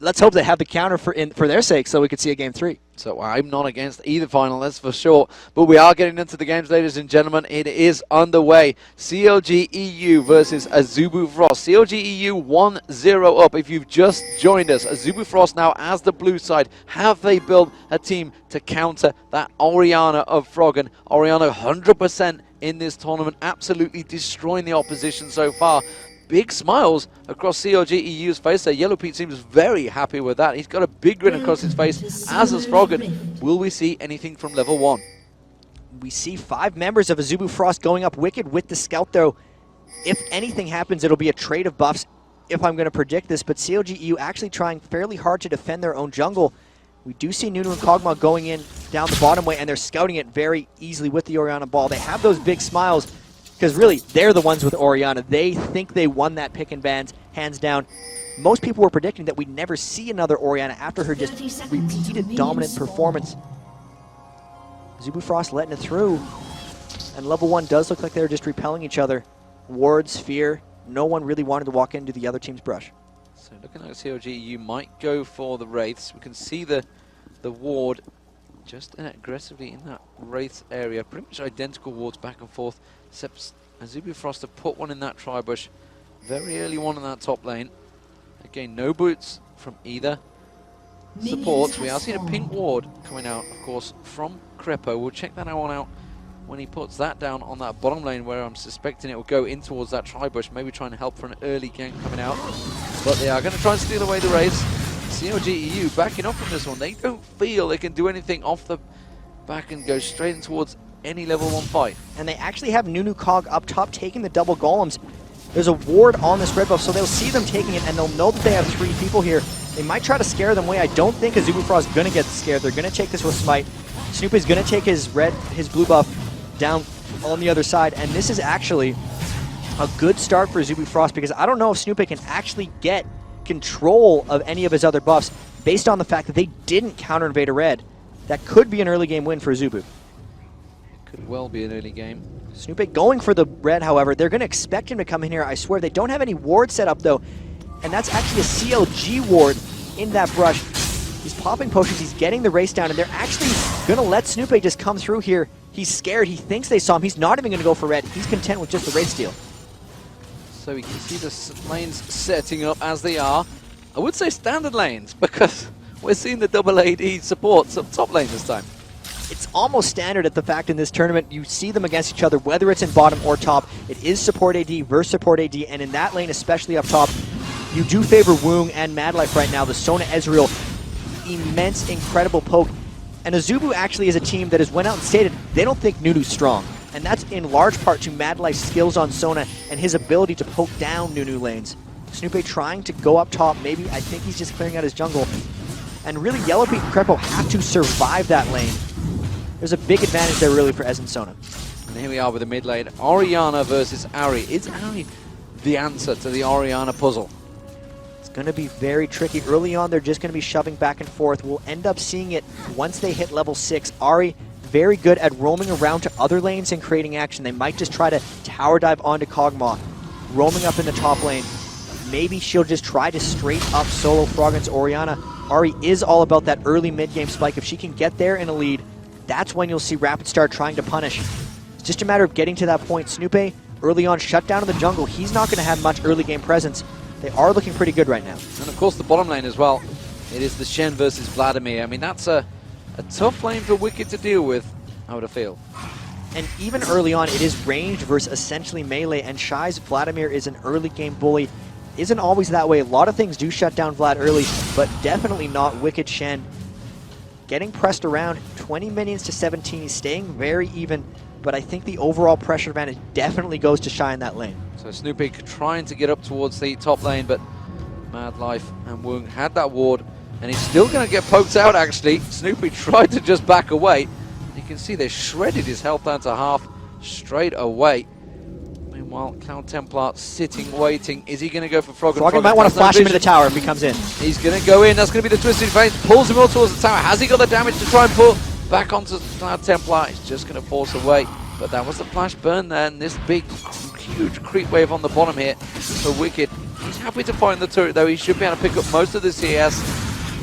Let's hope they have the counter for their sake so we could see a Game 3. So I'm not against either final, that's for sure. But we are getting into the games, ladies and gentlemen. It is underway. CLG.EU versus Azubu Frost. CLG.EU 1-0 up. If you've just joined us, Azubu Frost now as the blue side. Have they built a team to counter that Orianna of Froggen? Orianna 100% in this tournament, absolutely destroying the opposition so far. Big smiles across CLG.EU's face there. Yellow Pete seems very happy with that. He's got a big grin across his face, as does Froggen. Will we see anything from level 1? We see 5 members of Azubu Frost going up Wicked with the Scout, though. If anything happens, it'll be a trade of buffs, if I'm going to predict this, but CLG.EU actually trying fairly hard to defend their own jungle. We do see Nunu and Kog'Maw going in down the bottom way, and they're scouting it very easily with the Orianna ball. They have those big smiles, because really, they're the ones with Orianna. They think they won that pick and bans, hands down. Most people were predicting that we'd never see another Orianna after her just repeated dominant performance. Azubu Frost letting it through. And level 1 does look like they're just repelling each other. Wards, Fear, no one really wanted to walk into the other team's brush. So looking like CLG, you might go for the Wraiths. We can see the ward just aggressively in that Wraiths area. Pretty much identical wards back and forth, except Azubu Frost have put one in that tri-bush. Very early one in that top lane. Again, no boots from either supports. We are seeing a pink ward coming out, of course, from Krepo. We'll check that one out when he puts that down on that bottom lane, where I'm suspecting it will go in towards that tri-bush, maybe trying to help for an early gank coming out. But they are going to try and steal away the race. CLG.EU backing up from this one. They don't feel they can do anything off the back and go straight in towards any level 1 fight. And they actually have Nunu Cog up top taking the double golems. There's a ward on this red buff, so they'll see them taking it, and they'll know that they have 3 people here. They might try to scare them away. I don't think Azubu Frost is going to get scared. They're going to take this with Smite. Snoopeh is going to take his blue buff down on the other side, and this is actually a good start for Azubu Frost, because I don't know if Snoopeh can actually get control of any of his other buffs based on the fact that they didn't counter invade a red. That could be an early game win for Azubu. Could well be an early game. Snoopeh going for the red, however. They're going to expect him to come in here. I swear, they don't have any ward set up, though. And that's actually a CLG ward in that brush. He's popping potions. He's getting the race down. And they're actually going to let Snoopeh just come through here. He's scared. He thinks they saw him. He's not even going to go for red. He's content with just the race steal. So we can see the lanes setting up as they are. I would say standard lanes, because we're seeing the double AD supports up top lane this time. It's almost standard at the fact in this tournament. You see them against each other, whether it's in bottom or top. It is support AD versus support AD, and in that lane, especially up top, you do favor Woong and MadLife right now. The Sona Ezreal, immense, incredible poke. And Azubu actually is a team that has went out and stated they don't think Nunu's strong. And that's in large part to MadLife's skills on Sona and his ability to poke down Nunu lanes. Snoopeh trying to go up top. Maybe, I think he's just clearing out his jungle. And really, Yellowbeak and Krepo have to survive that lane. There's a big advantage there, really, for Ez and Sona. And here we are with the mid lane. Orianna versus Ahri. Is Ahri the answer to the Orianna puzzle? It's going to be very tricky. Early on, they're just going to be shoving back and forth. We'll end up seeing it once they hit level 6. Ahri, very good at roaming around to other lanes and creating action. They might just try to tower dive onto Kog'Maw, roaming up in the top lane. Maybe she'll just try to straight up solo Froggen's Orianna. Ahri is all about that early mid-game spike. If she can get there in a lead, that's when you'll see Rapid Star trying to punish. It's just a matter of getting to that point. Snoopeh, early on, shut down in the jungle. He's not going to have much early game presence. They are looking pretty good right now. And of course, the bottom lane as well. It is the Shen versus Vladimir. I mean, that's a tough lane for Wicked to deal with, I would feel. And even early on, it is ranged versus essentially melee. And Shy's Vladimir is an early game bully. Isn't always that way. A lot of things do shut down Vlad early, but definitely not Wicked Shen. Getting pressed around, 20 minions to 17. He's staying very even, but I think the overall pressure advantage definitely goes to Shy in that lane. So Snoopeh trying to get up towards the top lane, but MadLife and Woong had that ward, and he's still going to get poked out, actually. Snoopeh tried to just back away. You can see they shredded his health down to half straight away. Meanwhile, Cloud Templar sitting, waiting. Is he going to go for Froggen? Froggen might want to flash him into the tower if he comes in. He's going to go in. That's going to be the Twisted Fate. Pulls him all towards the tower. Has he got the damage to try and pull back onto Cloud Templar? He's just going to force away. But that was the flash burn there, and this big, huge creep wave on the bottom here for Wicked. He's happy to find the turret, though. He should be able to pick up most of the CS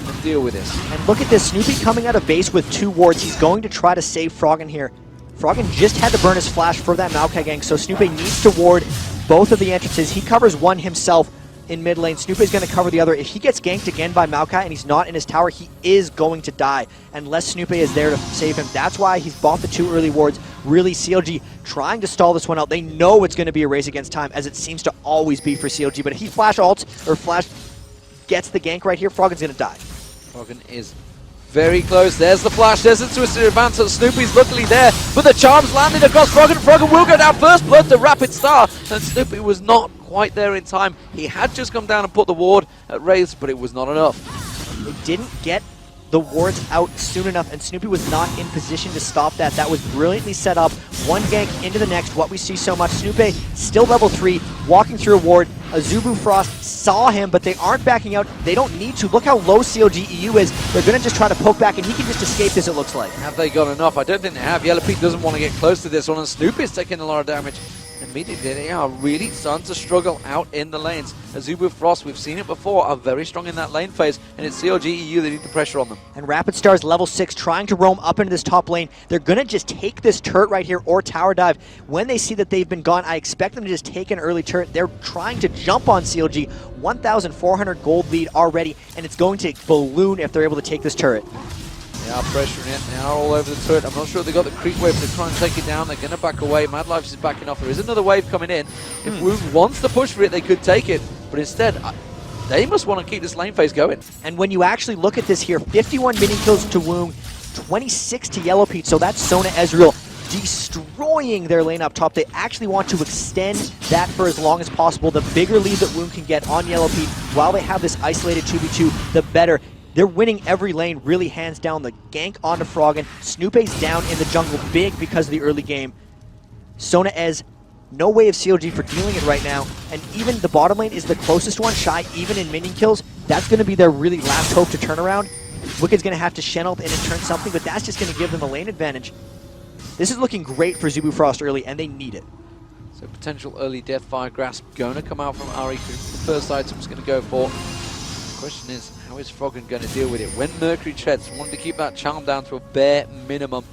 and deal with this. And look at this. Snoopeh coming out of base with 2 wards. He's going to try to save Froggen here. Froggen just had to burn his flash for that Maokai gank, so Snoopeh needs to ward both of the entrances. He covers one himself in mid lane. Snoopeh is going to cover the other. If he gets ganked again by Maokai and he's not in his tower, he is going to die unless Snoopeh is there to save him. That's why he's bought the 2 early wards. Really, CLG trying to stall this one out. They know it's going to be a race against time, as it seems to always be for CLG. But if he flash ults or flash gets the gank right here, Froggen's going to die. Froggen is very close. There's the flash. There's the twisted advance. Snoopeh's luckily there, but the charms landed across Froggen. Froggen will go down first blood to Rapid Star, and Snoopeh was not quite there in time. He had just come down and put the ward at Wraiths, but it was not enough. They didn't get the wards out soon enough, and Snoopeh was not in position to stop that. That was brilliantly set up. One gank into the next, what we see so much. Snoopeh still level 3, walking through a ward. Azubu Frost saw him, but they aren't backing out. They don't need to. Look how low CLG.EU is. They're going to just try to poke back, and he can just escape this, it looks like. Have they got enough? I don't think they have. Yellowpeak doesn't want to get close to this one, and Snoopeh's taking a lot of damage. immediately they are really starting to struggle out in the lanes. Azubu Frost, we've seen it before, are very strong in that lane phase, and it's CLG.EU that need the pressure on them. And Rapid Stars level 6 trying to roam up into this top lane. They're going to just take this turret right here or tower dive. When they see that they've been gone, I expect them to just take an early turret. They're trying to jump on CLG. 1,400 gold lead already, and it's going to balloon if they're able to take this turret. They are pressuring it. They are all over the turret. I'm not sure they got the creep wave to try and take it down. They're going to back away. MadLife is backing off. There is another wave coming in. If Woong wants to push for it, they could take it. But instead, they must want to keep this lane phase going. And when you actually look at this here, 51 mini kills to Woong, 26 to Yellow Pete. So that's Sona Ezreal destroying their lane up top. They actually want to extend that for as long as possible. The bigger lead that Woong can get on Yellow Pete while they have this isolated 2v2, the better. They're winning every lane, really hands down. The gank onto Froggen. Snoopeh's down in the jungle big because of the early game. Sona Ez, no way of CLG for dealing it right now. And even the bottom lane is the closest one, Shy, even in minion kills. That's going to be their really last hope to turn around. Wicked's going to have to Shen ult in and turn something, but that's just going to give them a lane advantage. This is looking great for Azubu Frost early, and they need it. So potential early Deathfire Grasp going to come out from Ari. The first item's going to go for. The question is, how is Froggen going to deal with it? When Mercury treads, wanted to keep that charm down to a bare minimum.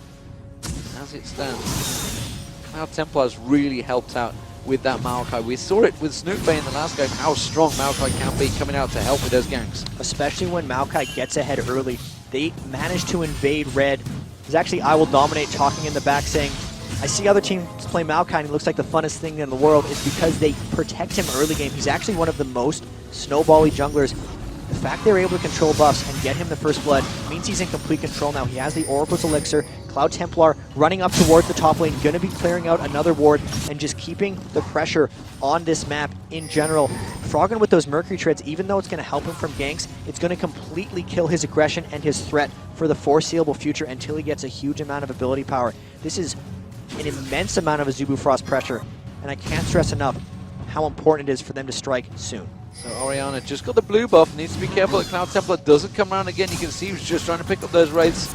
As it stands, Cloud Templar's really helped out with that Maokai. We saw it with Snoopeh in the last game, how strong Maokai can be coming out to help with those ganks. Especially when Maokai gets ahead early. They managed to invade red. There's actually I Will Dominate talking in the back saying, I see other teams play Maokai and it looks like the funnest thing in the world. Is because they protect him early game. He's actually one of the most snowbally junglers. The fact they're able to control buffs and get him the first blood means he's in complete control now. He has the Oracle's Elixir. Cloud Templar running up towards the top lane, going to be clearing out another ward and just keeping the pressure on this map in general. Froggen with those Mercury treads, even though it's going to help him from ganks, it's going to completely kill his aggression and his threat for the foreseeable future until he gets a huge amount of ability power. This is an immense amount of Azubu Frost pressure, and I can't stress enough how important it is for them to strike soon. So Orianna just got the blue buff, needs to be careful that Cloud Templar doesn't come around again. You can see he was just trying to pick up those raids.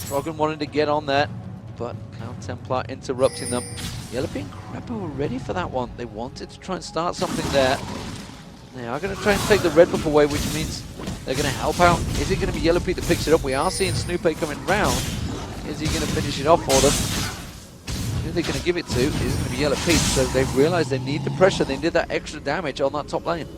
Froggen wanted to get on that, but Cloud Templar interrupting them. Yellow Pete and Crepo were ready for that one. They wanted to try and start something there. They are going to try and take the red buff away, which means they're going to help out. Is it going to be Yellow Pete that picks it up? We are seeing Snoopeh coming round. Is he going to finish it off for them? Who are they going to give it to? It is going to be Yellow Pete. So they've realized they need the pressure. They need that extra damage on that top lane.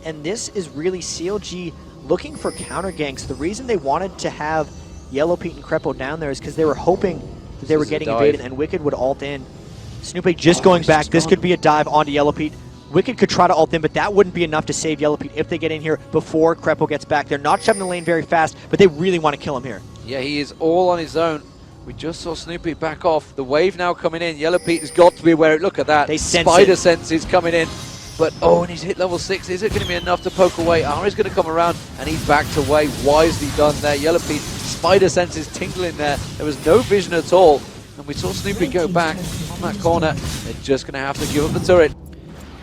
And this is really CLG looking for counter ganks. The reason they wanted to have Yellow Pete and Crepo down there is because they were hoping that they were getting invaded and Wicked would ult in. Snoopeh just going back. This could be a dive onto Yellow Pete. Wicked could try to ult in, but that wouldn't be enough to save Yellow Pete if they get in here before Crepo gets back. They're not shoving the lane very fast, but they really want to kill him here. Yeah, he is all on his own. We just saw Snoopeh back off. The wave now coming in. Yellow Pete has got to be aware. Look at that. They sense Spider it. sense is coming in. But, oh, and he's hit level 6. Is it going to be enough to poke away? Ari's going to come around, and he's backed away. Wisely done there. Yellow Pete, Spider sense is tingling there. There was no vision at all. And we saw Snoopeh go back on that corner. They're just going to have to give up the turret.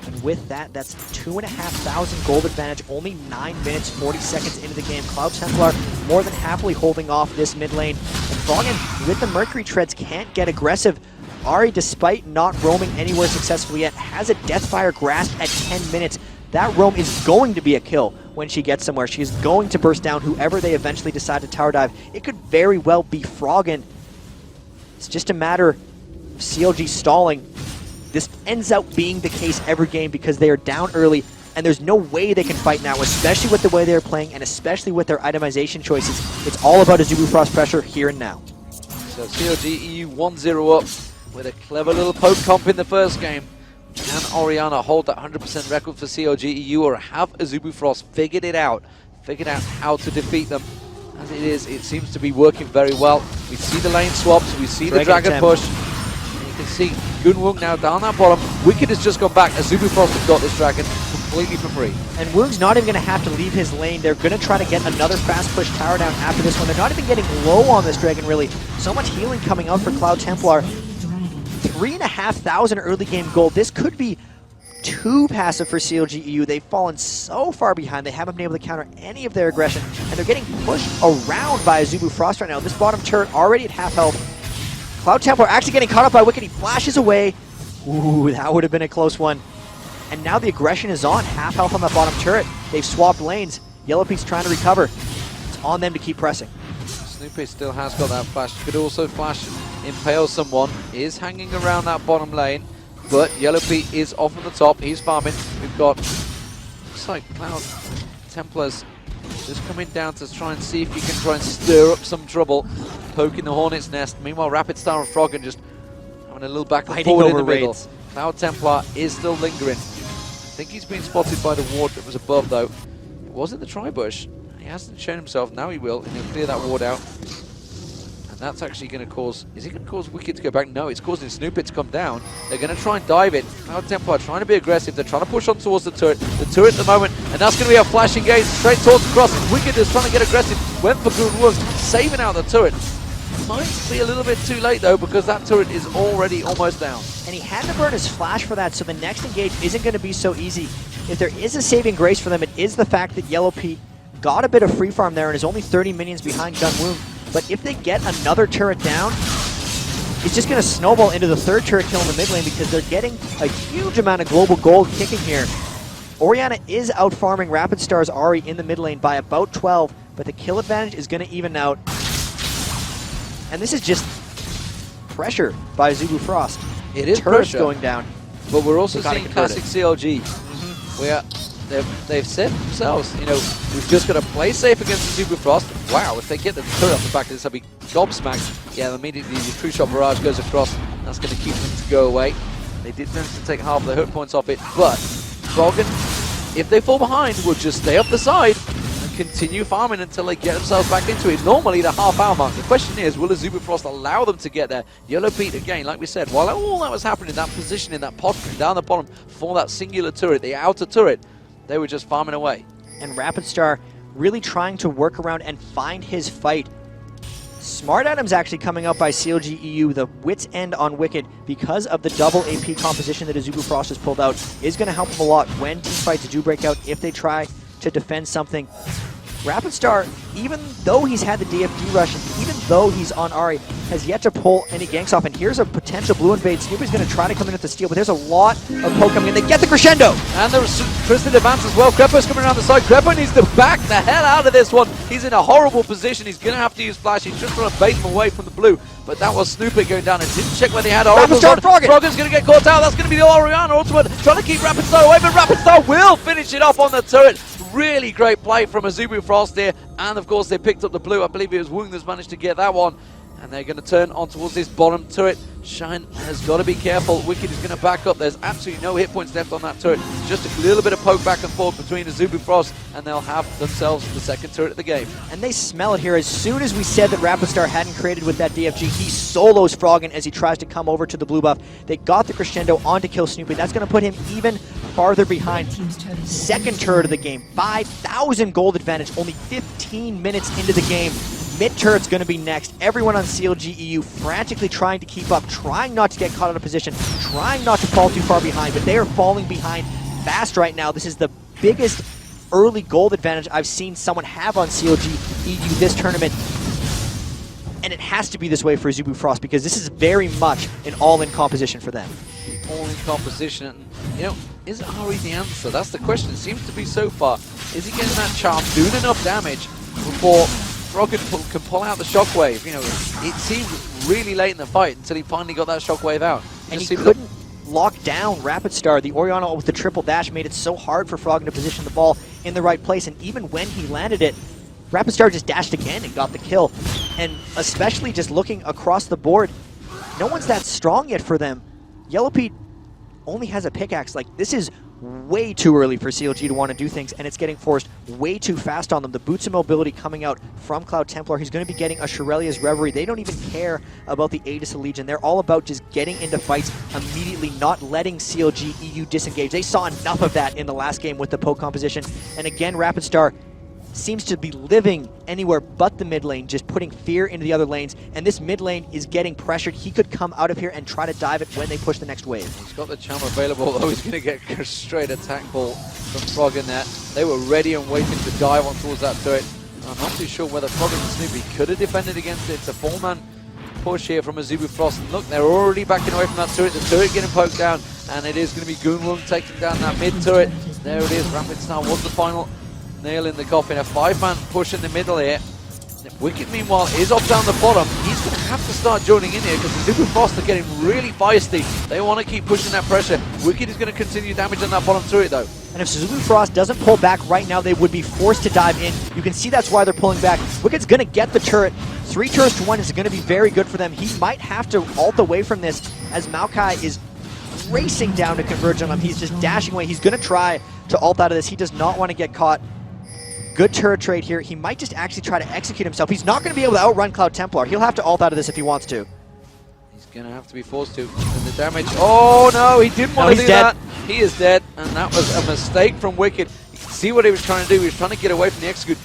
And with that, that's 2,500 gold advantage. Only 9 minutes, 40 seconds into the game. Cloud Templar more than happily holding off this mid lane. And Froggen, with the Mercury treads, can't get aggressive. Ari, despite not roaming anywhere successfully yet, has a Deathfire Grasp at 10 minutes. That roam is going to be a kill when she gets somewhere. She is going to burst down whoever they eventually decide to tower dive. It could very well be Froggen. It's just a matter of CLG stalling. This ends up being the case every game because they are down early and there's no way they can fight now, especially with the way they're playing and especially with their itemization choices. It's all about Azubu Frost pressure here and now. So CLG.EU 1-0 up with a clever little poke comp in the first game. Can Orianna hold that 100% record for CLG.EU, or have Azubu Frost figured out how to defeat them? As it is, it seems to be working very well. We see the lane swaps, we see the dragon push. And you can see Gunwung now down that bottom. Wicked has just gone back. Azubu Frost have got this dragon completely for free. And Woong's not even going to have to leave his lane. They're going to try to get another fast push tower down after this one. They're not even getting low on this dragon, really. So much healing coming out for Cloud Templar. 3,500 early game gold. This could be too passive for CLG.EU. They've fallen so far behind. They haven't been able to counter any of their aggression, and they're getting pushed around by Azubu Frost right now. This bottom turret already at half health. Cloud Templar actually getting caught up by Wicked. He flashes away. Ooh, that would have been a close one. And now the aggression is on. Half health on that bottom turret. They've swapped lanes. Yellowpeak's trying to recover. It's on them to keep pressing. Snoopeh still has got that flash. Could also flash impale someone. Is hanging around that bottom lane. But Yellowpeak is off on the top. He's farming. We've got, looks like Cloud Templars just coming down to try and see if he can try and stir up some trouble. Poking the Hornet's Nest. Meanwhile, Rapid Star and Froggen just having a little back and forward in the middle. Cloud Templar is still lingering. I think he's been spotted by the ward that was above, though. It was in the tri-bush. He hasn't shown himself. Now he will, and he'll clear that ward out. And that's actually going to cause... Is it going to cause Wicked to go back? No, it's causing Snoopeh to come down. They're going to try and dive it. Cloud Templar trying to be aggressive. They're trying to push on towards the turret. The turret at the moment, and that's going to be a flashing gate straight towards the cross. Wicked is trying to get aggressive. Went for good was saving out the turret. Might be a little bit too late, though, because that turret is already almost down. And he had to burn his flash for that, so the next engage isn't going to be so easy. If there is a saving grace for them, it is the fact that Yellowpeak got a bit of free farm there and is only 30 minions behind Gunwound. But if they get another turret down, it's just going to snowball into the third turret kill in the mid lane because they're getting a huge amount of global gold kicking here. Orianna is out farming Rapid Star's Ahri in the mid lane by about 12, but the kill advantage is going to even out. And this is just pressure by Azubu Frost. It is Turrets pressure going down. But we're also seeing classic CLG, where they've said themselves, you know, we've just got to play safe against the Azubu Frost. Wow, if they get the turret off the back of this, they'll be gobsmacked. Yeah, immediately the True Shot Barrage goes across. That's going to keep them to go away. They did manage to take half of the hurt points off it, but Froggen, if they fall behind, will just stay up the side and continue farming until they get themselves back into it. Normally the half-hour mark. The question is, will Azubu Frost allow them to get there? Yellowpeak, again, like we said, while all that was happening, that positioning, that posturing down the bottom for that singular turret, the outer turret, they were just farming away. And Rapid Star really trying to work around and find his fight. Smart Adam's actually coming out by CLG.EU. The Wit's End on Wicked, because of the double AP composition that Azubu Frost has pulled out, is going to help him a lot when team fights do break out, if they try to defend something. Rapid Star, even though he's had the DFD rush, and even though he's on Ahri, has yet to pull any ganks off. And here's a potential blue invade. Snoopeh's going to try to come in with the steal, but there's a lot of poke coming in. They get the crescendo! And there's Tristan advance as well. Crepo's coming around the side. Crepo needs to back the hell out of this one. He's in a horrible position. He's going to have to use flash. He's just trying to bait him away from the blue. But that was Snoopeh going down and didn't check where they had Oracles on. Froggen's going to get caught out. That's going to be the Orianna ultimate. Trying to keep Rapid Star away, but Rapid Star will finish it off on the turret. Really great play from Azubu Frost here. And of course they picked up the blue. I believe it was Woong that's managed to get that one. And they're going to turn on towards this bottom turret. Shine has got to be careful. Wicked is going to back up. There's absolutely no hit points left on that turret. Just a little bit of poke back and forth between Azubu Frost, and they'll have themselves the second turret of the game. And they smell it here. As soon as we said that Rapid Star hadn't created with that DFG, he solos Froggen as he tries to come over to the blue buff. They got the crescendo on to kill Snoopeh. That's going to put him even farther behind. Second turret of the game. 5,000 gold advantage. Only 15 minutes into the game. Mid turret's going to be next. Everyone on CLG.EU frantically trying to keep up, trying not to get caught out of position, trying not to fall too far behind, but they are falling behind fast right now. This is the biggest early gold advantage I've seen someone have on CLG.EU this tournament. And it has to be this way for Azubu Frost because this is very much an all-in composition for them. All-in composition. You know, is Ahri the answer? That's the question. It seems to be so far. Is he getting that charm, doing enough damage before Froggen can pull out the shockwave? You know, it seemed really late in the fight until he finally got that shockwave out. And he couldn't lock down Rapid Star. The Orianna with the triple dash made it so hard for Froggen to position the ball in the right place, and even when he landed it, Rapid Star just dashed again and got the kill. And especially just looking across the board, no one's that strong yet for them. Yellowpeak only has a pickaxe. Like, this is way too early for CLG to want to do things, and it's getting forced way too fast on them. The boots of mobility coming out from Cloud Templar. He's going to be getting a Shirelia's Reverie. They don't even care about the Aegis of Legion. They're all about just getting into fights immediately, not letting CLG.EU disengage. They saw enough of that in the last game with the poke composition. And again, Rapid Star seems to be living anywhere but the mid lane, just putting fear into the other lanes, and this mid lane is getting pressured. He could come out of here and try to dive it when they push the next wave. He's got the charm available, though. He's going to get a straight attack ball from Froggen there. They were ready and waiting to dive on towards that turret. I'm not too sure whether Froggen and Snoopeh could have defended against it. It's a 4-man push here from Azubu Frost. And look, they're already backing away from that turret. The turret getting poked down, and it is going to be Goonwung taking down that mid turret. There it is. Rapid Star was the final nail in the coffin. A 5-man push in the middle here. Wicked, meanwhile, is off down the bottom. He's going to have to start joining in here because the Azubu Frost are getting really feisty. They want to keep pushing that pressure. Wicked is going to continue damage on that bottom turret, though. And if Azubu Frost doesn't pull back right now, they would be forced to dive in. You can see that's why they're pulling back. Wicked's going to get the turret. 3 turrets to 1 is going to be very good for them. He might have to ult away from this as Maokai is racing down to converge on him. He's just dashing away. He's going to try to ult out of this. He does not want to get caught. Good turret trade here. He might just actually try to execute himself. He's not going to be able to outrun Cloud Templar. He'll have to ult out of this if he wants to. He's going to have to be forced to. And the damage. Oh, no, he didn't want to do that. He is dead, and that was a mistake from Wicked. You can see what he was trying to do. He was trying to get away from the execute.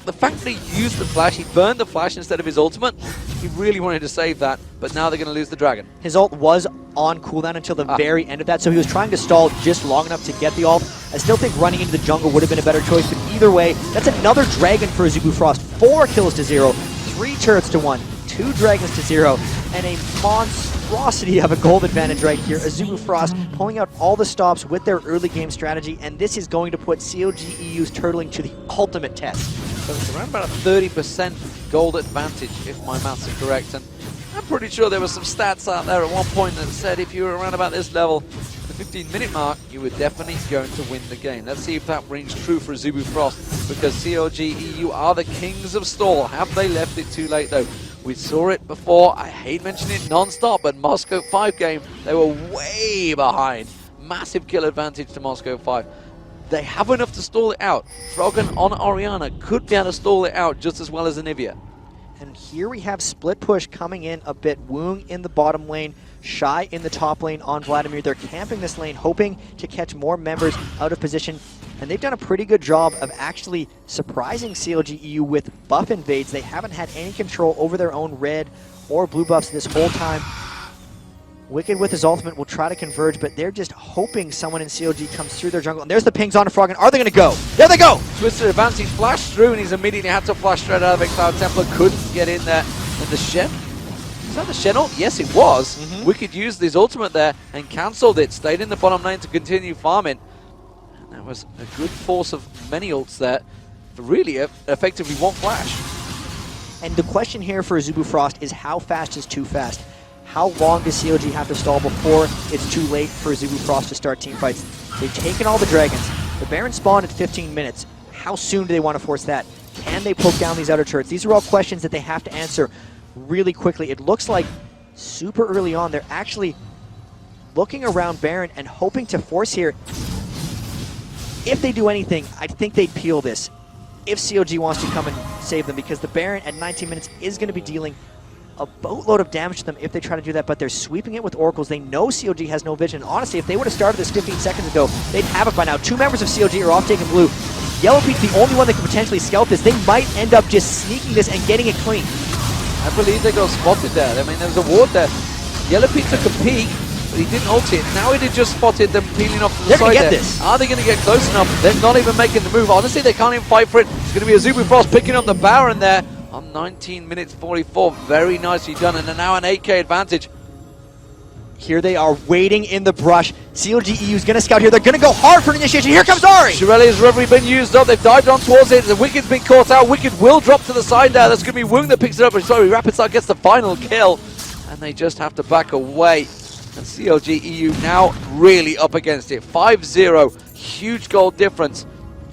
The fact that he used the flash, he burned the flash instead of his ultimate, he really wanted to save that, but now they're going to lose the dragon. His ult was on cooldown until the very end of that, so he was trying to stall just long enough to get the ult. I still think running into the jungle would have been a better choice, but either way, that's another dragon for Azubu Frost. 4 kills to 0, 3 turrets to 1, 2 dragons to 0, and a monstrosity of a gold advantage right here. Azubu Frost pulling out all the stops with their early game strategy, and this is going to put CLG.EU's turtling to the ultimate test. So it's around about a 30% gold advantage, if my maths are correct. And I'm pretty sure there were some stats out there at one point that said if you were around about this level, the 15-minute mark, you were definitely going to win the game. Let's see if that rings true for Azubu Frost, because CLG.EU are the kings of stall. Have they left it too late, though? We saw it before. I hate mentioning it non-stop, but Moscow 5 game, they were way behind. Massive kill advantage to Moscow 5. They have enough to stall it out. Froggen on Orianna could be able to stall it out just as well as Anivia. And here we have split push coming in a bit. Woong in the bottom lane, Shy in the top lane on Vladimir. They're camping this lane, hoping to catch more members out of position. And they've done a pretty good job of actually surprising CLG.EU with buff invades. They haven't had any control over their own red or blue buffs this whole time. Wicked with his ultimate will try to converge, but they're just hoping someone in CLG comes through their jungle. And there's the pings on Froggen. Are they going to go? There they go! Twisted advance, he flashed through, and he's immediately had to flash straight out of it. Cloud Templar couldn't get in there. And the Shen? Is that the Shen ult? Yes, it was. Wicked used his ultimate there and cancelled it. Stayed in the bottom lane to continue farming. And that was a good force of many ults there. Really effectively one flash. And the question here for Azubu Frost is how fast is too fast? How long does CLG have to stall before it's too late for Azubu Frost to start team fights? They've taken all the dragons. The Baron spawned at 15 minutes. How soon do they want to force that? Can they poke down these outer turrets? These are all questions that they have to answer really quickly. It looks like super early on they're actually looking around Baron and hoping to force here. If they do anything, I think they'd peel this if CLG wants to come and save them, because the Baron at 19 minutes is going to be dealing a boatload of damage to them if they try to do that, but they're sweeping it with oracles. They know CLG has no vision. Honestly, if they would have started this 15 seconds ago, they'd have it by now. 2 members of CLG are off taking blue. Yellow Pete's the only one that could potentially scalp this. They might end up just sneaking this and getting it clean. I believe they got spotted there. I mean, there was a ward there. Yellow Pete took a peek, but he didn't ult it. Now he just spotted them peeling off to the They're side gonna get there. this. Are they going to get close enough? They're not even making the move. Honestly, they can't even fight for it. It's going to be Azubu Frost picking up the Baron there on 19 minutes 44. Very nicely done, and now an 8k advantage. Here they are waiting in the brush. CLG.EU is going to scout here. They're going to go hard for an initiation. Here comes Ari! Shirelli's reverie been used up. They've dived on towards it. The Wicked's been caught out. Wicked will drop to the side there. That's going to be Woong that picks it up. Sorry, Rapid Star gets the final kill. And they just have to back away. And CLG.EU now really up against it. 5-0. Huge goal difference.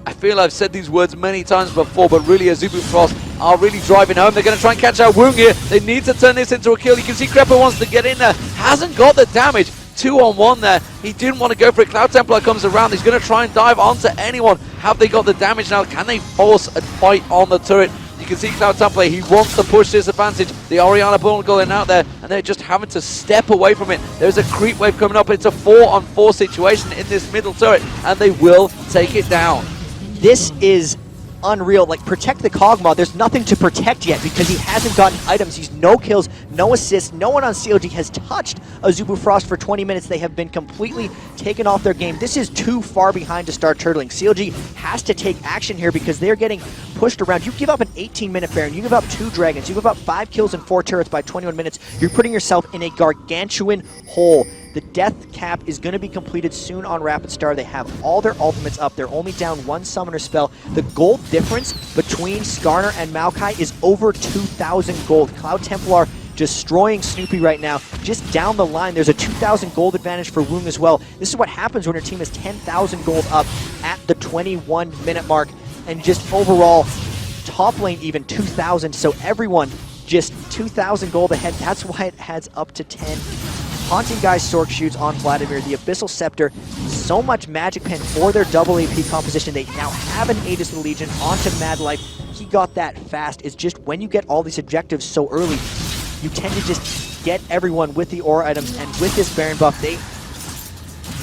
I feel I've said these words many times before, but really Azubu Frost are really driving home. They're going to try and catch out Woong here. They need to turn this into a kill. You can see Crepper wants to get in there. Hasn't got the damage. 2-on-1 there. He didn't want to go for it. Cloud Templar comes around. He's going to try and dive onto anyone. Have they got the damage now? Can they force a fight on the turret? You can see Cloud Templar, he wants to push this advantage. The Orianna ball going out there, and they're just having to step away from it. There's a creep wave coming up. It's a 4-on-4 situation in this middle turret, and they will take it down. This is unreal. Like, protect the Kog'Maw. There's nothing to protect yet because he hasn't gotten items. He's no kills, no assists. No one on CLG has touched Azubu Frost for 20 minutes. They have been completely taken off their game. This is too far behind to start turtling. CLG has to take action here because they're getting pushed around. You give up an 18-minute Baron, you give up 2 Dragons, you give up 5 kills and 4 turrets by 21 minutes. You're putting yourself in a gargantuan hole. The death cap is going to be completed soon on Rapid Star. They have all their ultimates up. They're only down 1 summoner spell. The gold difference between Skarner and Maokai is over 2,000 gold. Cloud Templar destroying Snoopeh right now. Just down the line, there's a 2,000 gold advantage for Woong as well. This is what happens when your team is 10,000 gold up at the 21-minute mark. And just overall, top lane even 2,000. So everyone just 2,000 gold ahead. That's why it adds up to 10. Haunting Guy's Sork shoots on Vladimir, the Abyssal Scepter, so much Magic Pen for their double AP composition. They now have an Aegis of the Legion onto MadLife. He got that fast. It's just when you get all these objectives so early, you tend to just get everyone with the aura items, and with this Baron buff, they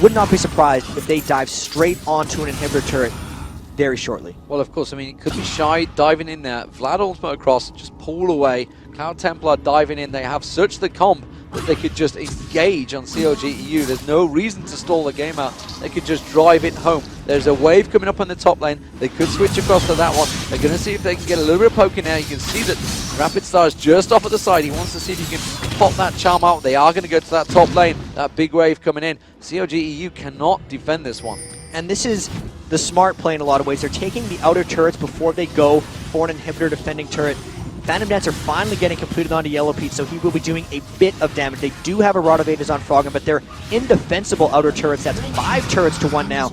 would not be surprised if they dive straight onto an inhibitor turret very shortly. Well, of course, I mean, it could be Shy diving in there. Vlad ultimate across, just pull away. Cloud Templar diving in. They have such the comp that they could just engage on CLG.EU. There's no reason to stall the game out. They could just drive it home. There's a wave coming up on the top lane. They could switch across to that one. They're going to see if they can get a little bit of poke in there. You can see that Rapid Star is just off at the side. He wants to see if he can pop that charm out. They are going to go to that top lane. That big wave coming in. CLG.EU cannot defend this one. And this is the smart play in a lot of ways. They're taking the outer turrets before they go for an inhibitor defending turret. Phantom Dancer finally getting completed onto Yellow Pete, so he will be doing a bit of damage. They do have a Rod of Ages on Froggen, but they're indefensible outer turrets. That's 5 turrets to 1 now.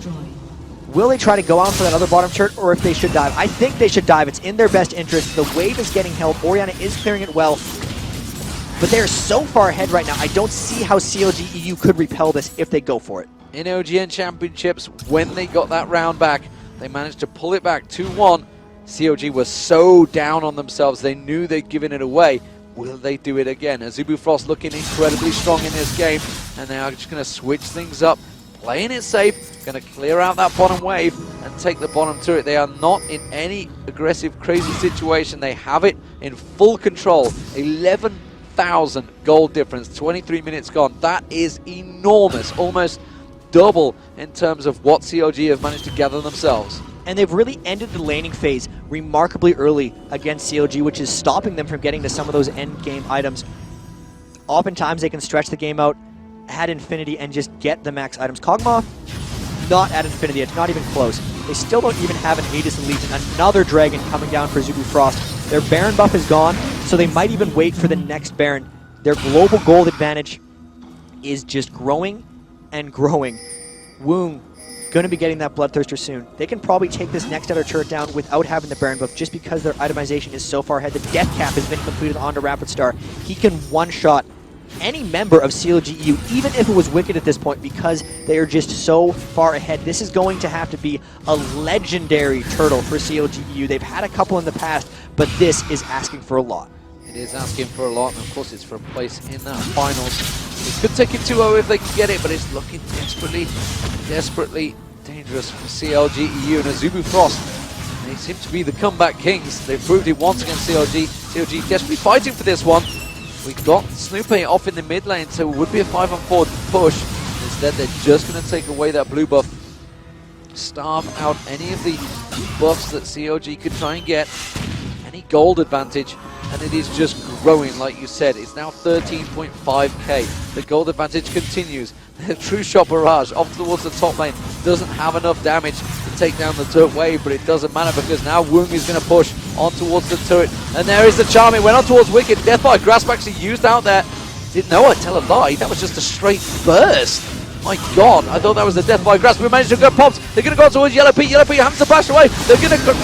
Will they try to go out for that other bottom turret, or if they should dive? I think they should dive. It's in their best interest. The wave is getting held. Orianna is clearing it well. But they're so far ahead right now, I don't see how CLG.EU could repel this if they go for it. In OGN Championships, when they got that round back, they managed to pull it back 2-1. CLG was so down on themselves, they knew they'd given it away. Will they do it again? Azubu Frost looking incredibly strong in this game, and they are just going to switch things up, playing it safe, going to clear out that bottom wave and take the bottom turret. They are not in any aggressive, crazy situation. They have it in full control. 11,000 gold difference, 23 minutes gone. That is enormous, almost double in terms of what CLG have managed to gather themselves. And they've really ended the laning phase remarkably early against CLG, which is stopping them from getting to some of those end game items. Oftentimes they can stretch the game out at infinity and just get the max items. Kog'Maw, not at infinity, it's not even close. They still don't even have an Aegis of Legion. Another Dragon coming down for Azubu Frost. Their Baron buff is gone, so they might even wait for the next Baron. Their global gold advantage is just growing and growing. Woong going to be getting that Bloodthirster soon. They can probably take this next outer turret down without having the Baron buff just because their itemization is so far ahead. The death cap has been completed onto Rapid Star. He can one-shot any member of CLG.EU, even if it was Wicked at this point, because they are just so far ahead. This is going to have to be a legendary turtle for CLG.EU. They've had a couple in the past, but this is asking for a lot. It is asking for a lot, and of course it's for a place in that finals. It could take it 2-0 if they can get it, but it's looking desperately dangerous for CLG.EU and Azubu Frost. They seem to be the comeback kings. They've proved it once against CLG. CLG desperately fighting for this one. We got Snoopeh off in the mid lane, so it would be a 5-on-4 push. Instead, they're just going to take away that blue buff, starve out any of the buffs that CLG could try and get, any gold advantage, and it is just growing, like you said. It's now 13.5k. The gold advantage continues. The True Shot Barrage off towards the top lane doesn't have enough damage to take down the turret wave, but it doesn't matter because now Woong is going to push on towards the turret. And there is the charm. It went on towards Wicked. Death by Grasp actually used out there. Didn't know I'd tell a lie. That was just a straight burst. My God, I thought that was the Death by Grasp. We managed to get popped. They're going to go towards Yellow Pete. Yellow Pete having to bash away. They're going to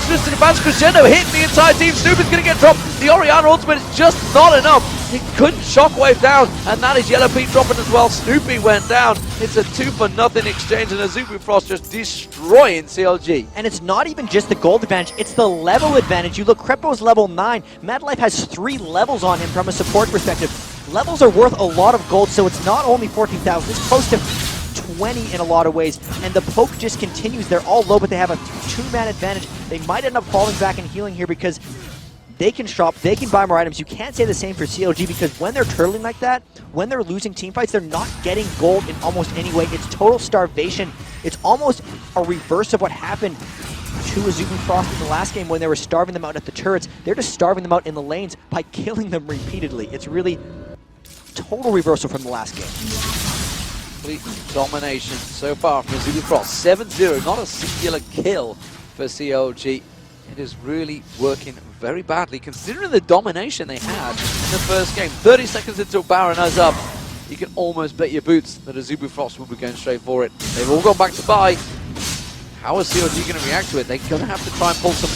just an advanced crescendo, hitting the entire team. Snoopeh's going to get dropped. The Orianna ultimate is just not enough. He couldn't shockwave down, and that is Yellow Pete dropping as well. Snoopeh went down. It's a 2-for-0 exchange, and Azubu Frost just destroying CLG. And it's not even just the gold advantage, it's the level advantage. You look, Krepo's level 9. MadLife has 3 levels on him from a support perspective. Levels are worth a lot of gold, so it's not only 14,000, it's close to 20 in a lot of ways, and the poke just continues. They're all low, but they have a 2-man advantage. They might end up falling back and healing here because they can shop, they can buy more items. You can't say the same for CLG because when they're turtling like that, when they're losing team fights, they're not getting gold in almost any way. It's total starvation. It's almost a reverse of what happened to Azubu Frost in the last game when they were starving them out at the turrets. They're just starving them out in the lanes by killing them repeatedly. It's really total reversal from the last game. Complete domination so far from Azubu Frost. 7-0, not a singular kill for CLG. It is really working very badly considering the domination they had in the first game. 30 seconds until Baron is up. You can almost bet your boots that Azubu Frost will be going straight for it. They've all gone back to buy. How is CLG going to react to it? They're going to have to try and pull some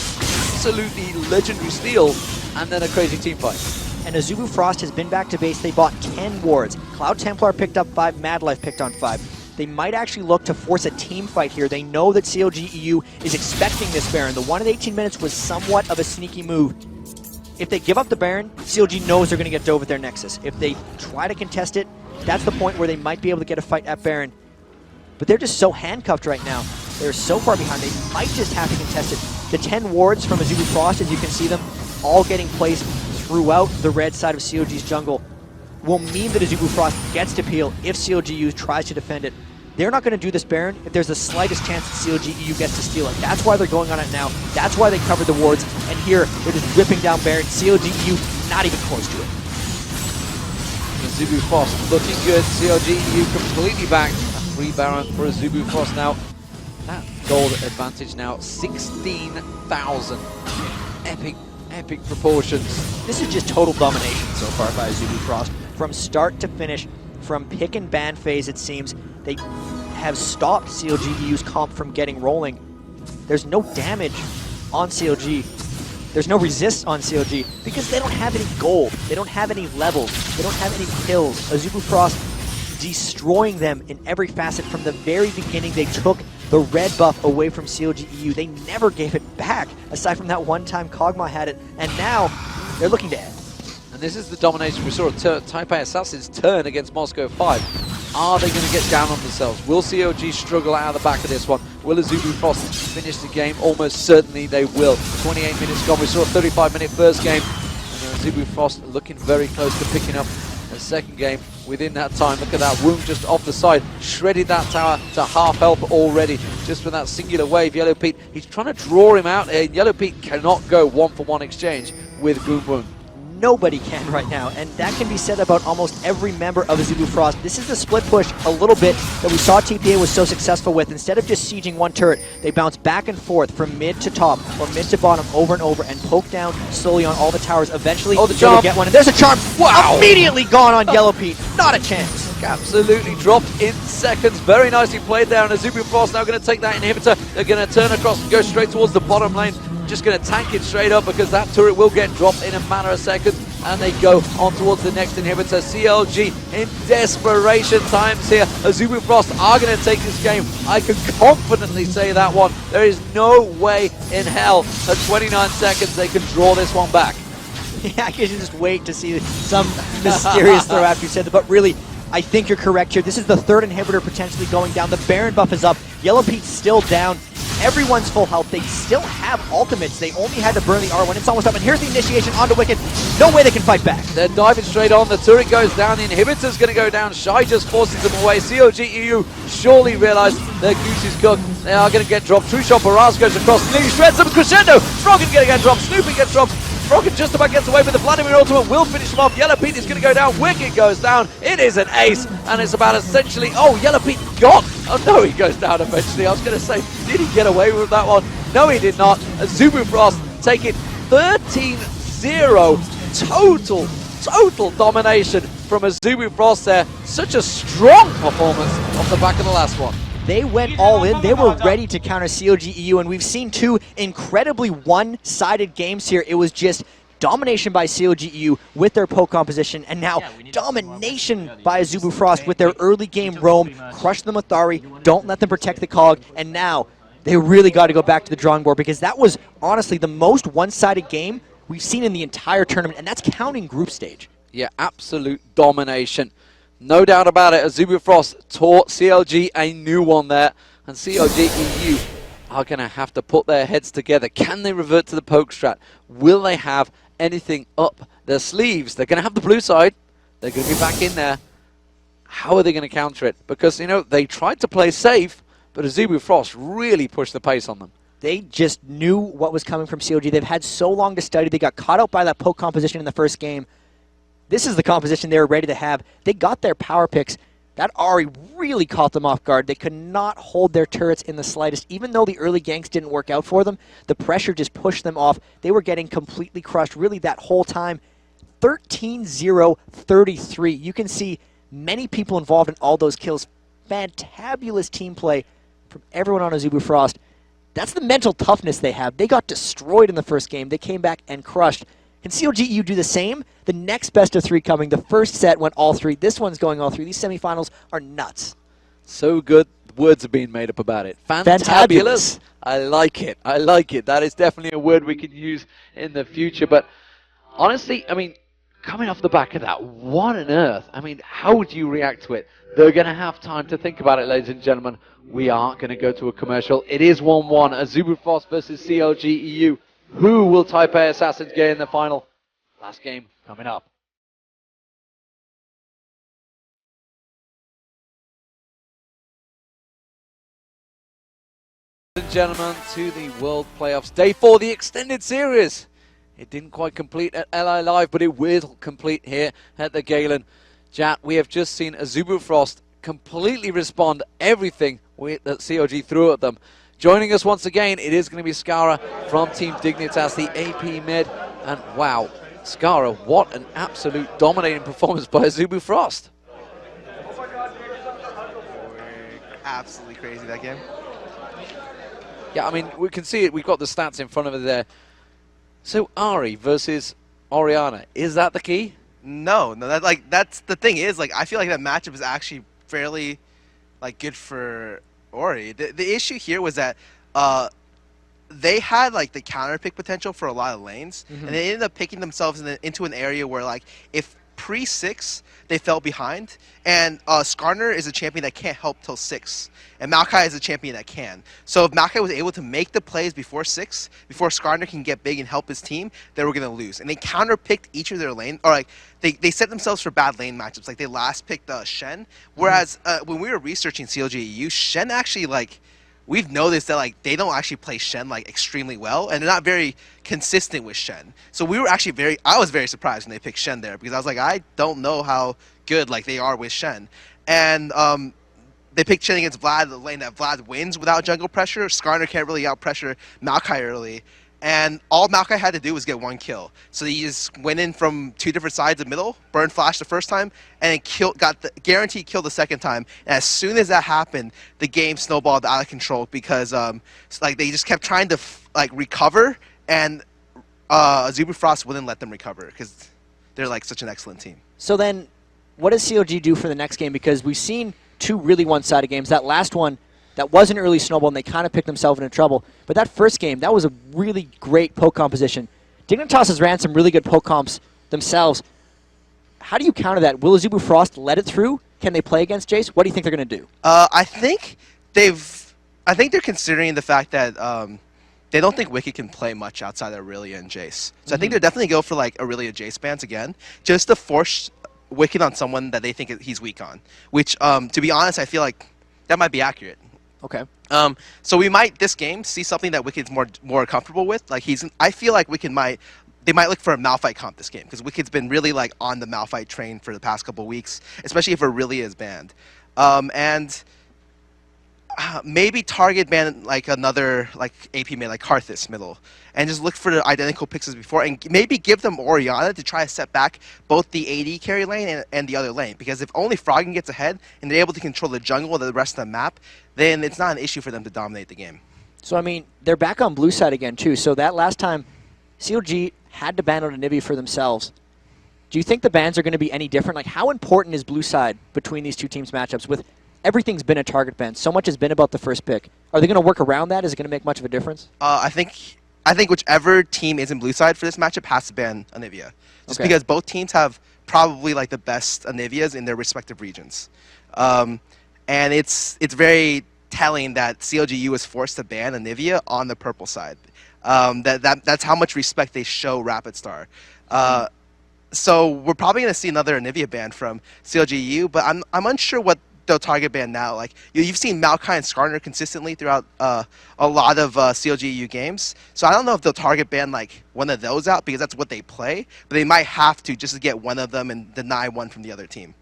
absolutely legendary steal and then a crazy team fight. And Azubu Frost has been back to base. They bought 10 wards. Cloud Templar picked up 5, MadLife picked on 5. They might actually look to force a team fight here. They know that CLG.EU is expecting this Baron. The 1 in 18 minutes was somewhat of a sneaky move. If they give up the Baron, CLG knows they're going to get dove with their Nexus. If they try to contest it, that's the point where they might be able to get a fight at Baron. But they're just so handcuffed right now. They're so far behind, they might just have to contest it. The 10 wards from Azubu Frost, as you can see them, all getting placed throughout the red side of CLG's jungle, will mean that Azubu Frost gets to peel if CLG.EU tries to defend it. They're not going to do this Baron if there's the slightest chance that CLG.EU gets to steal it. That's why they're going on it now. That's why they covered the wards. And here, they're just ripping down Baron. CLG.EU not even close to it. Azubu Frost looking good. CLG.EU completely back. A free Baron for Azubu Frost now. That gold advantage now, 16,000. Epic proportions. This is just total domination so far by Azubu Frost. From start to finish, from pick and ban phase, it seems, they have stopped CLG.EU's comp from getting rolling. There's no damage on CLG. There's no resist on CLG because they don't have any gold. They don't have any levels. They don't have any kills. Azubu Frost destroying them in every facet. From the very beginning, they took the red buff away from CLG.EU. They never gave it back, aside from that one time Kog'Maw had it. And now, they're looking to end. And this is the domination we saw of Taipei Assassins turn against Moscow 5. Are they going to get down on themselves? Will CLG struggle out of the back of this one? Will Azubu Frost finish the game? Almost certainly they will. 28 minutes gone. We saw a 35-minute first game. And Azubu Frost looking very close to picking up a second game within that time. Look at that wound just off the side. Shredded that tower to half health already just from that singular wave. Yellow Pete, he's trying to draw him out here. Yellow Pete cannot go 1-for-1 exchange with Goon Wound. Nobody can right now, and that can be said about almost every member of Azubu Frost. This is the split push a little bit that we saw TPA was so successful with. Instead of just sieging one turret, they bounce back and forth from mid to top or mid to bottom over and over and poke down slowly on all the towers. Eventually, the charm. get one, and there's a charm. Wow! Immediately gone on Yellow Pete. Not a chance. Absolutely dropped in seconds. Very nicely played there, and Azubu Frost now going to take that inhibitor. They're going to turn across and go straight towards the bottom lane. Just going to tank it straight up because that turret will get dropped in a matter of seconds, and they go on towards the next inhibitor. CLG in desperation times here. Azubu Frost are going to take this game. I can confidently say that one. There is no way in hell at 29 seconds they can draw this one back. Yeah, I can just wait to see some mysterious throw after you said that, but really, I think you're correct here. This is the third inhibitor potentially going down. The Baron buff is up. Yellow Pete's still down. Everyone's full health. They still have ultimates. They only had to burn the R1. It's almost up, and here's the initiation onto Wicked. No way they can fight back. They're diving straight on. The turret goes down. The inhibitor's going to go down. Shy just forces them away. CLG.EU surely realized their goose is cooked. They are going to get dropped. True Shot Barrage goes across. Nearly shreds them. Crescendo. Froggen going to get dropped. Snoopeh gets dropped. Froggen just about gets away with the Vladimir ultimate. Will finish him off. Yellow Pete is going to go down. Wicked goes down. It is an ace. And it's about essentially... Oh, Yellow Pete gone. Oh, no, he goes down eventually. I was going to say, did he get away with that one? No, he did not. Azubu Frost taking 13-0. Total domination from Azubu Frost there. Such a strong performance off the back of the last one. They went all in. They were ready to counter CLG.EU, and we've seen two incredibly one-sided games here. It was just domination by CLG.EU with their poke composition, and now domination by Azubu Frost with their early game roam. Crush them with Thari, don't let them protect the Cog, and now they really got to go back to the drawing board because that was honestly the most one-sided game we've seen in the entire tournament, and that's counting group stage. Yeah, absolute domination. No doubt about it, Azubu Frost taught CLG a new one there, and CLG.EU are going to have to put their heads together. Can they revert to the poke strat? Will they have anything up their sleeves? They're going to have the blue side. They're going to be back in there. How are they going to counter it? Because, you know, they tried to play safe, but Azubu Frost really pushed the pace on them. They just knew what was coming from CLG. They've had so long to study. They got caught out by that poke composition in the first game. This is the composition they were ready to have. They got their power picks. That Ahri really caught them off guard. They could not hold their turrets in the slightest. Even though the early ganks didn't work out for them, the pressure just pushed them off. They were getting completely crushed really that whole time. 13-0-33. You can see many people involved in all those kills. Fantabulous team play from everyone on Azubu Frost. That's the mental toughness they have. They got destroyed in the first game. They came back and crushed. Can CLG.EU do the same? The next best of three coming. The first set went all three. This one's going all three. These semifinals are nuts. So good. Words are being made up about it. Fantabulous. I like it. I like it. That is definitely a word we can use in the future. But honestly, I mean, coming off the back of that, what on earth? I mean, how would you react to it? They're going to have time to think about it, ladies and gentlemen. We are going to go to a commercial. It is 1-1. Azubu Frost versus CLG.EU. Who will Taipei Assassins get in the final? Last game coming up. Ladies and gentlemen, to the World Playoffs. Day 4, the extended series. It didn't quite complete at LI Live, but it will complete here at the Galen. Jat, we have just seen Azubu Frost completely respond everything that CLG threw at them. Joining us once again, it is going to be Skara from Team Dignitas, the AP mid. And wow, Skara, what an absolute dominating performance by Azubu Frost. Absolutely crazy, that game. Yeah, I mean, we can see it. We've got the stats in front of it there. So Ahri versus Orianna, is that the key? No, that's the thing is, like, I feel like that matchup is actually fairly, like, good for Ori. The issue here was that they had like the counter pick potential for a lot of lanes, and they ended up picking themselves into an area where, like, if pre-6 they fell behind, and Skarner is a champion that can't help till 6, and Maokai is a champion that can. So if Maokai was able to make the plays before 6, before Skarner can get big and help his team, they were going to lose. And they counter-picked each of their lane, or like they set themselves for bad lane matchups. Like they last picked Shen, whereas when we were researching CLG.EU, Shen actually, like, we've noticed that, like, they don't actually play Shen, like, extremely well, and they're not very consistent with Shen. So we were actually I was very surprised when they picked Shen there, because I was like, I don't know how good, like, they are with Shen. And they picked Shen against Vlad, the lane that Vlad wins without jungle pressure. Skarner can't really out-pressure Maokai early. And all Maokai had to do was get 1 kill. So he just went in from 2 different sides of middle, burned flash the first time, and then got the guaranteed kill the second time. And as soon as that happened, the game snowballed out of control because like they just kept trying to recover, and Azubu Frost wouldn't let them recover because they're like such an excellent team. So then, what does CLG do for the next game? Because we've seen 2 really one-sided games. That last one, that was an early snowball, and they kind of picked themselves into trouble. But that first game, that was a really great poke composition. Dignitas has ran some really good poke comps themselves. How do you counter that? Will Azubu Frost let it through? Can they play against Jace? What do you think they're going to do? I think they're considering the fact that they don't think Wicked can play much outside of Aurelia and Jace. So I think they're definitely go for like Aurelia Jace bans again, just to force Wicked on someone that they think he's weak on. Which, to be honest, I feel like that might be accurate. Okay. So we might this game see something that Wicked's more comfortable with. Like I feel like Wicked they might look for a Malphite comp this game because Wicked's been really like on the Malphite train for the past couple of weeks, especially if Aurelia is banned. And maybe target ban like another like AP mid like Karthus middle, and just look for the identical picks as before, and maybe give them Orianna to try to set back both the AD carry lane and the other lane. Because if only Froggen gets ahead and they're able to control the jungle and the rest of the map, then it's not an issue for them to dominate the game. So I mean, they're back on blue side again too. So that last time, CLG had to ban out Anivia for themselves. Do you think the bans are going to be any different? Like, how important is blue side between these two teams' matchups? With everything's been a target ban, so much has been about the first pick. Are they going to work around that? Is it going to make much of a difference? I think whichever team is in blue side for this matchup has to ban Anivia. just Okay. because both teams have probably like the best Anivias in their respective regions. And it's very telling that CLG.EU was forced to ban Anivia on the purple side. That's how much respect they show Rapid Star. So we're probably going to see another Anivia ban from CLG.EU, but I'm unsure what they'll target ban now. Like you've seen Maokai and Skarner consistently throughout a lot of CLG.EU games, so I don't know if they'll target ban like one of those out because that's what they play, but they might have to just to get one of them and deny one from the other team.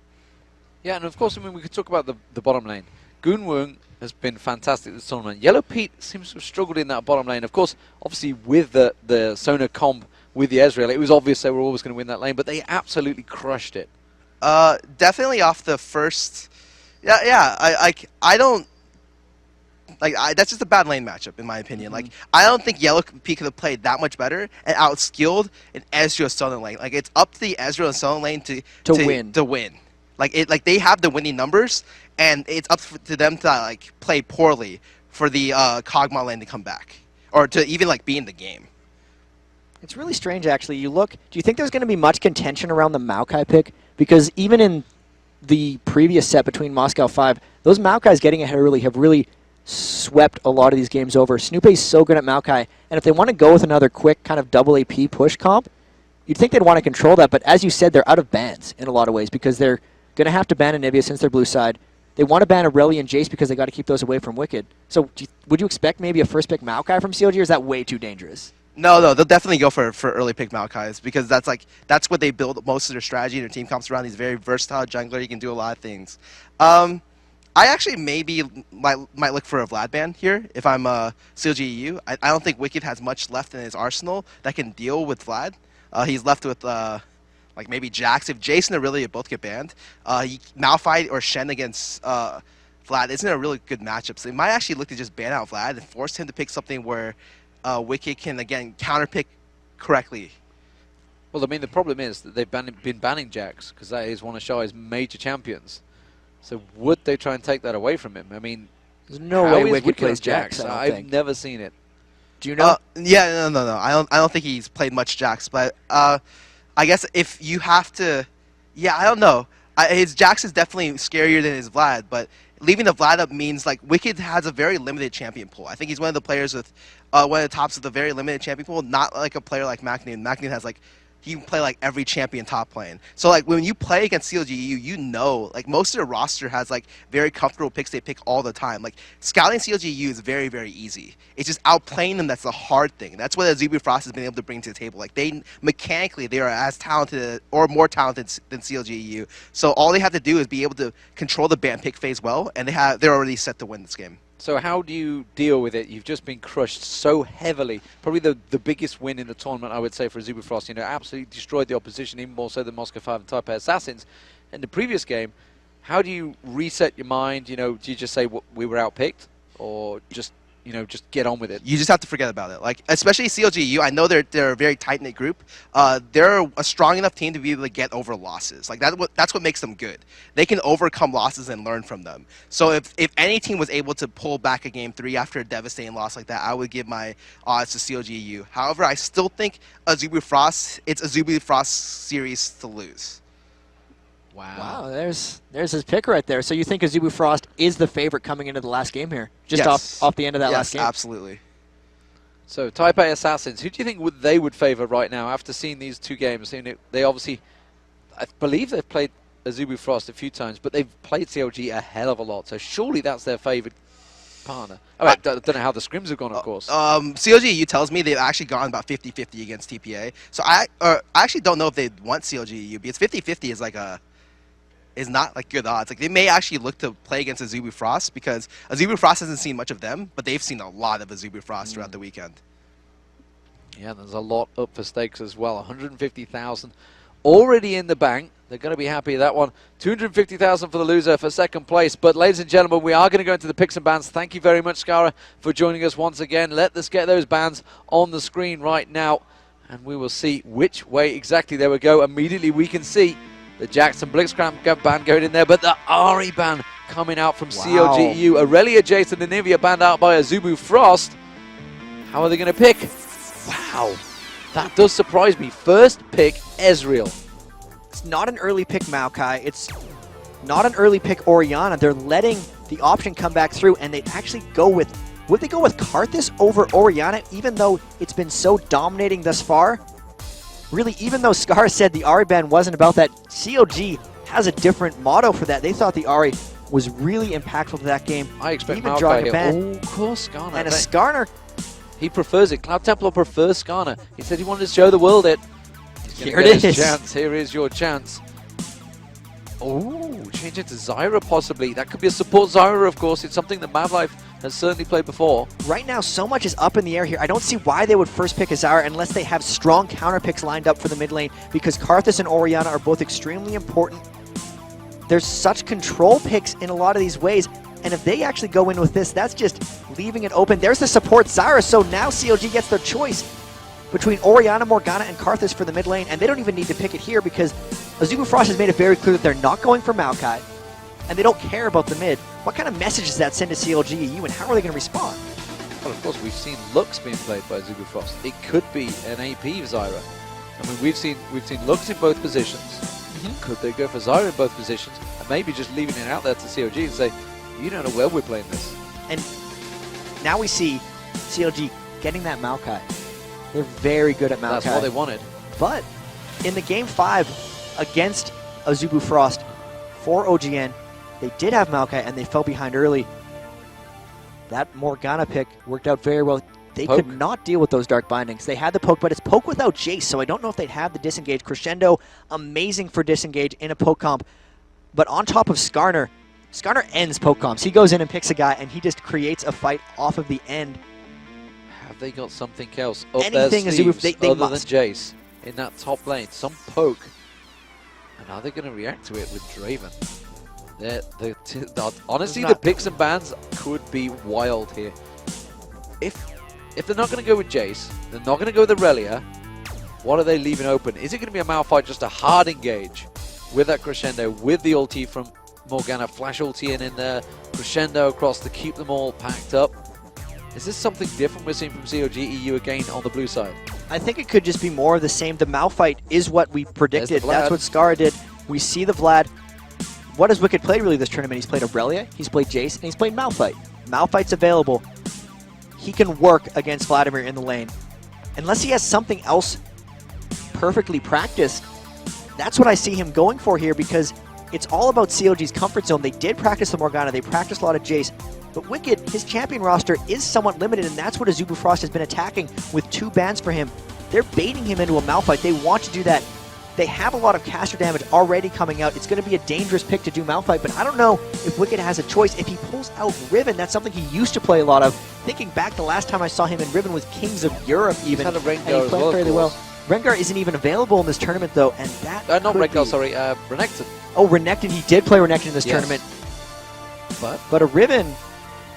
Yeah, and of course, I mean, we could talk about the bottom lane. Goonwung has been fantastic this tournament. Yellow Pete seems to have struggled in that bottom lane. Of course, obviously with the Sona comp with the Ezreal, it was obvious they were always going to win that lane, but they absolutely crushed it. Definitely off the first. I don't. That's just a bad lane matchup, in my opinion. Like, I don't think Yellow Pete could have played that much better and outskilled an Ezreal Sona lane. Like, it's up to the Ezreal and Sona lane to win. Like they have the winning numbers, and it's up to them to like play poorly for the Kog'Maw lane to come back, or to even like be in the game. It's really strange, actually. You look. Do you think there's going to be much contention around the Maokai pick? Because even in the previous set between Moscow 5, those Maokais getting ahead early have really swept a lot of these games over. Snoopeh is so good at Maokai, and if they want to go with another quick kind of double AP push comp, you'd think they'd want to control that. But as you said, they're out of bans in a lot of ways because they're going to have to ban Anivia since they're blue side. They want to ban Aurelia and Jace because they got to keep those away from Wicked. So would you expect maybe a first pick Maokai from CLG, or is that way too dangerous? No, they'll definitely go for early pick Maokais because that's what they build most of their strategy and their team comps around. He's a very versatile jungler. He can do a lot of things. I actually maybe might look for a Vlad ban here if I'm CLG.EU. I don't think Wicked has much left in his arsenal that can deal with Vlad. He's left with like maybe Jax. If Jace and Aurelia both get banned, Malphite or Shen against Vlad isn't a really good matchup. So they might actually look to just ban out Vlad and force him to pick something where Wicked can, again, counterpick correctly. Well, I mean, the problem is that they've been banning Jax because that is one of Shy's major champions. So would they try and take that away from him? I mean, there's no way Wicked plays Jax. I've never seen it. Do you know? Yeah, no. I don't think he's played much Jax, but I guess if you have to, yeah, I don't know. His Jax is definitely scarier than his Vlad, but leaving the Vlad up means like Wicked has a very limited champion pool. I think he's one of the players with one of the tops of the very limited champion pool, not like a player like Macnoon. Macnoon has like, he can play like every champion top lane. So like when you play against CLG.EU, you know, like most of their roster has like very comfortable picks they pick all the time. Like scouting CLG.EU is very, very easy. It's just outplaying them that's the hard thing. That's what Azubu Frost has been able to bring to the table. Like they mechanically they are as talented or more talented than CLG.EU. So all they have to do is be able to control the ban pick phase well, and they're already set to win this game. So how do you deal with it? You've just been crushed so heavily. Probably the biggest win in the tournament, I would say, for Azubu Frost. You know, absolutely destroyed the opposition, even more so than Moscow 5 and Topaz Assassins. In the previous game, how do you reset your mind? You know, do you just say we were outpicked, or just just get on with it? You just have to forget about it. Like, especially CLG.EU, I know they're a very tight-knit group. They're a strong enough team to be able to get over losses. Like, that's what makes them good. They can overcome losses and learn from them. So if any team was able to pull back a Game 3 after a devastating loss like that, I would give my odds to CLG.EU. However, I still think it's Azubu Frost series to lose. Wow, there's his pick right there. So you think Azubu Frost is the favorite coming into the last game here? Just off the end of that last game? Yes, absolutely. So Taipei Assassins, who do you think they would favor right now after seeing these two games? They obviously, I believe they've played Azubu Frost a few times, but they've played CLG a hell of a lot. So surely that's their favorite partner. I don't know how the scrims have gone, of course. CLG.EU tells me they've actually gone about 50-50 against TPA. So I actually don't know if they want CLG.EU, because 50-50 is not like good odds. Like they may actually look to play against Azubu Frost because Azubu Frost hasn't seen much of them, but they've seen a lot of Azubu Frost throughout the weekend. Yeah, there's a lot up for stakes as well. 150,000 already in the bank. They're going to be happy with that one. 250,000 for the loser for second place. But ladies and gentlemen, we are going to go into the picks and bans. Thank you very much, Skara, for joining us once again. Let us get those bans on the screen right now, and we will see which way exactly they will go. Immediately we can see the Jackson Blitzcrank ban going in there, but the Ari ban coming out from CLG.EU. Aurelia, Jason, and Anivia banned out by Azubu Frost. How are they going to pick? Wow. That does surprise me. First pick, Ezreal. It's not an early pick Maokai. It's not an early pick Orianna. They're letting the option come back through, and they actually go with... Would they go with Karthus over Orianna, even though it's been so dominating thus far? Really, even though Scar said the Ahri ban wasn't about that, CLG has a different motto for that. They thought the Ahri was really impactful to that game. I expect even Maokai drawing here. a ban. Oh, of course, Skarner. And a Skarner... He prefers it. Cloud Templar prefers Skarner. He said he wanted to show the world it. Here it is. Chance. Here is your chance. Oh, change it to Zyra possibly. That could be a support Zyra, of course. It's something that MadLife has certainly played before. Right now, so much is up in the air here. I don't see why they would first pick a Zyra unless they have strong counter picks lined up for the mid lane, because Karthus and Orianna are both extremely important. There's such control picks in a lot of these ways, and if they actually go in with this, that's just leaving it open. There's the support Zyra, so now CLG gets their choice between Orianna, Morgana, and Karthus for the mid lane, and they don't even need to pick it here because Azubu Frost has made it very clear that they're not going for Maokai, and they don't care about the mid. What kind of message does that send to CLG.EU, and how are they going to respond? Well, of course, we've seen Lux being played by Azubu Frost. It could be an AP Zyra. I mean, we've seen Lux in both positions. Could they go for Zyra in both positions, and maybe just leaving it out there to CLG and say, you don't know where we're playing this. And now we see CLG getting that Maokai. They're very good at Maokai. That's what they wanted. But in the game 5 against Azubu Frost for OGN, they did have Maokai and they fell behind early. That Morgana pick worked out very well. They could not deal with those Dark Bindings. They had the poke, but it's poke without Jace, so I don't know if they'd have the disengage. Crescendo, amazing for disengage in a poke comp. But on top of Skarner, Skarner ends poke comps. He goes in and picks a guy, and he just creates a fight off of the end. Have they got something else up Anything their sleeves they other must. than Jace in that top lane? Some poke. And are they going to react to it with Draven? Honestly, the picks and bans could be wild here. If they're not going to go with Jace, they're not going to go with Aurelia, what are they leaving open? Is it going to be a Malphite, just a hard engage with that Crescendo, with the ulti from Morgana, flash ulti in there, Crescendo across to keep them all packed up? Is this something different we're seeing from CLG.EU again on the blue side? I think it could just be more of the same. The Malphite is what we predicted. That's what Scar did. We see the Vlad. What has Wicked played really this tournament? He's played Aurelia, he's played Jace, and he's played Malphite. Malphite's available. He can work against Vladimir in the lane. Unless he has something else perfectly practiced, that's what I see him going for here, because it's all about CLG's comfort zone. They did practice the Morgana, they practiced a lot of Jace, but Wicked, his champion roster is somewhat limited, and that's what Azubu Frost has been attacking with 2 bans for him. They're baiting him into a Malphite. They want to do that. They have a lot of caster damage already coming out. It's going to be a dangerous pick to do Malphite, but I don't know if Wicked has a choice. If he pulls out Riven, that's something he used to play a lot of. Thinking back, the last time I saw him in Riven was Kings of Europe even, and he played fairly well. Rengar isn't even available in this tournament, though, and that not could Rengar, be... sorry, Renekton. Oh, Renekton. He did play Renekton in this tournament. But a Riven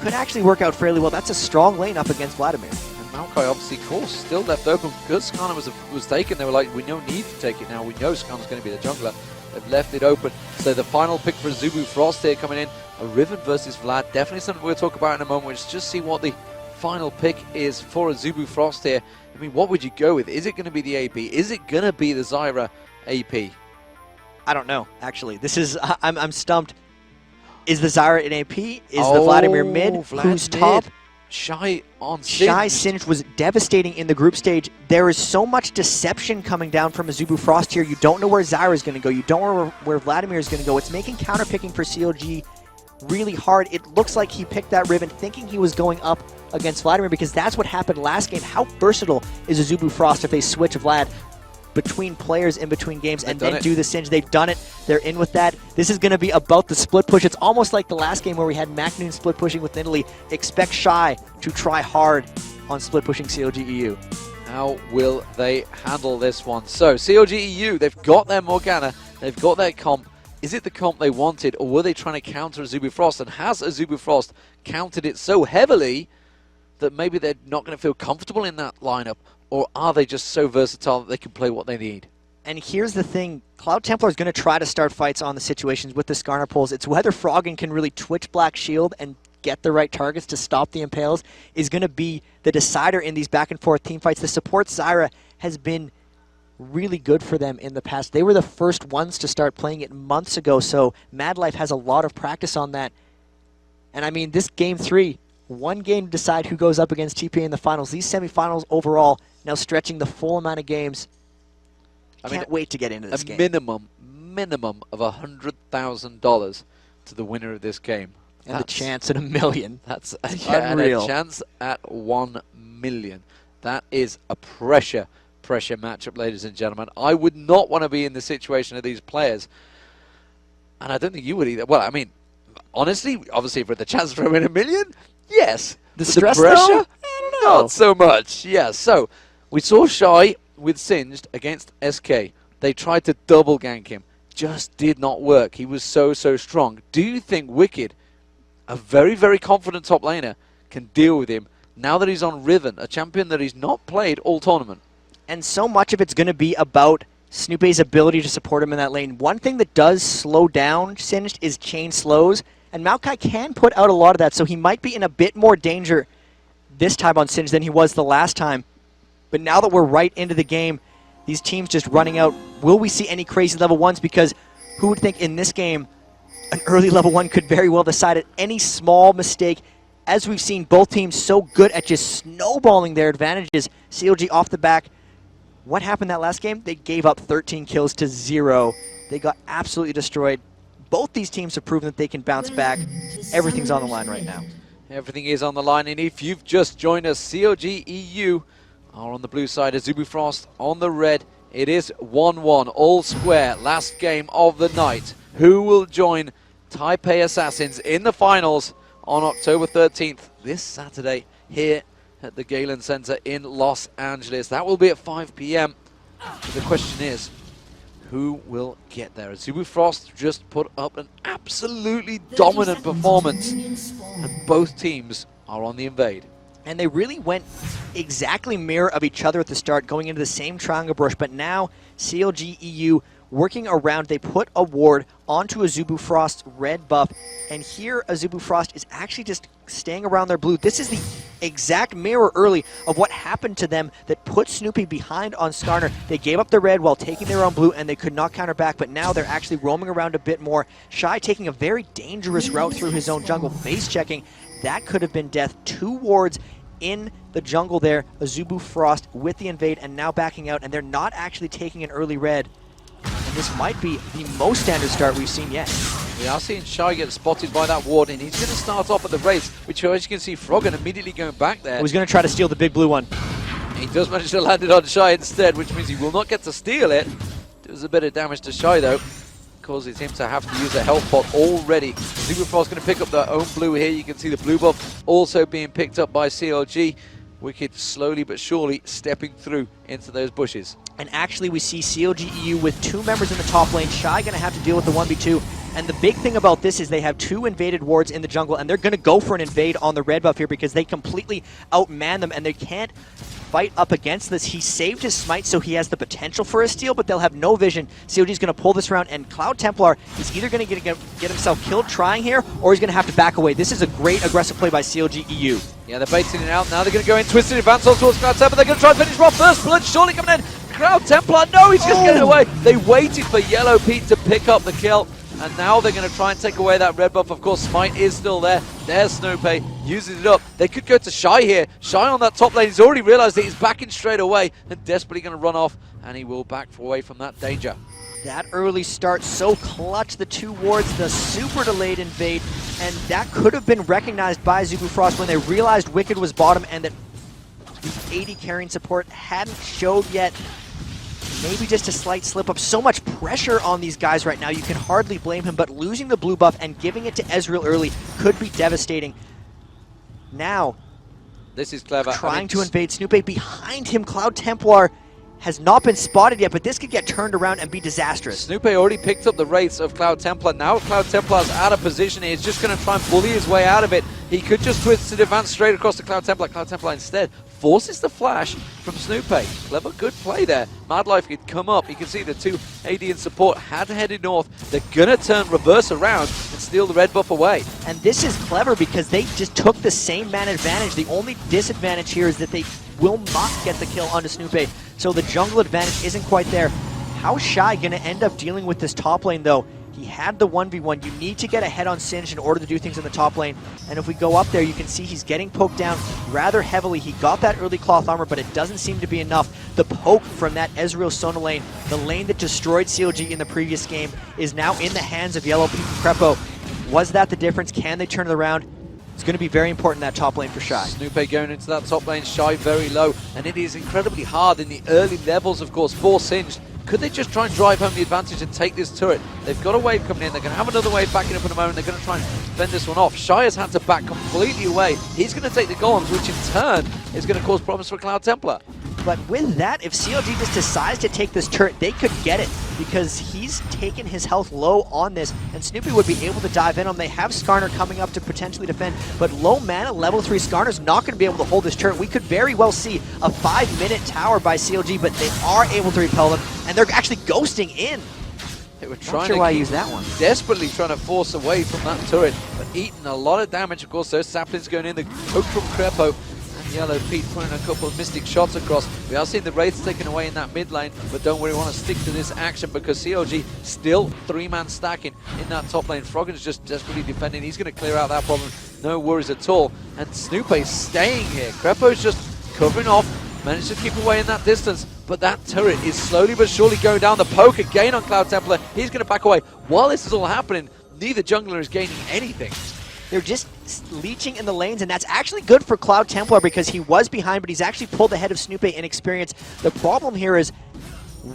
could actually work out fairly well. That's a strong lane up against Vladimir. And Maokai, obviously, course, still left open because Skarner was taken. They were like, we no need to take it now. We know Skarner's going to be the jungler. They've left it open. So the final pick for Azubu Frost here coming in. A Riven versus Vlad. Definitely something we'll talk about in a moment. Let's just see what the final pick is for Azubu Frost here. I mean, what would you go with? Is it going to be the AP? Is it going to be the Zyra AP? I don't know, actually. This is... I'm stumped. Is the Zyra in AP? Is the Vladimir mid? Who's top? Shy on Singed. Shy Singed was devastating in the group stage. There is so much deception coming down from Azubu Frost here. You don't know where Zyra is going to go. You don't know where Vladimir is going to go. It's making counterpicking for CLG really hard. It looks like he picked that Riven thinking he was going up against Vladimir, because that's what happened last game. How versatile is Azubu Frost if they switch Vlad between players in between games and then do the Singe? They've done it. They're in with that. This is going to be about the split push. It's almost like the last game where we had Macnoon split pushing with Italy. Expect Shy to try hard on split pushing CLG.EU. How will they handle this one? So CLG.EU, they've got their Morgana, they've got their comp. Is it the comp they wanted, or were they trying to counter Azubu Frost? And has Azubu Frost countered it so heavily that maybe they're not going to feel comfortable in that lineup? Or are they just so versatile that they can play what they need? And here's the thing. Cloud Templar is going to try to start fights on the situations with the Skarner pulls. It's whether Froggen can really twitch Black Shield and get the right targets to stop the Impales is going to be the decider in these back-and-forth team fights. The support Zyra has been really good for them in the past. They were the first ones to start playing it months ago, so MadLife has a lot of practice on that. And I mean, this Game 3, one game to decide who goes up against TPA in the finals. These semifinals overall now stretching the full amount of games. Can't wait to get into this game. Minimum of $100,000 to the winner of this game. And the chance at $1 million. That's unreal. And a chance at $1 million. That is a pressure matchup, ladies and gentlemen. I would not want to be in the situation of these players. And I don't think you would either. Well, I mean, honestly, obviously, for the chance for winning $1 million, yes. The stress, pressure? though? I don't know. Not so much. Yeah, so we saw Shy with Singed against SK. They tried to double gank him. Just did not work. He was so strong. Do you think Wicked, a very, very confident top laner, can deal with him now that he's on Riven, a champion that he's not played all tournament? And so much of it's going to be about Snoopeh's ability to support him in that lane. One thing that does slow down Singed is chain slows, and Maokai can put out a lot of that, so he might be in a bit more danger this time on Singed than he was the last time. But now that we're right into the game, these teams just running out, will we see any crazy level 1s? Because who would think in this game an early level 1 could very well decide at any small mistake. As we've seen, both teams so good at just snowballing their advantages. CLG off the back. What happened that last game? They gave up 13 kills to 0. They got absolutely destroyed. Both these teams have proven that they can bounce back. Everything's on the line right now. Everything is on the line, and if you've just joined us, CLG.EU are on the blue side, Azubu Frost on the red. It is 1-1, all square, last game of the night. Who will join Taipei Assassins in the finals on October 13th, this Saturday, here at the Galen Center in Los Angeles? That will be at 5 p.m. The question is, who will get there? Azubu Frost just put up an absolutely dominant performance, and both teams are on the invade. And they really went exactly mirror of each other at the start, going into the same triangle brush, but now CLG.EU working around, they put a ward onto Azubu Frost's red buff, and here Azubu Frost is actually just staying around their blue. This is the exact mirror early of what happened to them that put Snoopeh behind on Skarner. They gave up the red while taking their own blue, and they could not counter back, but now they're actually roaming around a bit more. Shy taking a very dangerous route through his own jungle, face checking. That could have been death. 2 wards in the jungle there. Azubu Frost with the invade and now backing out, and they're not actually taking an early red. And this might be the most standard start we've seen yet. We are seeing Shy get spotted by that ward, and he's going to start off at the race, which as you can see, Froggen immediately going back there. He's going to try to steal the big blue one. He does manage to land it on Shy instead, which means he will not get to steal it. Does a bit of damage to Shy though. Causes him to have to use a health pot already. Super Frost going to pick up their own blue here. You can see the blue buff also being picked up by CLG. Wicked slowly but surely stepping through into those bushes. And actually we see CLG.EU with 2 members in the top lane. Shy going to have to deal with the 1v2. And the big thing about this is they have 2 invaded wards in the jungle, and they're going to go for an invade on the red buff here because they completely outman them, and they can't fight up against this. He saved his smite, so he has the potential for a steal, but they'll have no vision. CLG's going to pull this around, and Cloud Templar is either going to get himself killed trying here, or he's going to have to back away. This is a great aggressive play by CLG.EU. Yeah, they're baiting it out. Now they're going to go in twisted advance on towards Cloud Templar. They're going to try and finish him off first. Blood surely coming in. Cloud Templar, no, he's just getting away. They waited for Yellow Pete to pick up the kill. And now they're going to try and take away that red buff. Of course, Smite is still there. There's Snoopeh, uses it up. They could go to Shy here. Shy on that top lane. He's already realized that he's backing straight away and desperately going to run off. And he will back away from that danger. That early start, so clutch. The 2 wards, the super delayed invade. And that could have been recognized by Azubu Frost when they realized Wicked was bottom and that the 80 carrying support hadn't showed yet. Maybe just a slight slip up. So much pressure on these guys right now, you can hardly blame him, but losing the blue buff and giving it to Ezreal early could be devastating. Now, this is clever. Trying to invade Snoopeh. Behind him, Cloud Templar has not been spotted yet, but this could get turned around and be disastrous. Snoopeh already picked up the wraiths of Cloud Templar. Now Cloud Templar's out of position. He's just going to try and bully his way out of it. He could just twist to advance straight across to Cloud Templar. Cloud Templar instead forces the flash from Snoopeh. Clever, good play there. MadLife could come up. You can see the 2 AD in support had headed north. They're going to turn reverse around and steal the red buff away. And this is clever because they just took the same man advantage. The only disadvantage here is that they will not get the kill onto Snoopeh, so the jungle advantage isn't quite there. How's Shy going to end up dealing with this top lane, though? He had the 1v1. You need to get ahead on Singed in order to do things in the top lane. And if we go up there, you can see he's getting poked down rather heavily. He got that early cloth armor, but it doesn't seem to be enough. The poke from that Ezreal Sona lane, the lane that destroyed CLG in the previous game, is now in the hands of Yellow Pete and Crepo. Was that the difference? Can they turn it around? It's going to be very important, that top lane for Shy. Snoopeh going into that top lane, Shy very low, and it is incredibly hard in the early levels, of course, for Singed. Could they just try and drive home the advantage and take this turret? They've got a wave coming in. They're going to have another wave backing up in a moment. They're going to try and fend this one off. Shy has had to back completely away. He's going to take the golems, which in turn is going to cause problems for Cloud Templar. But with that, if CLG just decides to take this turret, they could get it because he's taken his health low on this, and Snoopeh would be able to dive in on him. They have Skarner coming up to potentially defend, but low mana, level 3 Skarner's not going to be able to hold this turret. We could very well see a 5-minute tower by CLG, but they are able to repel them, and they're actually ghosting in. They were Not trying sure to why I used that one. Desperately trying to force away from that turret, but eating a lot of damage. Of course, those saplings going in. The poke from Crepo. Yellow Pete putting a couple of mystic shots across. We are seeing the Wraiths taken away in that mid lane, but don't worry, we want to stick to this action because CLG still 3-man stacking in that top lane. Froggen's just desperately defending. He's going to clear out that problem. No worries at all. And Snoopeh staying here. Crepo's just covering off, managed to keep away in that distance, but that turret is slowly but surely going down. The poke again on Cloud Templar. He's going to back away. While this is all happening, neither jungler is gaining anything. They're just leeching in the lanes, and that's actually good for Cloud Templar because he was behind, but he's actually pulled ahead of Snoopeh in experience. The problem here is,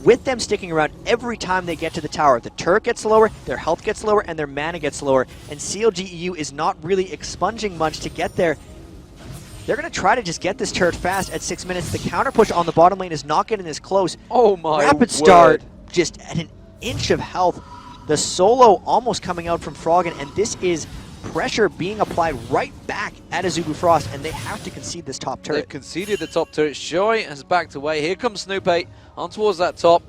with them sticking around, every time they get to the tower, the turret gets lower, their health gets lower, and their mana gets lower, and CLG.EU is not really expunging much to get there. They're going to try to just get this turret fast at 6 minutes. The counter push on the bottom lane is not getting this close. Oh my Rapid Start just at an inch of health. The solo almost coming out from Froggen, and this is pressure being applied right back at Azubu Frost, and they have to concede this top turret. They've conceded the top turret. Shoy has backed away. Here comes Snoopeh on towards that top,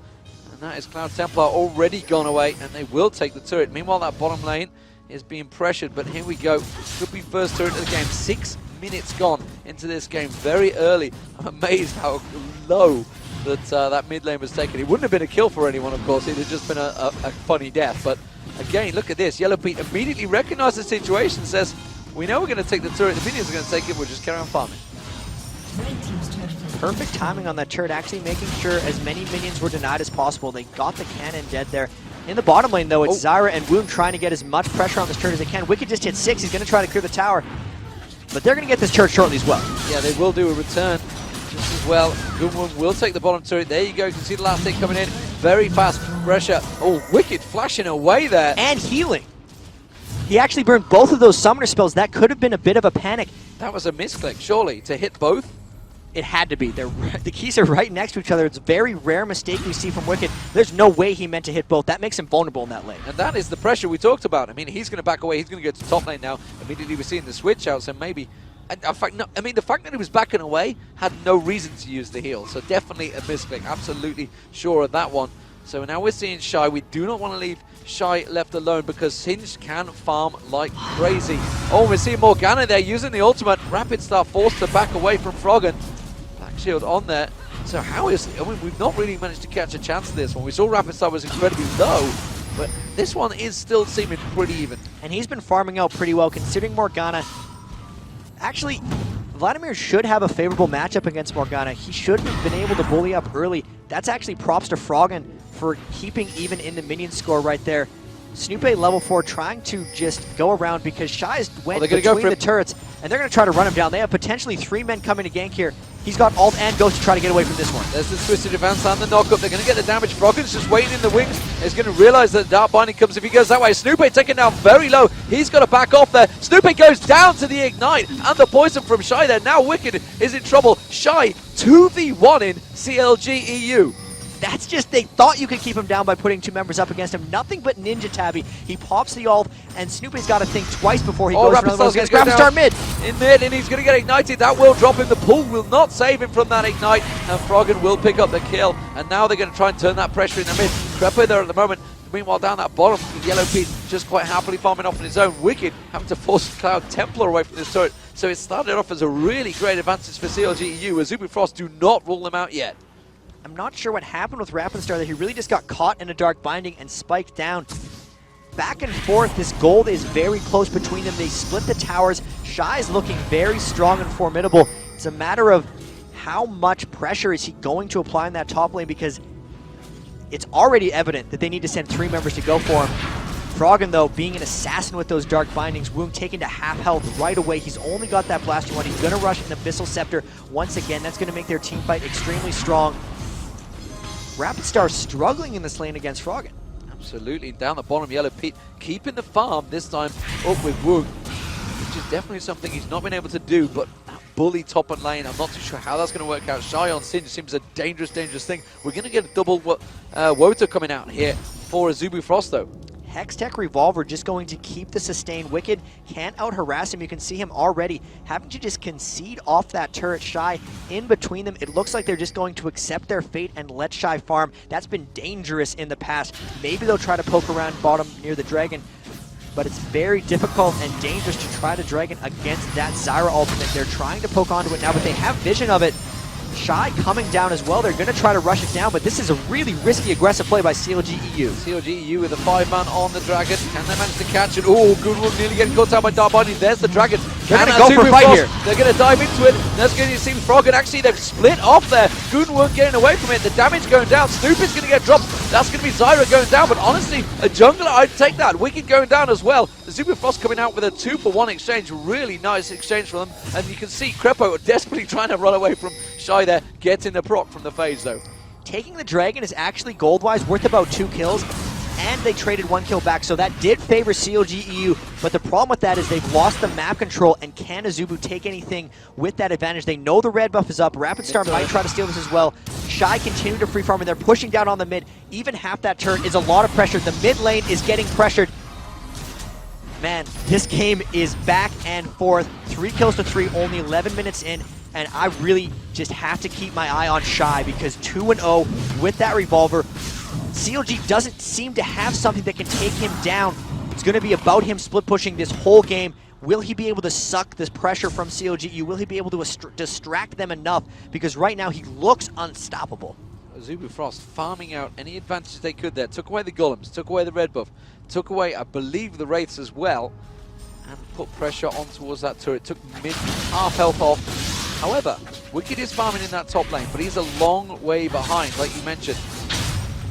and that is Cloud Templar already gone away, and they will take the turret. Meanwhile, that bottom lane is being pressured, but here we go. Could be first turret of the game. 6 minutes gone into this game, very early. I'm amazed how low that mid lane was taken. It wouldn't have been a kill for anyone, of course. It had just been a funny death, but again, look at this. Yellow Pete immediately recognized the situation, says, we know we're going to take the turret, the minions are going to take it, we'll just carry on farming. Perfect timing on that turret, actually making sure as many minions were denied as possible. They got the cannon dead there. In the bottom lane, though, it's Zyra and Wound trying to get as much pressure on this turret as they can. Wicked just hit 6. He's going to try to clear the tower, but they're going to get this turret shortly as well. Yeah, they will do a return just as well. Goodwin will take the bottom turret. There you go. You can see the last hit coming in. Very fast pressure. Oh, Wicked flashing away there. And healing. He actually burned both of those summoner spells. That could have been a bit of a panic. That was a misclick, surely, to hit both. It had to be. The keys are right next to each other. It's a very rare mistake we see from Wicked. There's no way he meant to hit both. That makes him vulnerable in that lane. And that is the pressure we talked about. I mean, he's going to back away. He's going to go to top lane now. Immediately we're seeing the switch out, so maybe... In fact, no, I mean, the fact that he was backing away had no reason to use the heal. So definitely a misclick. Absolutely sure of that one. So now we're seeing Shy. We do not want to leave Shy left alone because Singed can farm like crazy. Oh, we're seeing Morgana there using the ultimate. Rapid Star forced to back away from Froggen. Black Shield on there. So how is... I mean, we've not really managed to catch a chance of this one. We saw Rapid Star was incredibly low, but this one is still seeming pretty even. And he's been farming out pretty well considering Morgana. Actually, Vladimir should have a favorable matchup against Morgana. He should have been able to bully up early. That's actually props to Froggen for keeping even in the minion score right there. Snoopeh level 4 trying to just go around because Shy went between the turrets, and they're going to try to run him down. They have potentially 3 men coming to gank here. He's got ult and Ghost to try to get away from this one. There's the twisted advance and the knockup. They're going to get the damage. Froggen's just waiting in the wings. He's going to realize that Dark Binding comes if he goes that way. Snoopeh taken down very low. He's got to back off there. Snoopeh goes down to the Ignite and the poison from Shy there. Now Wicked is in trouble. Shy 2v1 in CLG.EU. That's just, they thought you could keep him down by putting 2 members up against him. Nothing but Ninja Tabby. He pops the ult, and Snoopeh's got to think twice before he goes for another one. Rapid Star mid. In mid, and he's going to get ignited. That will drop him. The pull will not save him from that ignite, and Froggen will pick up the kill. And now they're going to try and turn that pressure in the mid. Crepo there at the moment. Meanwhile, down that bottom, Yellow Pete just quite happily farming off on his own. Wicked having to force Cloud Templar away from this turret. So it started off as a really great advantage for CLG.EU. Azubu Frost do not rule them out yet. I'm not sure what happened with Rapidstar that he really just got caught in a dark binding and spiked down. Back and forth, this gold is very close between them. They split the towers. Shy is looking very strong and formidable. It's a matter of how much pressure is he going to apply in that top lane, because it's already evident that they need to send 3 members to go for him. Froggen, though, being an assassin with those dark bindings, Woong taken to half health right away. He's only got that blasting one. He's going to rush an Abyssal Scepter once again. That's going to make their team fight extremely strong. Rapidstar struggling in this lane against Froggen. Absolutely. Down the bottom, Yellow Pete keeping the farm, this time up with Woong, which is definitely something he's not been able to do, but that bully top and lane, I'm not too sure how that's going to work out. Shy on Sin seems a dangerous thing. We're going to get a double Wota coming out here for Azubu Frost, though. Hextech Revolver just going to keep the sustain. Wicked can't out-harass him. You can see him already having to just concede off that turret. Shy in between them. It looks like they're just going to accept their fate and let Shy farm. That's been dangerous in the past. Maybe they'll try to poke around bottom near the Dragon, but it's very difficult and dangerous to try to Dragon against that Zyra ultimate. They're trying to poke onto it now, but they have vision of it. Shy coming down as well. They're going to try to rush it down, but this is a really risky, aggressive play by CLG.EU. CLG.EU with a 5-man on the Dragon. Can they manage to catch it? Oh, good one, nearly getting caught out by Dark Binding. There's the Dragon. They're going to go for a fight here. They're going to dive into it. That's going to seem Froggen. Actually, they've split off there. Goonwurm getting away from it. The damage going down. Snoopeh is going to get dropped. That's going to be Zyra going down, but honestly, a jungler, I'd take that. Wicked going down as well. Azubu Frost coming out with a 2-for-1 exchange. Really nice exchange for them. And you can see Crepo desperately trying to run away from Shy there. Getting the proc from the phase, though. Taking the Dragon is actually gold-wise worth about 2 kills, and they traded 1 kill back, so that did favor CLG.EU, but the problem with that is they've lost the map control, and can Azubu take anything with that advantage? They know the red buff is up. Rapidstar might try to steal this as well. Shy continue to free farm, and they're pushing down on the mid. Even half that turret is a lot of pressure. The mid lane is getting pressured. Man, this game is back and forth. 3 kills to 3, only 11 minutes in. And I really just have to keep my eye on Shy, because 2-0 with that Revolver. CLG doesn't seem to have something that can take him down. It's going to be about him split pushing this whole game. Will he be able to suck this pressure from CLG.EU? Will he be able to distract them enough? Because right now he looks unstoppable. Azubu Frost farming out any advantage they could there. Took away the Golems, took away the red buff, took away, I believe, the Wraiths as well, and put pressure on towards that turret. Took mid half health off. However, Wicked is farming in that top lane, but he's a long way behind, like you mentioned.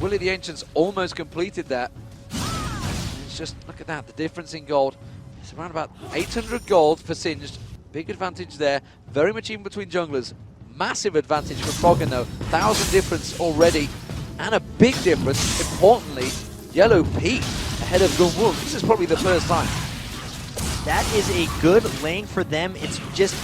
Willie the Ancient's almost completed that. And it's just, look at that, the difference in gold. It's around about 800 gold for Singed. Big advantage there. Very much even between junglers. Massive advantage for Froggen, though. 1,000 difference already. And a big difference, importantly, Yellow Pete ahead of Gunwoo. This is probably the first time. That is a good lane for them. It's just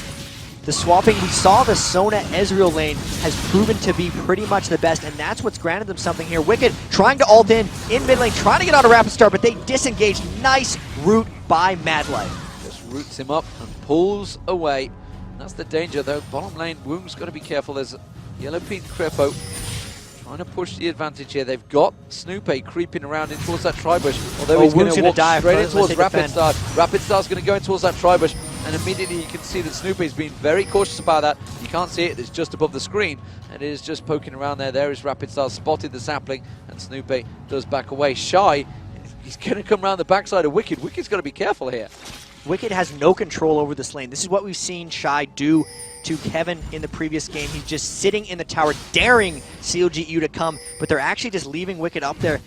the swapping. We saw the Sona Ezreal lane has proven to be pretty much the best, and that's what's granted them something here. Wicked trying to ult in mid lane, trying to get out of Rapidstar, but they disengaged. Nice route by MadLife. Just roots him up and pulls away. That's the danger, though. Bottom lane, Woong's got to be careful. There's Yellow Pete and Crepo trying to push the advantage here. They've got Snoopeh creeping around in towards that tri-bush, although he's going to walk straight in towards Rapidstar. Rapidstar's going to go in towards that tri-bush, and immediately you can see that Snoopeh's being very cautious about that. You can't see it, it's just above the screen, and it is just poking around there. There is Rapidstar, spotted the sapling, and Snoopeh does back away. Shy, he's going to come around the backside of Wicked. Wicked's got to be careful here. Wicked has no control over this lane. This is what we've seen Shy do to Kevin in the previous game. He's just sitting in the tower, daring CLG.EU to come, but they're actually just leaving Wicked up there.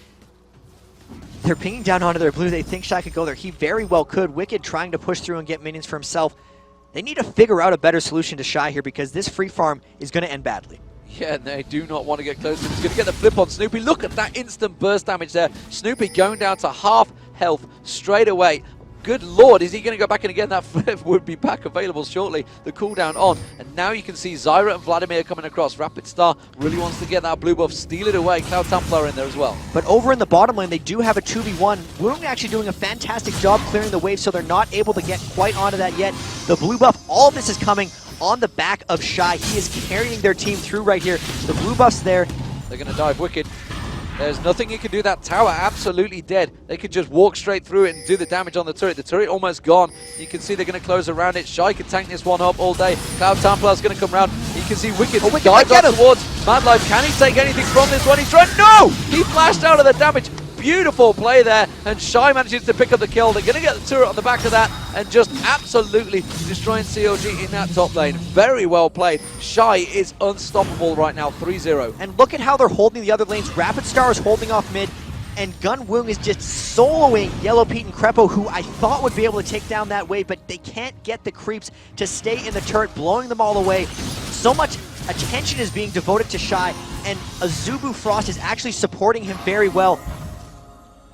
They're pinging down onto their blue. They think Shy could go there. He very well could. Wicked trying to push through and get minions for himself. They need to figure out a better solution to Shy here, because this free farm is going to end badly. Yeah, they do not want to get close. He's going to get the flip on Snoopeh. Look at that instant burst damage there. Snoopeh going down to half health straight away. Good lord, is he going to go back? And again, that flip would be back available shortly. The cooldown on. And now you can see Zyra and Vladimir coming across. Rapidstar really wants to get that blue buff, steal it away. Cloud Templar in there as well. But over in the bottom lane, they do have a 2v1. Woong actually doing a fantastic job clearing the wave, so they're not able to get quite onto that yet. The blue buff, all of this is coming on the back of Shy. He is carrying their team through right here. The blue buff's there. They're going to dive Wicked. There's nothing you can do. That tower absolutely dead. They could just walk straight through it and do the damage on the turret. The turret almost gone. You can see they're going to close around it. Shy can tank this one up all day. Cloud Templar's going to come around. You can see Wicked dives up towards MadLife. Can he take anything from this one? He's trying. No! He flashed out of the damage. Beautiful play there, and Shy manages to pick up the kill. They're going to get the turret on the back of that and just absolutely destroying CLG in that top lane. Very well played. Shy is unstoppable right now, 3-0. And look at how they're holding the other lanes. Rapid Star is holding off mid, and Gun Woong is just soloing Yellow Pete and Crepo, who I thought would be able to take down that wave, but they can't get the creeps to stay in the turret, blowing them all away. So much attention is being devoted to Shy, and Azubu Frost is actually supporting him very well.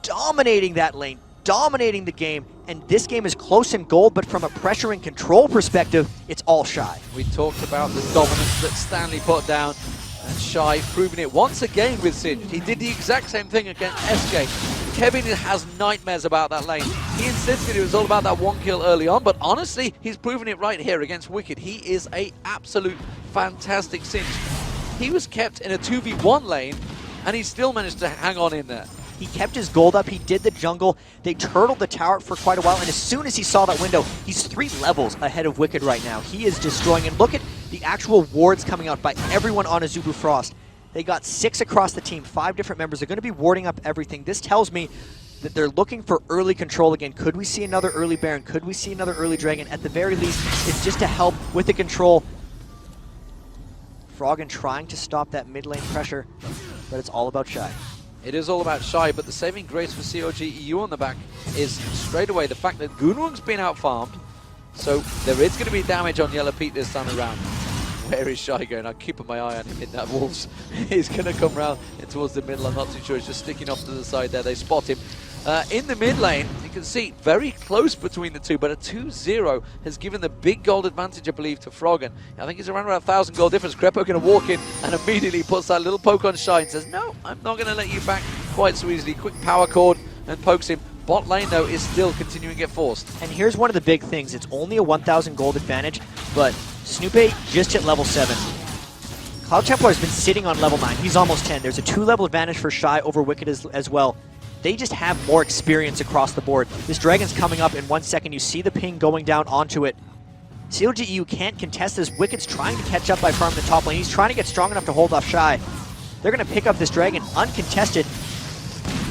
Dominating that lane, dominating the game, and this game is close in gold, but from a pressure and control perspective, it's all Shy. We talked about the dominance that Stanley put down, and Shy proving it once again with Singed. He did the exact same thing against SK. Kevin has nightmares about that lane. He insisted it was all about that one kill early on, but honestly, he's proven it right here against Wicked. He is an absolute fantastic Singed. He was kept in a 2v1 lane, and he still managed to hang on in there. He kept his gold up, he did the jungle, they turtled the tower for quite a while, and as soon as he saw that window, he's 3 levels ahead of Wicked right now. He is destroying, and look at the actual wards coming out by everyone on Azubu Frost. They got 6 across the team, 5 different members. They're going to be warding up everything. This tells me that they're looking for early control again. Could we see another early Baron? Could we see another early Dragon? At the very least, it's just to help with the control. Froggen trying to stop that mid lane pressure, but it's all about Shy. It is all about Shy, but the saving grace for CLG.EU on the back is straight away the fact that Gunwung's been out-farmed, so there is going to be damage on Yellow Pete this time around. Where is Shy going? I'm keeping my eye on him in that Wolves. He's going to come round towards the middle. I'm not too sure. He's just sticking off to the side there. They spot him. In the mid lane, you can see very close between the two, but a 2-0 has given the big gold advantage, I believe, to Froggen. I think it's around 1,000 gold difference. Crepo going to walk in and immediately puts that little poke on Shy and says, no, I'm not going to let you back quite so easily. Quick power chord and pokes him. Bot lane, though, is still continuing to get forced. And here's one of the big things. It's only a 1,000 gold advantage, but Snoopeh just hit level 7. Cloud Templar has been sitting on level 9. He's almost 10. There's a 2-level advantage for Shy over Wicked as well. They just have more experience across the board. This Dragon's coming up in 1 second. You see the ping going down onto it. CLG.EU can't contest this. Wicked's trying to catch up by farming the top lane. He's trying to get strong enough to hold off Shy. They're going to pick up this Dragon uncontested.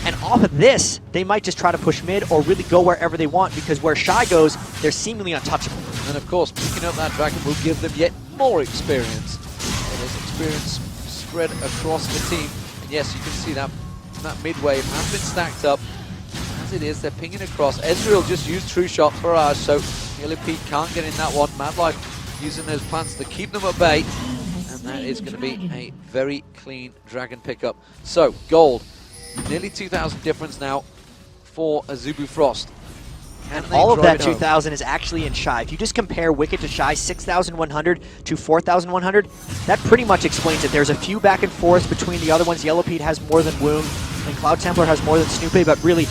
And off of this, they might just try to push mid or really go wherever they want, because where Shy goes, they're seemingly untouchable. And of course, picking up that Dragon will give them yet more experience. So there's experience spread across the team. And yes, you can see that mid wave has been stacked up. As it is, they're pinging across. Ezreal just used True Shot for Barrage, so Yellow Pete can't get in that one. MadLife using those plants to keep them at bay. And that is going to be a very clean Dragon pickup. So, gold. Nearly 2,000 difference now for Azubu Frost. And all of that 2,000 is actually in Shy. If you just compare Wicked to Shy, 6,100 to 4,100, that pretty much explains it. There's a few back and forth between the other ones. Yellow Pete has more than Woong, and Cloud Templar has more than Snoopeh, but really,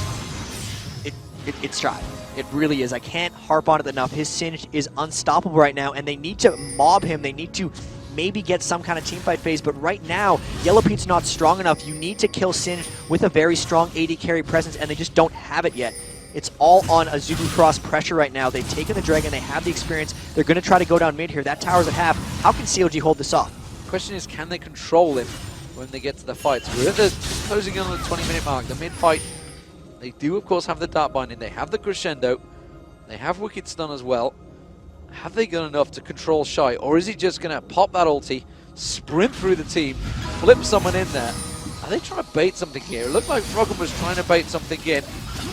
it's Shy. It really is. I can't harp on it enough. His Singed is unstoppable right now, and they need to mob him. They need to maybe get some kind of teamfight phase, but right now, Yellow Pete's not strong enough. You need to kill Singed with a very strong AD carry presence, and they just don't have it yet. It's all on Azubu Frost pressure right now. They've taken the Dragon, they have the experience. They're going to try to go down mid here. That tower's at half. How can CLG hold this off? The question is, can they control him when they get to the fights? We're at the closing in on the 20-minute mark. The mid-fight, they do, of course, have the Dark Binding. They have the Crescendo. They have Wicked Stun as well. Have they got enough to control Shy? Or is he just going to pop that ulti, sprint through the team, flip someone in there? Are they trying to bait something here? It looked like Froggen was trying to bait something in.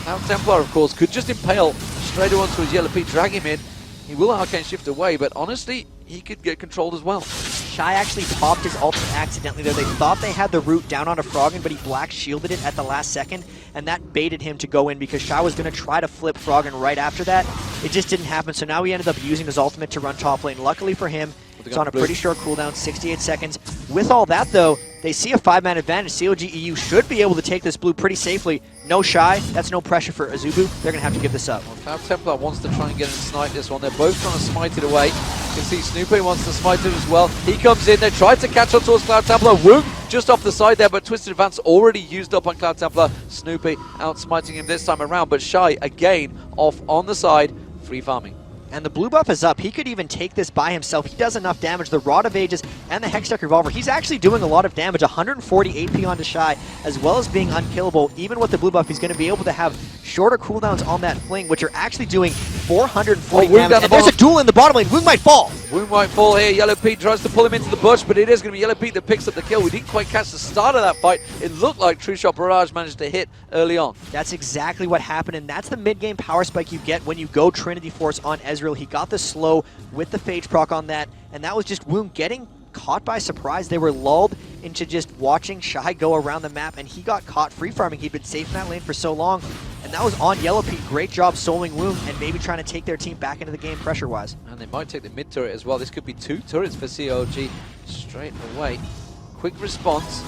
Now Templar, of course, could just impale straight onto his Yellow Pete, drag him in. He will Arcane Shift away, but honestly, he could get controlled as well. Shy actually popped his ultimate accidentally there. They thought they had the root down onto Froggen, but he black shielded it at the last second, and that baited him to go in because Shy was going to try to flip Froggen right after that. It just didn't happen, so now he ended up using his ultimate to run top lane. Luckily for him, it's on a pretty short cooldown, 68 seconds. With all that, though, they see a 5-man advantage. CLG.EU should be able to take this blue pretty safely. No Shy, that's no pressure for Azubu. They're going to have to give this up. Well, Cloud Templar wants to try and get and snipe this one. They're both trying to smite it away. You can see Snoopeh wants to smite it as well. He comes in, they try to catch on towards Cloud Templar. Woong just off the side there, but Twisted Advance already used up on Cloud Templar. Snoopeh outsmiting him this time around, but Shy again off on the side, free farming. And the blue buff is up. He could even take this by himself. He does enough damage. The Rod of Ages and the Hextech Revolver. He's actually doing a lot of damage. 140 AP onto Shy, as well as being unkillable. Even with the blue buff, he's going to be able to have shorter cooldowns on that fling, which are actually doing 440 damage. And there's a duel in the bottom lane. Woong might fall. Woong might fall here. Yellow Pete tries to pull him into the bush, but it is going to be Yellow Pete that picks up the kill. We didn't quite catch the start of that fight. It looked like True Shot Barrage managed to hit early on. That's exactly what happened, and that's the mid-game power spike you get when you go Trinity Force on Ezreal. He got the slow with the Phage proc on that, and that was just Woong getting caught by surprise. They were lulled into just watching Shy go around the map, and he got caught free farming. He'd been safe in that lane for so long, and that was on Yellow Pete. Great job soloing Woong and maybe trying to take their team back into the game pressure-wise. And they might take the mid turret as well. This could be 2 turrets for CLG straight away. Quick response.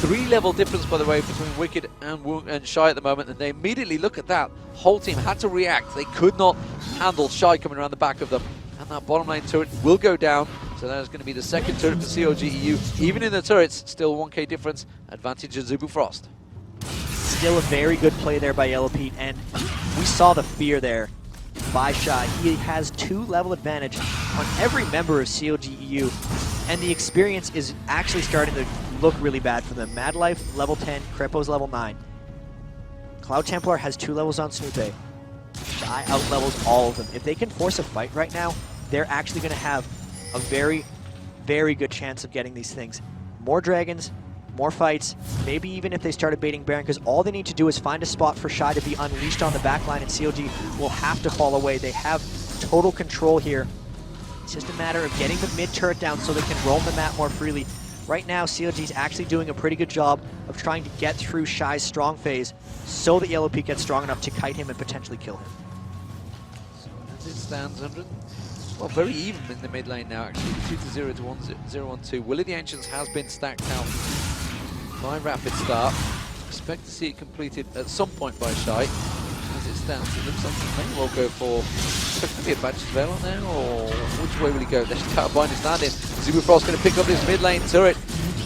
3-level difference, by the way, between Wicked and Woong and Shy at the moment, and they immediately look at that. Whole team had to react. They could not handle Shy coming around the back of them. And that bottom lane turret will go down, so that is going to be the second turret for CLG.EU. Even in the turrets, still 1k difference. Advantage Azubu Frost. Still a very good play there by Yellow Pete, and we saw the fear there by Shy. He has 2-level advantage on every member of CLG.EU, and the experience is actually starting to look really bad for them. MadLife, level 10, Crepo's level 9. Cloud Templar has 2 levels on Snoopeh. Shy outlevels all of them. If they can force a fight right now, they're actually going to have a very, very good chance of getting these things. More dragons, more fights, maybe even if they started baiting Baron, because all they need to do is find a spot for Shy to be unleashed on the backline, and CLG will have to fall away. They have total control here. It's just a matter of getting the mid turret down so they can roam the map more freely. Right now, CLG is actually doing a pretty good job of trying to get through Shy's strong phase so that Yellow Pete gets strong enough to kite him and potentially kill him. So as it stands, 100. Well, very even in the mid lane now, actually. 2-0 to 1-0-1-2. Willie the Ancients has been stacked out by Rapid Start. Expect to see it completed at some point by Shy. As it stands, it looks like he may well go for... So it's going to be a Badger's Veil on there, or which way will he go? There's Carbine is landing. Azubu Frost going to pick up this mid lane turret.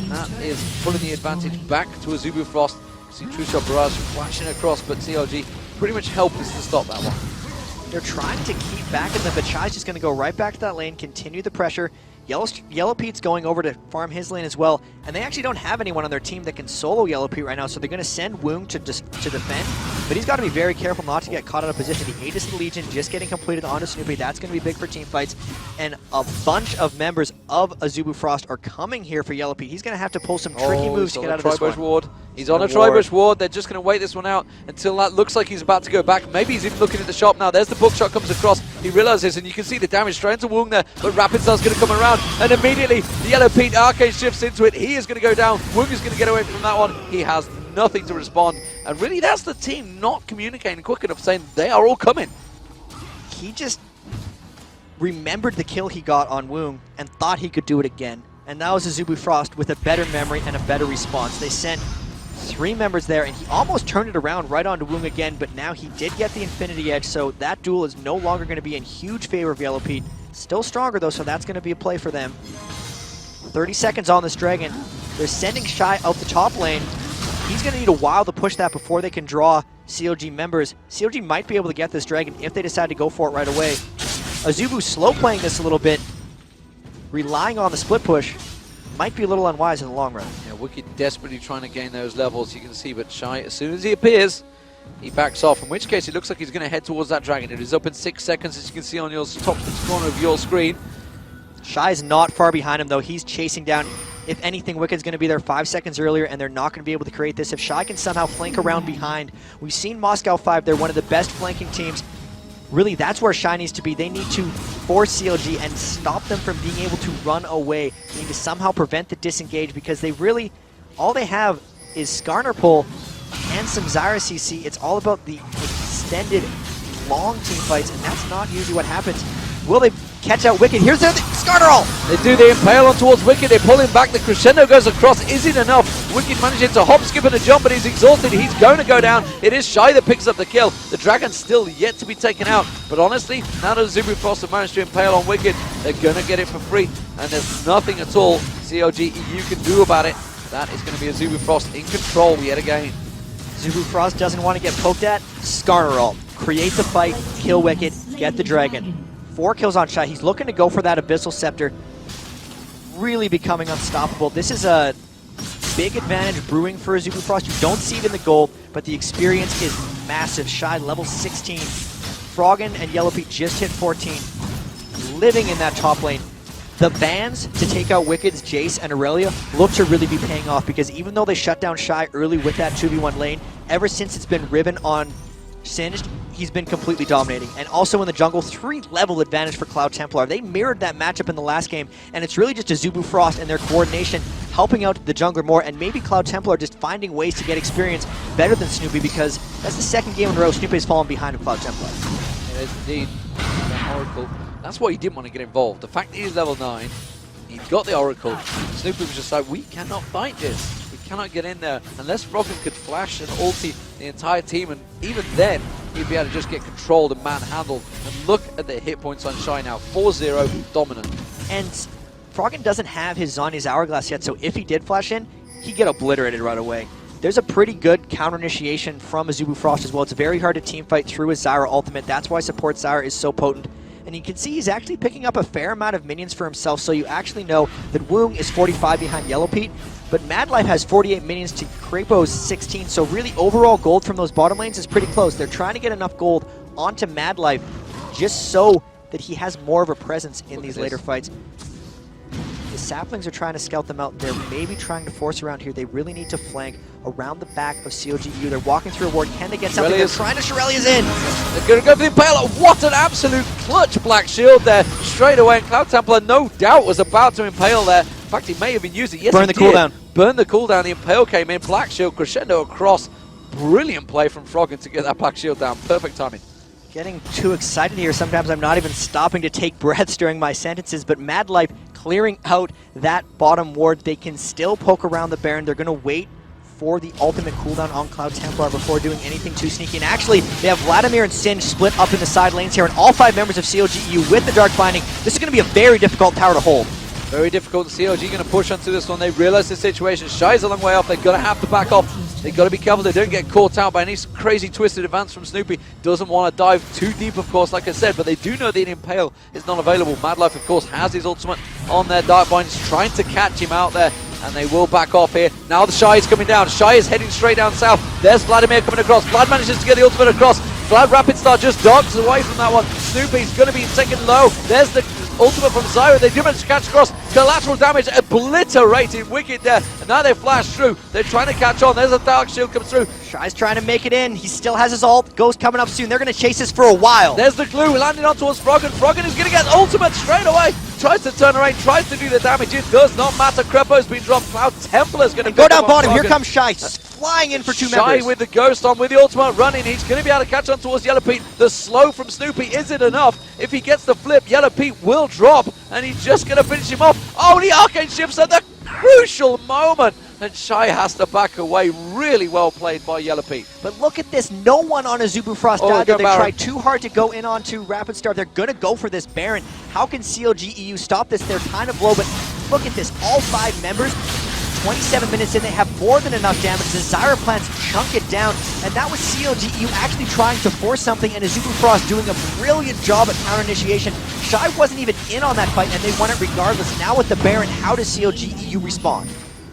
That is pulling the advantage back to Azubu Frost. See True Shot Barrage flashing across, but CLG pretty much helpless to stop that one. They're trying to keep back at them, but Shy's just going to go right back to that lane, continue the pressure. Yellow Pete's going over to farm his lane as well, and they actually don't have anyone on their team that can solo Yellow Pete right now, so they're going to send Woong to defend, but he's got to be very careful not to get caught out of position. The Aegis of the Legion just getting completed onto Snoopeh. That's going to be big for team fights, and a bunch of members of Azubu Frost are coming here for Yellow Pete. He's going to have to pull some tricky moves to get out of this one. Ward. He's on a Tribush Ward. They're just going to wait this one out until that looks like he's about to go back. Maybe he's even looking at the shop now. There's the bookshot comes across. He realizes, and you can see the damage straight into Woong there, but Rapid Star's going to come around, and immediately the Yellow Pete Arcade shifts into it. He is going to go down. Woong is going to get away from that one. He has nothing to respond, and really that's the team not communicating quick enough, saying they are all coming. He just remembered the kill he got on Woong and thought he could do it again, and that was Azubu Frost with a better memory and a better response. They sent 3 members there, and he almost turned it around right onto Woong again, but now he did get the Infinity Edge, so that duel is no longer going to be in huge favor of Yellow Pete. Still stronger though, so that's going to be a play for them. 30 seconds on this Dragon. They're sending Shy out the top lane. He's going to need a while to push that before they can draw CLG members. CLG might be able to get this Dragon if they decide to go for it right away. Azubu slow playing this a little bit, relying on the split push. Might be a little unwise in the long run. Yeah, Wicked desperately trying to gain those levels, you can see, but Shy, as soon as he appears, he backs off, in which case it looks like he's going to head towards that Dragon. It is up in 6 seconds, as you can see on your top corner of your screen. Shy's not far behind him, though. He's chasing down. If anything, Wicked's going to be there 5 seconds earlier, and they're not going to be able to create this. If Shy can somehow flank around behind, we've seen Moscow 5, they're one of the best flanking teams. Really, that's where Shy needs to be. They need to force CLG and stop them from being able to run away. They need to somehow prevent the disengage, because they really, all they have is Skarner Pull and some Zyra CC. It's all about the extended, long team fights, and that's not usually what happens. Will they catch out Wicked? Here's the Skarner Ult! They do the impale on towards Wicked, they pull him back, the crescendo goes across. Is it enough? Wicked managing to hop, skip and a jump, but he's exhausted, he's going to go down. It is Shy that picks up the kill. The Dragon's still yet to be taken out, but honestly, now that Azubu Frost have managed to impale on Wicked, they're going to get it for free, and there's nothing at all CLG.EU can do about it. That is going to be Azubu Frost in control yet again. Azubu Frost doesn't want to get poked at. Skarner ult. Create the fight, kill Wicked, get the dragon. 4 kills on Shy. He's looking to go for that Abyssal Scepter. Really becoming unstoppable. This is a big advantage brewing for Azubu Frost. You don't see it in the gold, but the experience is massive. Shy level 16. Froggen and Yellow Pete just hit 14. Living in that top lane. The bans to take out Wicked's Jace and Aurelia look to really be paying off, because even though they shut down Shy early with that 2v1 lane, ever since it's been Riven on Singed, he's been completely dominating. And also in the jungle, 3-level advantage for Cloud Templar. They mirrored that matchup in the last game, and it's really just Azubu Frost and their coordination helping out the jungler more, and maybe Cloud Templar just finding ways to get experience better than Snoopeh, because that's the second game in a row Snoopeh's fallen behind of Cloud Templar. It is indeed. That Oracle. That's why he didn't want to get involved. The fact that he's level 9, he got the Oracle. Snoopeh was just like, we cannot fight this. We cannot get in there unless Froggen could flash and ulti the entire team, and even then he'd be able to just get controlled and manhandled. And look at the hit points on Shy now, 4-0 dominant. And Froggen doesn't have his Zhonya's Hourglass yet, so if he did flash in, he'd get obliterated right away. There's a pretty good counter initiation from Azubu Frost as well. It's very hard to teamfight through his Zyra ultimate. That's why support Zyra is so potent. And you can see he's actually picking up a fair amount of minions for himself, so you actually know that Woong is 45 behind Yellow Pete, but MadLife has 48 minions to Krapo's 16, so really overall gold from those bottom lanes is pretty close. They're trying to get enough gold onto MadLife just so that he has more of a presence in these later fights. The Saplings are trying to scout them out. They're maybe trying to force around here. They really need to flank around the back of CLG.EU. They're walking through a ward. Can they get something? They're trying to Shirelia's in. They're going to go for the Impale. What an absolute clutch Black Shield there. Straight away, and Cloud Templar no doubt was about to Impale there. In fact, he may have been using it. Yes, Burn the cooldown. Burn the cooldown. The Impale came in. Black Shield crescendo across. Brilliant play from Froggen to get that Black Shield down. Perfect timing. Getting too excited here. Sometimes I'm not even stopping to take breaths during my sentences, but MadLife clearing out that bottom ward. They can still poke around the Baron. They're going to wait for the ultimate cooldown on Cloud Templar before doing anything too sneaky. And actually, they have Vladimir and Singe split up in the side lanes here, and all 5 members of CLG.EU with the Dark Binding. This is going to be a very difficult tower to hold. Very difficult. CLG going to push onto this one. They realize the situation. Shy's a long way off. They're going to have to back off. They've got to be careful they don't get caught out by any crazy twisted advance from Snoopeh. Doesn't want to dive too deep, of course, like I said, but they do know the Impale is not available. MadLife, of course, has his ultimate on their Dark Binds, trying to catch him out there, and they will back off here. Now the Shy is coming down. Shy is heading straight down south. There's Vladimir coming across. Vlad manages to get the ultimate across. Vlad Rapid Star just dodges away from that one. Snoopeh's going to be taken low. There's the ultimate from Zyra. They do manage to catch across. Collateral damage obliterated Wicked there. And now they flash through. They're trying to catch on. There's a Dark Shield comes through. Shy's trying to make it in. He still has his ult. Ghost coming up soon. They're going to chase this for a while. There's the glue landing on towards Froggen. Froggen is going to get ultimate straight away. Tries to turn around, tries to do the damage. It does not matter. Crepo's been dropped. Cloud Templar's going to go down bottom. Here comes Shy, flying in for 2 members. Shy with the Ghost on, with the ultimate running. He's going to be able to catch on towards Yellow Pete. The slow from Snoopeh isn't enough. If he gets the flip, Yellow Pete will drop, and he's just going to finish him off. Oh, the Arcane Shifts at the crucial moment. And Shy has to back away. Really well played by Yellow Pete. But look at this. No one on Azubu Frost died. They tried too hard to go in onto Rapid Star. They're going to go for this Baron. How can CLG.EU stop this? They're kind of low, but look at this. All 5 members, 27 minutes in, they have more than enough damage. The Zyra plants chunk it down, and that was CLG.EU actually trying to force something, and Azubu Frost doing a brilliant job at counter initiation. Shy wasn't even in on that fight, and they won it regardless. Now with the Baron, how does CLG.EU respond?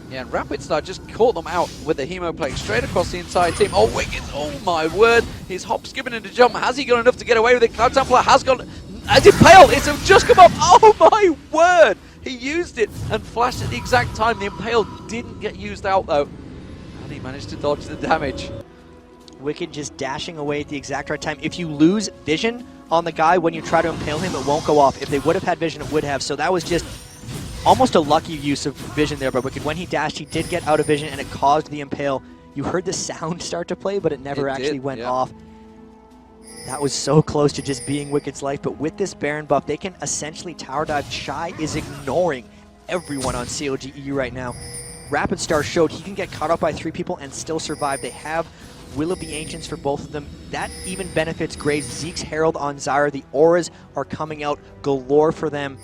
Yeah, and Rapid Star just caught them out with the Hemo playing straight across the entire team. Oh, Wicked, oh my word. He's hop, skipping into jump. Has he got enough to get away with it? Cloud Templar has got... As Impale, it's just come up. Oh my word. He used it and flashed at the exact time. The Impale didn't get used out though. And he managed to dodge the damage. Wicked just dashing away at the exact right time. If you lose vision on the guy when you try to impale him, it won't go off. If they would have had vision, it would have. So that was just almost a lucky use of vision there by Wicked. When he dashed, he did get out of vision, and it caused the Impale. You heard the sound start to play, but it never actually went off. That was so close to just being Wicked's life, but with this Baron buff, they can essentially tower dive. Shy is ignoring everyone on CLG.EU right now. Rapid Star showed he can get caught up by 3 people and still survive. They have Will of the Ancients for both of them. That even benefits Graves. Zeke's Herald on Zyra. The auras are coming out galore for them.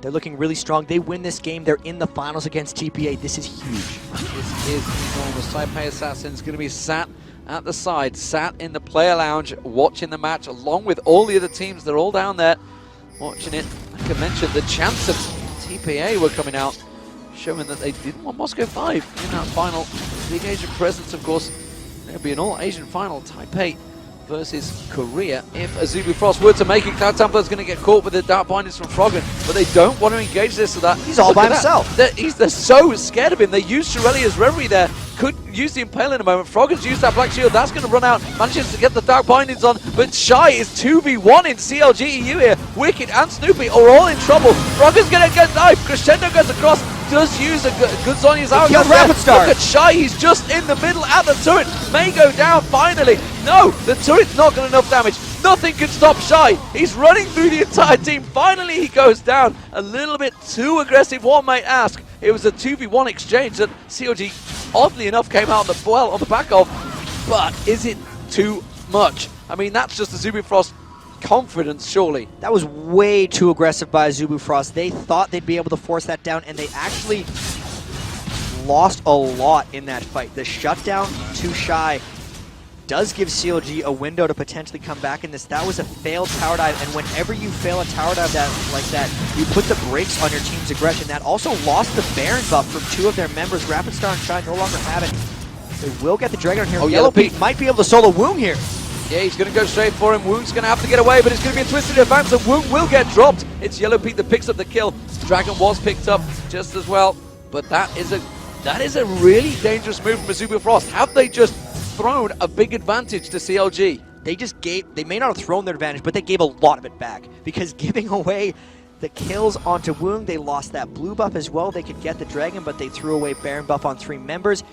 They're looking really strong. They win this game. They're in the finals against TPA. This is huge. This is enormous. Taipei Assassin's going to be sat at the side, sat in the player lounge, watching the match along with all the other teams. They're all down there watching it. Like I mentioned, the chance of TPA were coming out, showing that they didn't want Moscow 5 in that final. Big Asian presence, of course. There'll be an all-Asian final, Taipei versus Korea. If Azubu Frost were to make it, Cloud Templar's going to get caught with the Dark Bindings from Froggen, but they don't want to engage this, so that he's all by himself. They're so scared of him. They used Shirelli's Reverie there. Could use the Impale in a moment. Froggen's used that Black Shield. That's going to run out. Manages to get the Dark Bindings on, but Shy is 2v1 in CLG.EU here. Wicked and Snoopeh are all in trouble. Froggen's going to get knifed. Crescendo goes across. Does use a good Zonya's Hourglass. Rapid Star. Look at Shy, he's just in the middle at the turret. May go down finally. No, the turret's not got enough damage. Nothing can stop Shy. He's running through the entire team. Finally, he goes down. A little bit too aggressive, one might ask. It was a 2v1 exchange that CLG, oddly enough, came out on the back of. But is it too much? I mean, that's just Azubu Frost confidence, surely. That was way too aggressive by Azubu Frost. They thought they'd be able to force that down, and they actually lost a lot in that fight. The shutdown to Shy does give CLG a window to potentially come back in this. That was a failed tower dive, and whenever you fail a tower dive like that, you put the brakes on your team's aggression. That also lost the Baron buff from two of their members. Rapid Star and Shy no longer have it. They will get the Dragon here. Oh, Yellow Pete might be able to solo Woong here. Yeah, he's going to go straight for him. Woong's going to have to get away, but it's going to be a twisted advance, and Woong will get dropped. It's Yellow Pete that picks up the kill. Dragon was picked up just as well, but that is a really dangerous move from Azubu Frost. Have they just thrown a big advantage to CLG? They may not have thrown their advantage, but they gave a lot of it back, because giving away the kills onto Woong, they lost that blue buff as well. They could get the Dragon, but they threw away Baron buff on 3 members.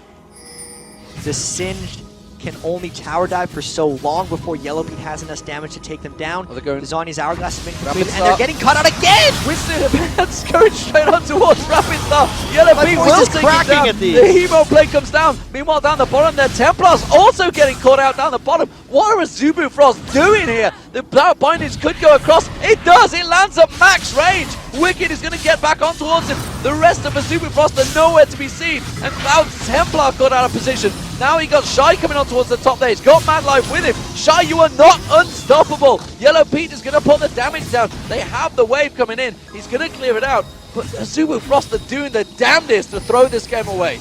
The Singed can only tower dive for so long before Yellow Pete has enough damage to take them down. The Zonya's Hourglass has been completed, and they're getting cut out again! Twisted advance going straight on towards Rapid Star. Yellow Pete will take it down. At the Hemo plate comes down. Meanwhile, down the bottom, their Templars also getting caught out down the bottom. What are Azubu Frost doing here? The Dark Bindings could go across. It does. It lands at max range. Wicked is going to get back on towards him. The rest of Azubu Frost are nowhere to be seen. And Cloud's Templar got out of position. Now he got Shy coming on towards the top there. He's got MadLife with him. Shy, you are not unstoppable. Yellow Pete is going to put the damage down. They have the wave coming in. He's going to clear it out. But Azubu Frost are doing the damnedest to throw this game away.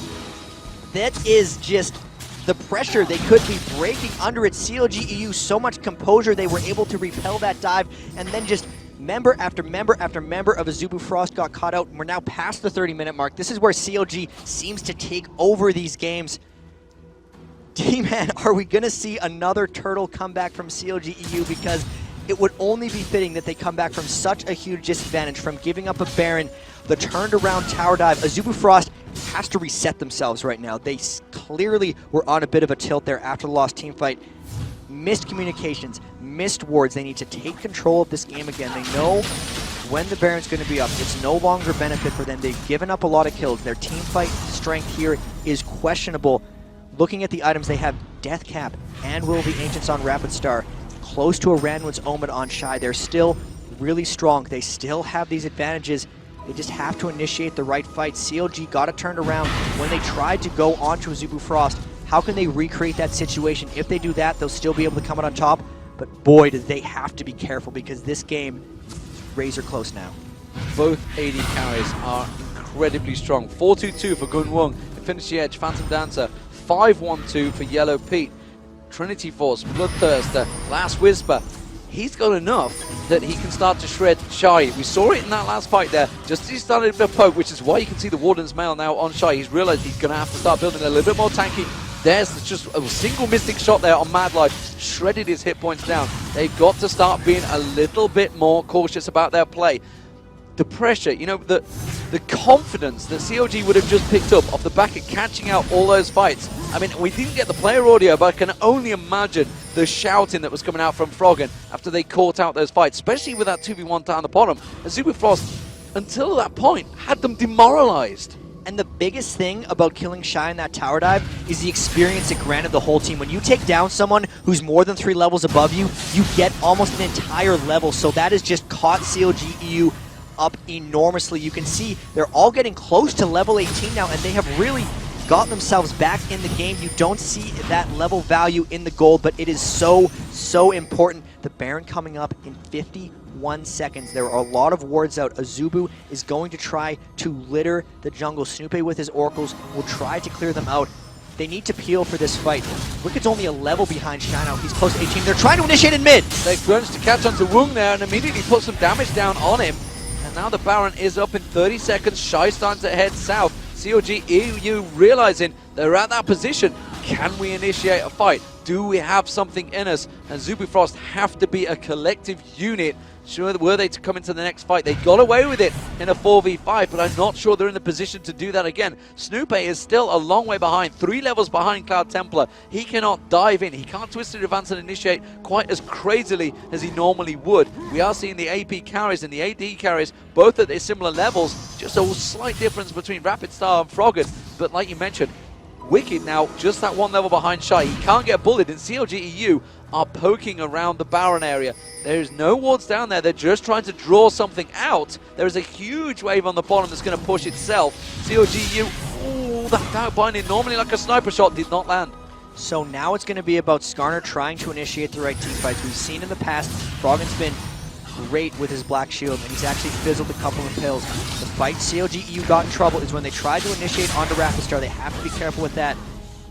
That is just the pressure they could be breaking under it. CLG.EU, so much composure. They were able to repel that dive, and then just member after member after member of Azubu Frost got caught out. We're now past the 30-minute mark. This is where CLG seems to take over these games. D-Man, are we going to see another turtle comeback from CLG.EU? Because it would only be fitting that they come back from such a huge disadvantage, from giving up a Baron, the turned around tower dive. Azubu Frost has to reset themselves right now. They clearly were on a bit of a tilt there after the lost team fight. Missed communications, missed wards. They need to take control of this game again. They know when the Baron's going to be up. It's no longer benefit for them. They've given up a lot of kills. Their team fight strength here is questionable. Looking at the items, they have Death Cap and Will of the Ancients on Rapid Star. Close to a Randuin's Omen on Shy. They're still really strong. They still have these advantages. They just have to initiate the right fight. CLG got it turned around when they tried to go onto Azubu Frost. How can they recreate that situation? If they do that, they'll still be able to come out on top. But boy, do they have to be careful, because this game is razor close now. Both AD carries are incredibly strong. 4-2-2 for Gun Wong. Infinity Edge, Phantom Dancer. 5-1-2 for Yellow Pete. Trinity Force, Bloodthirster, Last Whisper. He's got enough that he can start to shred Shy. We saw it in that last fight there, just as he started to poke, which is why you can see the Warden's Mail now on Shy. He's realized he's going to have to start building a little bit more tanky. There's just a single Mystic shot there on MadLife, shredded his hit points down. They've got to start being a little bit more cautious about their play. The pressure, you know, the confidence that CLG would have just picked up off the back of catching out all those fights. I mean, we didn't get the player audio, but I can only imagine the shouting that was coming out from Froggen after they caught out those fights, especially with that 2v1 down the bottom. Azubu Frost, until that point, had them demoralized. And the biggest thing about killing Shy in that tower dive is the experience it granted the whole team. When you take down someone who's more than 3 levels above you, you get almost an entire level. So that has just caught CLG.EU up enormously. You can see they're all getting close to level 18 now, and they have really got themselves back in the game. You don't see that level value in the gold, but it is so, so important. The Baron coming up in 51 seconds. There are a lot of wards out. Azubu is going to try to litter the jungle. Snoopeh with his oracles will try to clear them out. They need to peel for this fight. Wicked's only a level behind Shy now. He's close to 18. They're trying to initiate in mid. They've managed to catch onto Woong there and immediately put some damage down on him. And now the Baron is up in 30 seconds. Shy starting to head south. CLG.EU realizing they're at that position. Can we initiate a fight? Do we have something in us? And Zubifrost have to be a collective unit. Sure, were they to come into the next fight? They got away with it in a 4v5, but I'm not sure they're in the position to do that again. Snoopeh is still a long way behind, 3 levels behind Cloud Templar. He cannot dive in. He can't Twisted Advance and initiate quite as crazily as he normally would. We are seeing the AP carries and the AD carries both at their similar levels, just a slight difference between Rapid Star and Froggen. But like you mentioned, Wicked now just that 1 level behind Shy. He can't get bullied, and CLG.EU are poking around the Baron area. There is no wards down there. They're just trying to draw something out. There is a huge wave on the bottom that's going to push itself. CLG.EU, ooh, that out binding normally like a sniper shot did not land. So now it's going to be about Skarner trying to initiate the right team fights. We've seen in the past, Froggen's been great with his Black Shield, and he's actually fizzled a couple of pills. The fight CLG.EU got in trouble is when they tried to initiate onto Rapid Star. They have to be careful with that.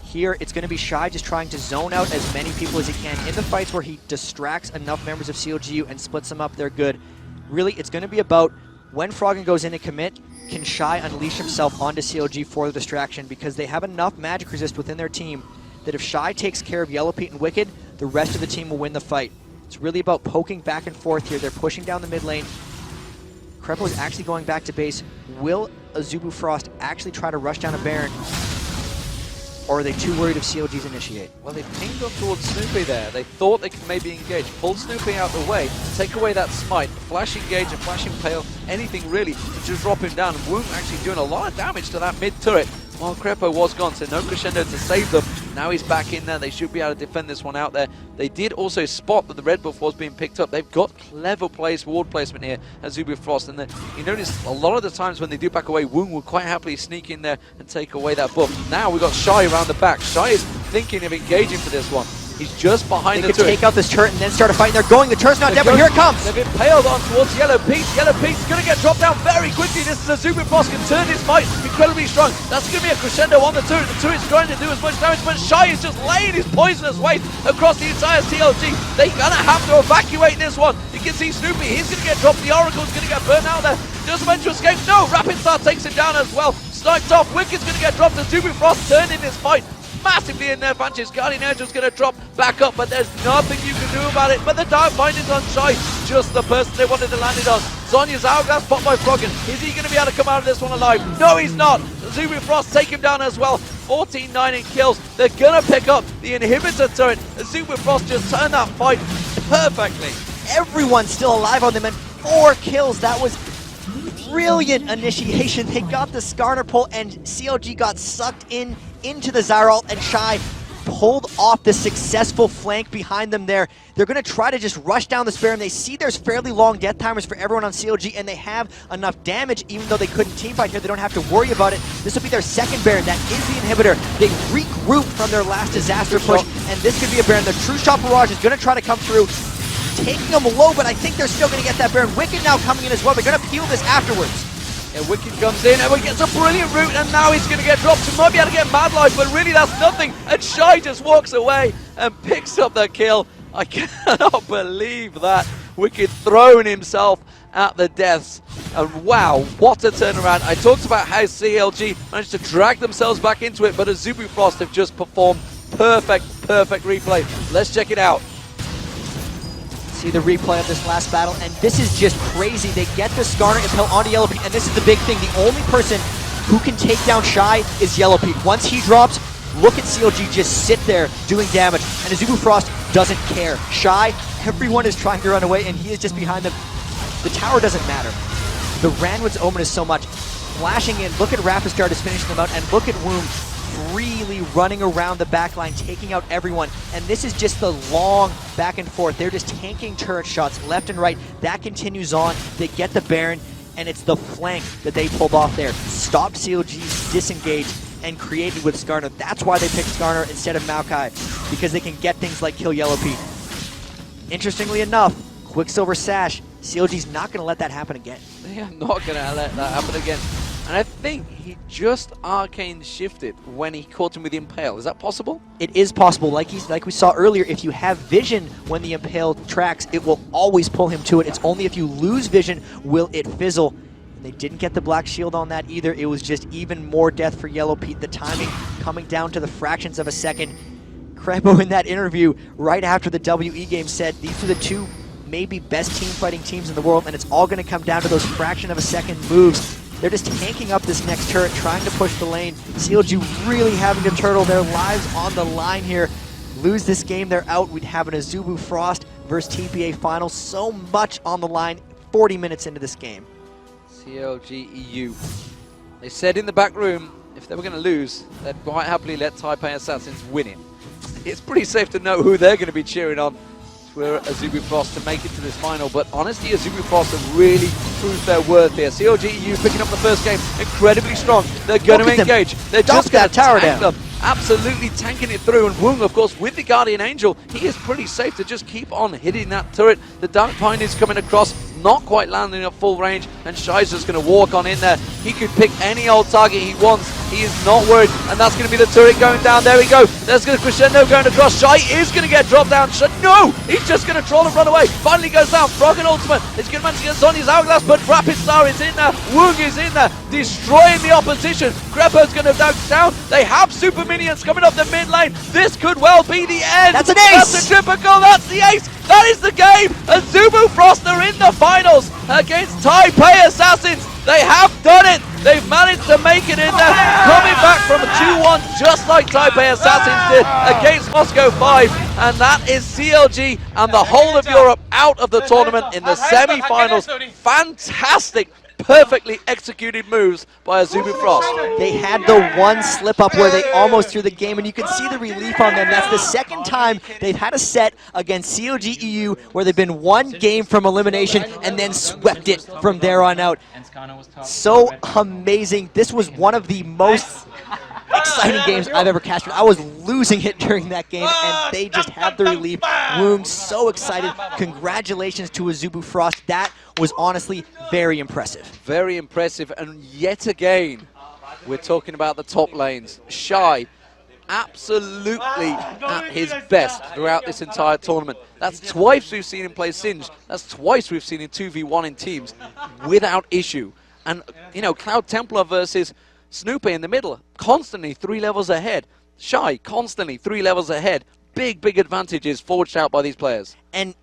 Here, it's going to be Shy just trying to zone out as many people as he can. In the fights where he distracts enough members of CLG.EU and splits them up, they're good. Really, it's going to be about when Froggen goes in and commit, can Shy unleash himself onto CLG for the distraction, because they have enough magic resist within their team that if Shy takes care of Yellow Pete and Wicked, the rest of the team will win the fight. It's really about poking back and forth here. They're pushing down the mid lane. Krepo is actually going back to base. Will Azubu Frost actually try to rush down a Baron? Or are they too worried if CLG's initiate? Well, they pinged up towards Snoopeh there. They thought they could maybe engage. Pull Snoopeh out the way, take away that smite, flash engage and flash impale, anything really, to just drop him down. And Woong actually doing a lot of damage to that mid turret while Krepo was gone, so no Crescendo to save them. Now he's back in there. They should be able to defend this one out there. They did also spot that the red buff was being picked up. They've got clever ward placement here at Azubu Frost. And you notice a lot of the times when they do back away, Woong will quite happily sneak in there and take away that buff. Now we've got Shy around the back. Shy is thinking of engaging for this one. He's just behind the turret. They could take out this turret and then start a fight. And they're going. The turret's not dead, but here it comes. They've impaled on towards Yellow Pete. Yellow Pete's going to get dropped down very quickly. This is Azubu Frost can turn his fight incredibly strong. That's going to be a crescendo on the turret. The turret's trying to do as much damage, but Shy is just laying his poisonous weight across the entire CLG. They're going to have to evacuate this one. You can see Snoopeh. He's going to get dropped. The Oracle's going to get burnt out there. Just meant to escape. No, Rapid Star takes him down as well. Sniped off. Wicked's going to get dropped. Azubu Frost turning this fight massively in their advantage. Guardian Angel's going to drop back up, but there's nothing you can do about it. But the Dark Binding's on Shy, just the person they wanted to land it on. Zonya's hourglass popped by Froggen. Is he going to be able to come out of this one alive? No, he's not. Azubu Frost take him down as well. 14-9 in kills. They're going to pick up the inhibitor turret. Azubu Frost just turned that fight perfectly. Everyone's still alive on them, and 4 kills. That was brilliant initiation. They got the Skarner pull, and CLG got sucked into the Zyralt, and Shy pulled off the successful flank behind them there. They're going to try to just rush down the spare, and they see there's fairly long death timers for everyone on CLG, and they have enough damage. Even though they couldn't teamfight here, they don't have to worry about it. This will be their second Baron. That is the inhibitor. They regroup from their last disaster push, and this could be a Baron. The True Shot Barrage is going to try to come through, taking them low, but I think they're still going to get that Baron. Wicked now coming in as well. They're going to peel this afterwards. And Wicked comes in, and gets a brilliant route, and now he's going to get dropped. He might be able to get MadLife, but really that's nothing. And Shy just walks away and picks up the kill. I cannot believe that. Wicked throwing himself at the deaths. And wow, what a turnaround. I talked about how CLG managed to drag themselves back into it, but Azubu Frost have just performed perfect replay. Let's check it out. See the replay of this last battle, and this is just crazy. They get the Skarner impel onto Yellow Pete, and this is the big thing. The only person who can take down Shy is Yellow Pete. Once he drops, look at CLG just sit there doing damage, and Azubu Frost doesn't care. Shy, everyone is trying to run away, and he is just behind them. The tower doesn't matter. The Ranwood's Omen is so much. Flashing in, look at Rapistar just finishing them out, and look at Woong really running around the backline, taking out everyone. And this is just the long back and forth. They're just tanking turret shots left and right. That continues on. They get the Baron. and it's the flank that they pulled off there. Stopped CLG's disengage and created with Skarner. That's why they picked Skarner instead of Maokai, because they can get things like kill Yellow Pete. Interestingly enough, Quicksilver Sash, CLG's not going to let that happen again. They are not going to let that happen again. And I think he just arcane shifted when he caught him with the Impale. Is that possible? It is possible. Like we saw earlier, if you have vision when the Impale tracks, it will always pull him to it. It's only if you lose vision will it fizzle. They didn't get the Black Shield on that either. It was just even more death for Yellow Pete. The timing coming down to the fractions of a second. Krebo in that interview right after the WE game said these are the two maybe best team fighting teams in the world, and it's all going to come down to those fraction of a second moves. They're just tanking up this next turret, trying to push the lane. CLG really having to turtle their lives on the line here. Lose this game, they're out. We'd have an Azubu Frost versus TPA final. So much on the line 40 minutes into this game. CLG.EU. They said in the back room, if they were going to lose, they'd quite happily let Taipei Assassins win it. It's pretty safe to know who they're going to be cheering on for Azubu Frost to make it to this final, but honestly, Azubu Frost have really proved their worth here. CLG.EU picking up the first game, incredibly strong. They're going to engage. They're just going to tower tank down. them. Absolutely tanking it through, and Woong, of course, with the Guardian Angel, he is pretty safe to just keep on hitting that turret. The Dark Pine is coming across, not quite landing at full range, and Shai's just going to walk on in there. He could pick any old target he wants. He is not worried, and that's going to be the turret going down. There we go. There's going to Crescendo going across. Shai is going to get dropped down. No! He's just going to troll and run away. Finally goes down. Froggen ultimate. He's going to manage to get Sonya's Hourglass, but Rapid Star is in there. Woong is in there, destroying the opposition. Krepo's going to dunk down. They have super minions coming up the mid lane. This could well be the end. That's an ace! That's a typical. That's the ace. That is the game. Azubu Frost are in the finals against Taipei Assassins. They have done it. They've managed to make it in there, coming back from a 2-1 just like Taipei Assassins did against Moscow 5. And that is CLG and the whole of Europe out of the tournament in the semi-finals. Fantastic, perfectly executed moves by Azubu Frost. They had the one slip up where they almost threw the game, and you can see the relief on them. That's the second time they've had a set against CLG.EU where they've been one game from elimination and then swept it from there on out. So amazing. This was one of the most exciting games I've ever casted. I was losing it during that game, and they just had the relief. Woong so excited. Congratulations to Azubu Frost. That was honestly very impressive. Very impressive, and yet again, we're talking about the top lanes. Shai, absolutely at his best throughout this entire tournament. That's twice we've seen him play Singed. That's twice we've seen him 2v1 in teams without issue. And, you know, Cloud Templar versus Snoopeh in the middle, constantly 3 levels ahead. Shai, constantly 3 levels ahead. Big, big advantages forged out by these players. And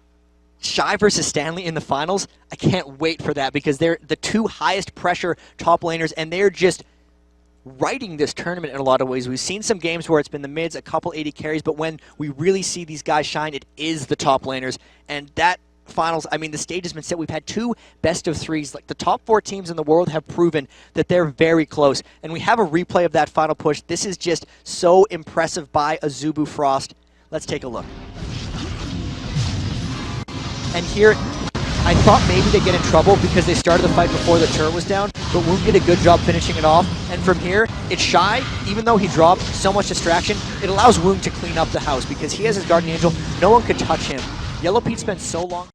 Shai versus Stanley in the finals, I can't wait for that because they're the two highest pressure top laners, and they're just writing this tournament in a lot of ways. We've seen some games where it's been the mids, a couple 80 carries, but when we really see these guys shine, it is the top laners. And that finals, I mean, the stage has been set. We've had 2 best of 3s. Like, the top 4 teams in the world have proven that they're very close. And we have a replay of that final push. This is just so impressive by Azubu Frost. Let's take a look. And here, I thought maybe they'd get in trouble because they started the fight before the turret was down, but Woong did a good job finishing it off. And from here, it's Shai. Even though he dropped so much distraction, it allows Woong to clean up the house because he has his Guardian Angel. No one could touch him. Yellow Pete spent so long